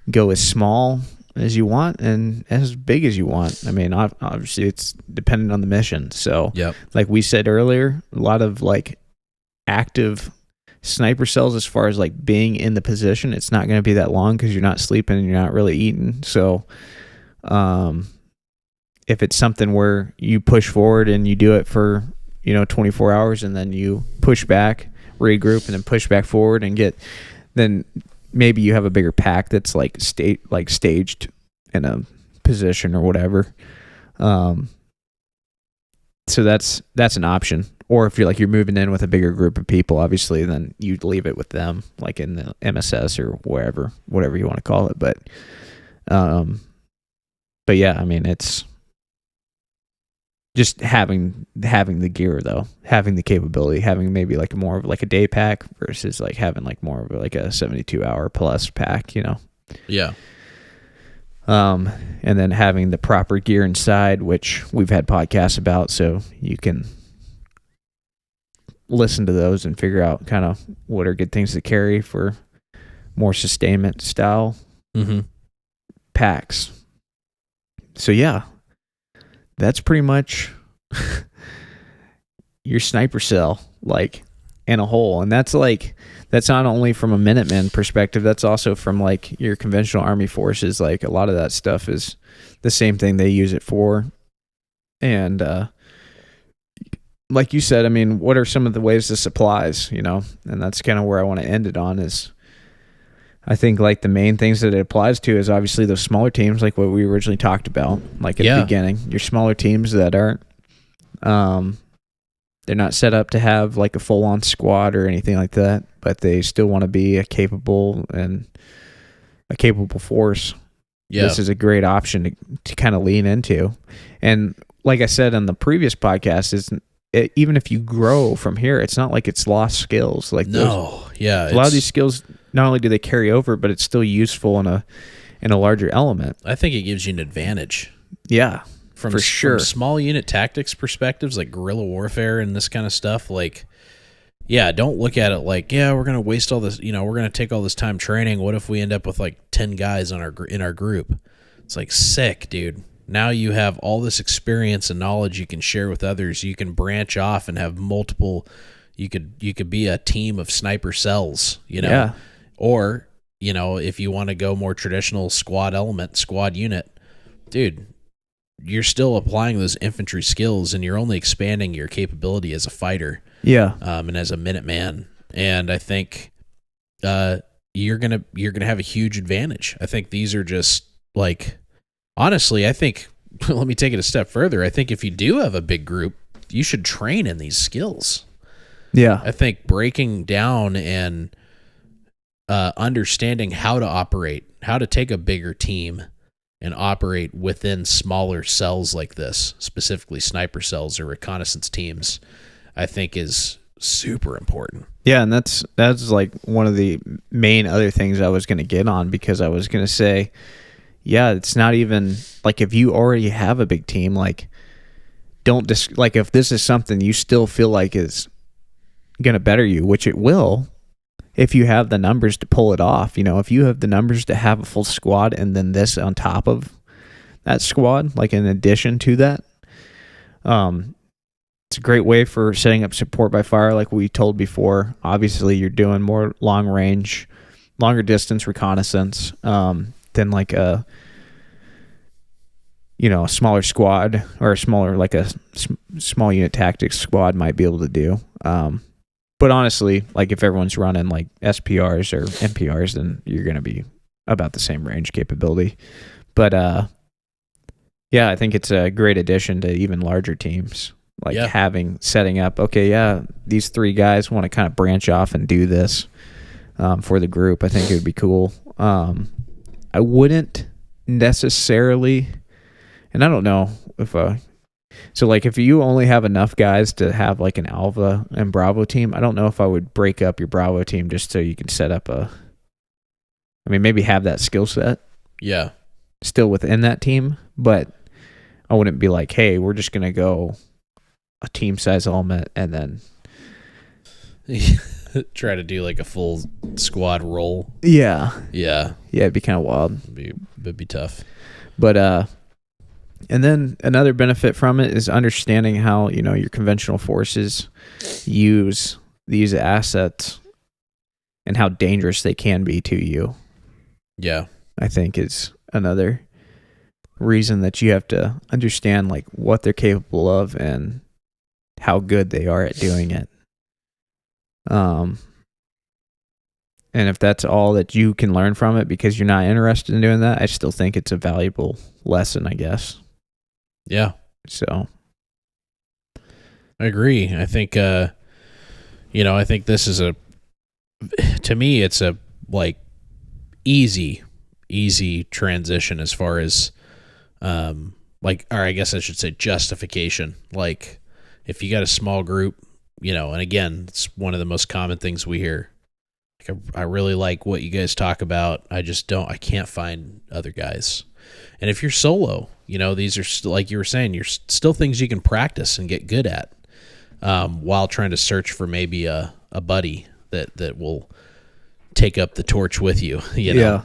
go as small as you want and as big as you want. I mean, obviously, it's dependent on the mission. So, like we said earlier, a lot of like active sniper cells as far as like being in the position, it's not going to be that long because you're not sleeping and you're not really eating. So, if it's something where you push forward and you do it for 24 hours and then you push back, regroup, and then push back forward and then maybe you have a bigger pack that's like staged in a position or whatever. So that's an option. Or if you're moving in with a bigger group of people, obviously, then you'd leave it with them, like in the MSS or whatever you want to call it. But yeah, I mean, it's just having the gear though, having the capability, having maybe like more of like a day pack versus like having like more of like a 72-hour plus pack, Yeah. And then having the proper gear inside, which we've had podcasts about, so you can listen to those and figure out kind of what are good things to carry for more sustainment style packs. So yeah, that's pretty much your sniper cell, like in a whole. And that's not only from a Minutemen perspective, that's also from like your conventional army forces. Like a lot of that stuff is the same thing they use it for. And like you said, I mean, what are some of the ways this applies, and that's kind of where I want to end it on is I think like the main things that it applies to is obviously those smaller teams, like what we originally talked about, like at the beginning, your smaller teams that aren't, they're not set up to have like a full on squad or anything like that, but they still want to be a capable force. Yeah. This is a great option to kind of lean into. And like I said on the previous podcast, even if you grow from here, it's not like it's lost skills. Like a lot of these skills, not only do they carry over, but it's still useful in a larger element. I think it gives you an advantage. Yeah, for sure. From small unit tactics perspectives, like guerrilla warfare and this kind of stuff, like, yeah, don't look at it like, we're going to waste all this, we're going to take all this time training. What if we end up with like 10 guys in our group? It's like, sick, dude. Now you have all this experience and knowledge you can share with others. You can branch off and have multiple. You could be a team of sniper cells, Yeah. Or if you want to go more traditional squad unit, dude, you're still applying those infantry skills and you're only expanding your capability as a fighter. Yeah. And as a Minuteman, and I think you're gonna have a huge advantage. I think these are just like. Honestly, I think, let me take it a step further. I think if you do have a big group, you should train in these skills. Yeah. I think breaking down and understanding how to operate, how to take a bigger team and operate within smaller cells like this, specifically sniper cells or reconnaissance teams, I think is super important. Yeah, and that's like one of the main other things I was going to get on, because I was going to say, yeah, it's not even like if you already have a big team, like don't like if this is something you still feel like is going to better you, which it will, if you have the numbers to pull it off. If you have the numbers to have a full squad and then this on top of that squad, like in addition to that, it's a great way for setting up support by fire, like we told before. Obviously, you're doing more long range, longer distance reconnaissance than like a smaller squad or a smaller, like a small unit tactics squad might be able to do. But honestly, like if everyone's running like SPRs or MPRs, then you're going to be about the same range capability. But yeah, I think it's a great addition to even larger teams. Like setting up, okay, yeah, these 3 guys want to kind of branch off and do this for the group. I think it would be cool. I wouldn't necessarily, and I don't know if so like if you only have enough guys to have like an Alpha and Bravo team, I don't know if I would break up your Bravo team just so you can set up maybe have that skill set. Yeah. Still within that team, but I wouldn't be like, hey, we're just going to go a team size element and then try to do like a full squad roll. Yeah, it'd be kind of wild. It'd be tough. But and then another benefit from it is understanding how your conventional forces use these assets and how dangerous they can be to you. Yeah, I think is another reason that you have to understand like what they're capable of and how good they are at doing it. And if that's all that you can learn from it because you're not interested in doing that, I still think it's a valuable lesson, I guess. Yeah. So I agree. I think I think this is to me it's a like easy transition as far as or I guess I should say justification. Like if you got a small group, and again, it's one of the most common things we hear. Like I really like what you guys talk about. I can't find other guys. And if you're solo, these are still, like you were saying, you're still things you can practice and get good at while trying to search for maybe a buddy that will take up the torch with you. Yeah.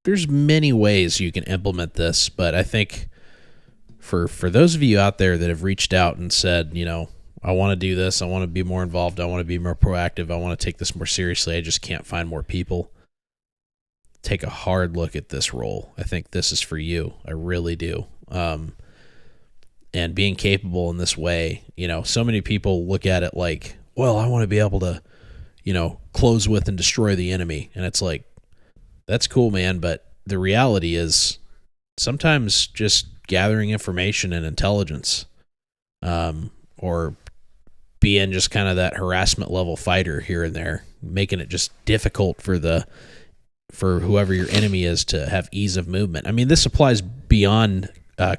There's many ways you can implement this, but I think for those of you out there that have reached out and said, I want to do this, I want to be more involved, I want to be more proactive, I want to take this more seriously, I just can't find more people. Take a hard look at this role. I think this is for you. I really do. And being capable in this way, so many people look at it like, well, I want to be able to, close with and destroy the enemy. And it's like, that's cool, man. But the reality is sometimes just gathering information and intelligence, or being just kind of that harassment level fighter here and there, making it just difficult for whoever your enemy is to have ease of movement. I mean, this applies beyond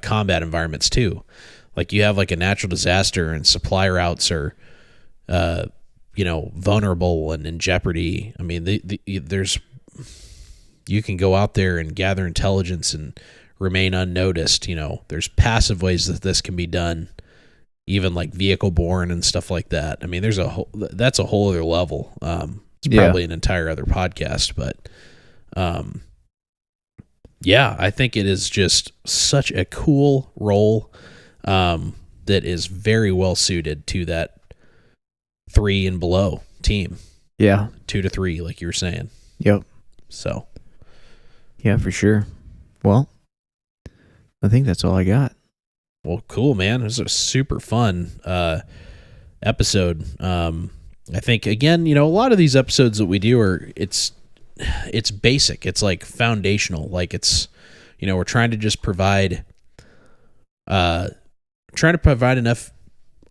combat environments too. Like you have like a natural disaster and supply routes are, vulnerable and in jeopardy. I mean, you can go out there and gather intelligence and remain unnoticed. There's passive ways that this can be done, even like vehicle borne and stuff like that. I mean, that's a whole other level. It's probably an entire other podcast, but I think it is just such a cool role that is very well suited to that 3 and below team. Yeah. 2 to 3, like you were saying. Yep. So. Yeah, for sure. Well, I think that's all I got. Well, cool, man. It was a super fun episode. I think, again, a lot of these episodes that we do it's basic. It's like foundational. Like it's, we're trying to just provide enough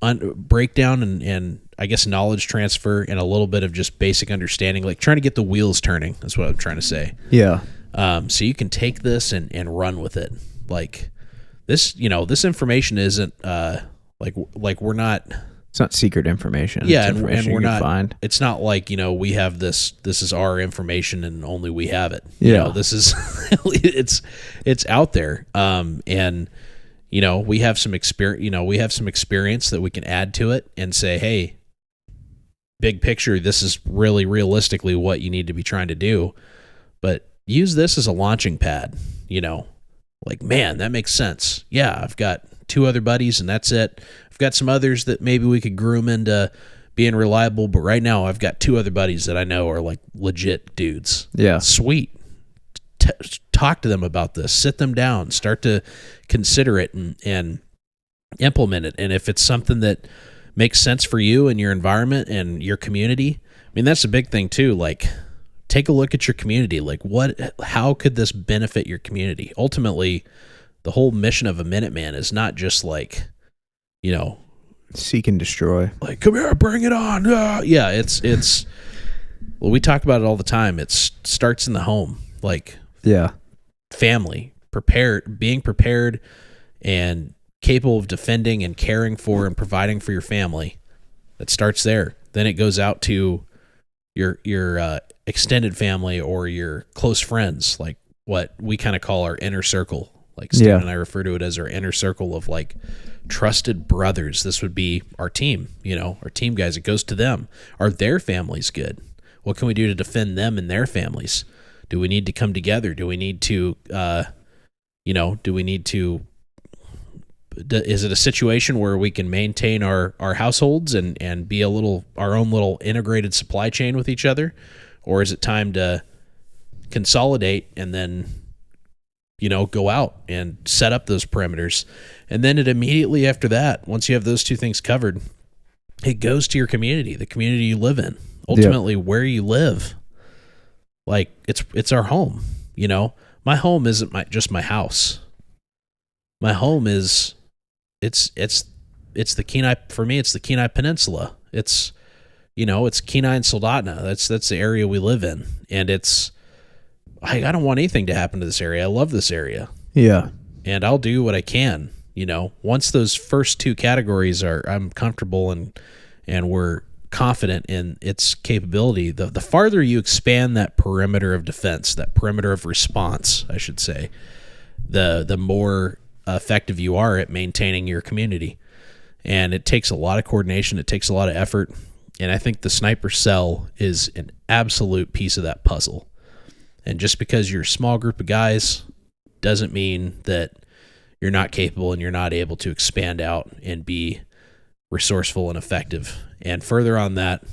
breakdown and I guess knowledge transfer and a little bit of just basic understanding, like trying to get the wheels turning. That's what I'm trying to say. Yeah. So you can take this and run with it. Like this, this information isn't Like we're not. It's not secret information. Yeah, It's and information we're you can not. find. It's not like, we have this. This is our information, and only we have it. Yeah. This is it's out there. And we have some experience. We have some experience that we can add to it and say, hey, big picture, this is really realistically what you need to be trying to do. But use this as a launching pad. Like, man, that makes sense. Yeah, I've got 2 other buddies, and that's it. I've got some others that maybe we could groom into being reliable, but right now I've got 2 other buddies that I know are like legit dudes. Yeah. Sweet. Talk to them about this. Sit them down. Start to consider it and implement it. And if it's something that makes sense for you and your environment and your community, I mean, that's a big thing too. Like, take a look at your community. Like, how could this benefit your community? Ultimately, the whole mission of a Minuteman is not just like, seek and destroy. Like, come here, bring it on. Yeah, it's. Well, we talk about it all the time. It starts in the home. Like, yeah, family, being prepared and capable of defending and caring for and providing for your family. That starts there. Then it goes out to your extended family or your close friends, like what we kind of call our inner circle. Like Steven and I refer to it as our inner circle of like trusted brothers. This would be our team, our team guys. It goes to them. Are their families good? What can we do to defend them and their families? Do we need to come together? Do we need to, is it a situation where we can maintain our households and be our own little integrated supply chain with each other? Or is it time to consolidate and then, go out and set up those perimeters? And then it immediately after that, once you have those 2 things covered, it goes to your community, the community you live in, ultimately where you live. Like, it's our home, My home isn't just my house. My home is, it's the Kenai, for me, it's the Kenai Peninsula. It's, it's Kenai and Soldotna. That's the area we live in. And I don't want anything to happen to this area. I love this area. Yeah. And I'll do what I can, once those first 2 categories I'm comfortable and we're confident in its capability, the farther you expand that perimeter of defense, that perimeter of response, I should say, the more effective you are at maintaining your community. And it takes a lot of coordination. It takes a lot of effort. And I think the sniper cell is an absolute piece of that puzzle. And just because you're a small group of guys doesn't mean that you're not capable and you're not able to expand out and be resourceful and effective. And further on that,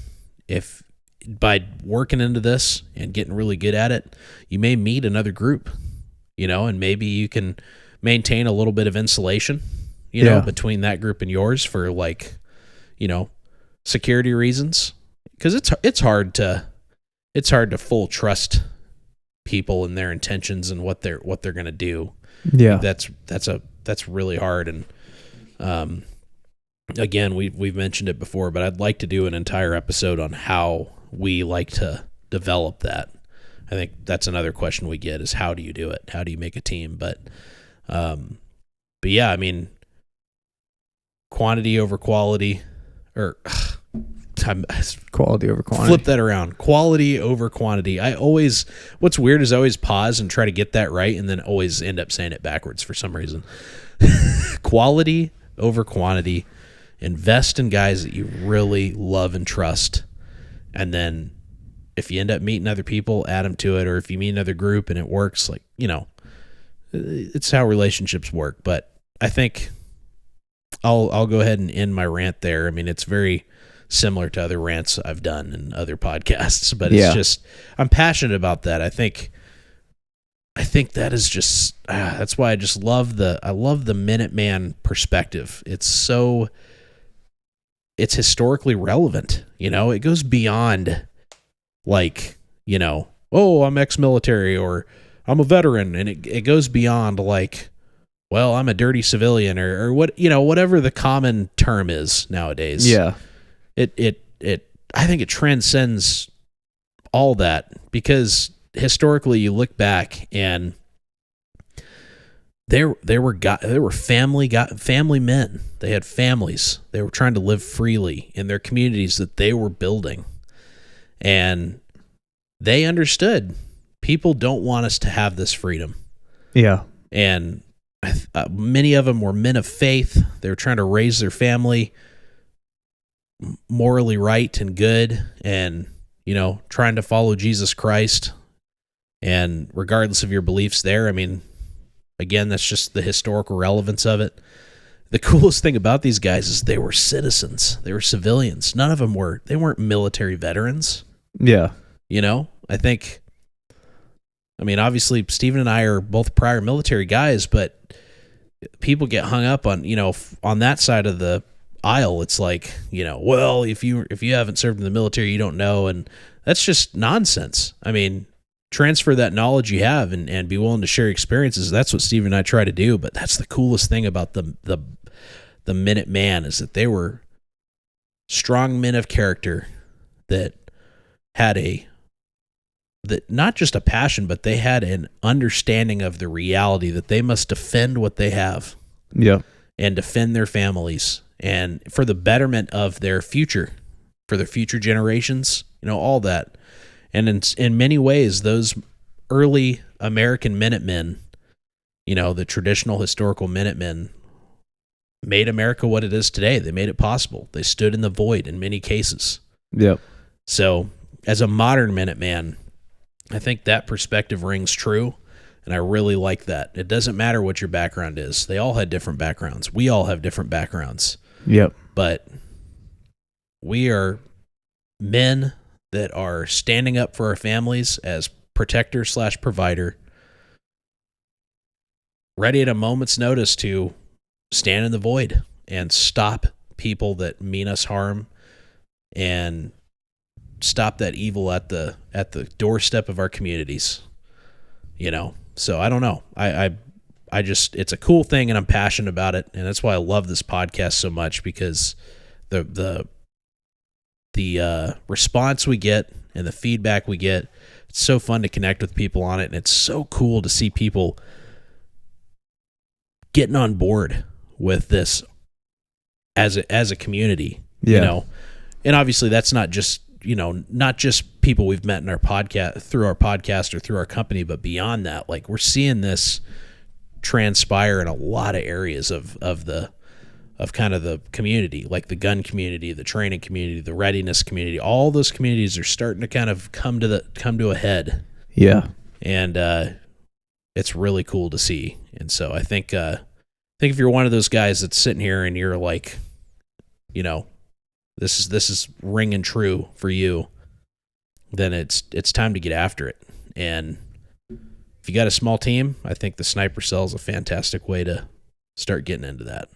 if by working into this and getting really good at it, you may meet another group, and maybe you can maintain a little bit of insulation, between that group and yours for like, security reasons. Because it's hard to full trust people and their intentions and what they're going to do. Yeah, that's really hard. And again, we've mentioned it before, but I'd like to do an entire episode on how we like to develop that. I think that's another question we get is how do you do it? How do you make a team? But yeah, I mean, quantity over quality, or quality over quantity. Flip that around. Quality over quantity. What's weird is I always pause and try to get that right and then always end up saying it backwards for some reason. Quality over quantity. Invest in guys that you really love and trust. And then if you end up meeting other people, add them to it. Or if you meet another group and it works, like, it's how relationships work. But I think I'll go ahead and end my rant there. I mean, it's very similar to other rants I've done in other podcasts, but it's just, I'm passionate about that. I think that is just, that's why I just love the Minuteman perspective. It's historically relevant. It goes beyond like, oh, I'm ex-military or I'm a veteran. And it goes beyond like, well, I'm a dirty civilian or what, whatever the common term is nowadays. Yeah. I think it transcends all that because historically you look back and they were family men. They had families. They were trying to live freely in their communities that they were building. And they understood people don't want us to have this freedom. Yeah. And many of them were men of faith. They were trying to raise their family morally right and good, and, you know, trying to follow Jesus Christ. And regardless of your beliefs there, I mean, again, that's just the historical relevance of it. The coolest thing about these guys is they were citizens. They were civilians. None of them weren't military veterans. Yeah. You know, I mean, obviously, Stephen and I are both prior military guys, but people get hung up on, you know, on that side of the aisle. It's like, you know, well, if you haven't served in the military, you don't know. And that's just nonsense. I mean, transfer that knowledge you have and be willing to share experiences. That's what Steve and I try to do. But that's the coolest thing about the Minuteman, is that they were strong men of character that had not just a passion, but they had an understanding of the reality that they must defend what they have. Yeah. And defend their families, and for the betterment of their future, for their future generations, you know, all that. And in many ways, those early American Minutemen, you know, the traditional historical Minutemen, made America what it is today. They made it possible. They stood in the void in many cases. Yep. So as a modern Minuteman, I think that perspective rings true, and I really like that. It doesn't matter what your background is. They all had different backgrounds. We all have different backgrounds. Yep. But we are men that are standing up for our families as protector/provider, ready at a moment's notice to stand in the void and stop people that mean us harm, and stop that evil at the doorstep of our communities. You know, so I don't know. I just, it's a cool thing, and I'm passionate about it, and that's why I love this podcast so much, because the response we get and the feedback we get, it's so fun to connect with people on it, and it's so cool to see people getting on board with this as a community. Yeah. You know, and obviously that's not just people we've met in our podcast, through our podcast or through our company, but beyond that, like, we're seeing this transpire in a lot of areas of kind of the community, like the gun community, the training community, the readiness community. All those communities are starting to kind of come to a head. Yeah. And it's really cool to see. And so I think if you're one of those guys that's sitting here and you're like, you know, this is ringing true for you, then it's time to get after it. And if you got a small team, I think the sniper cell is a fantastic way to start getting into that.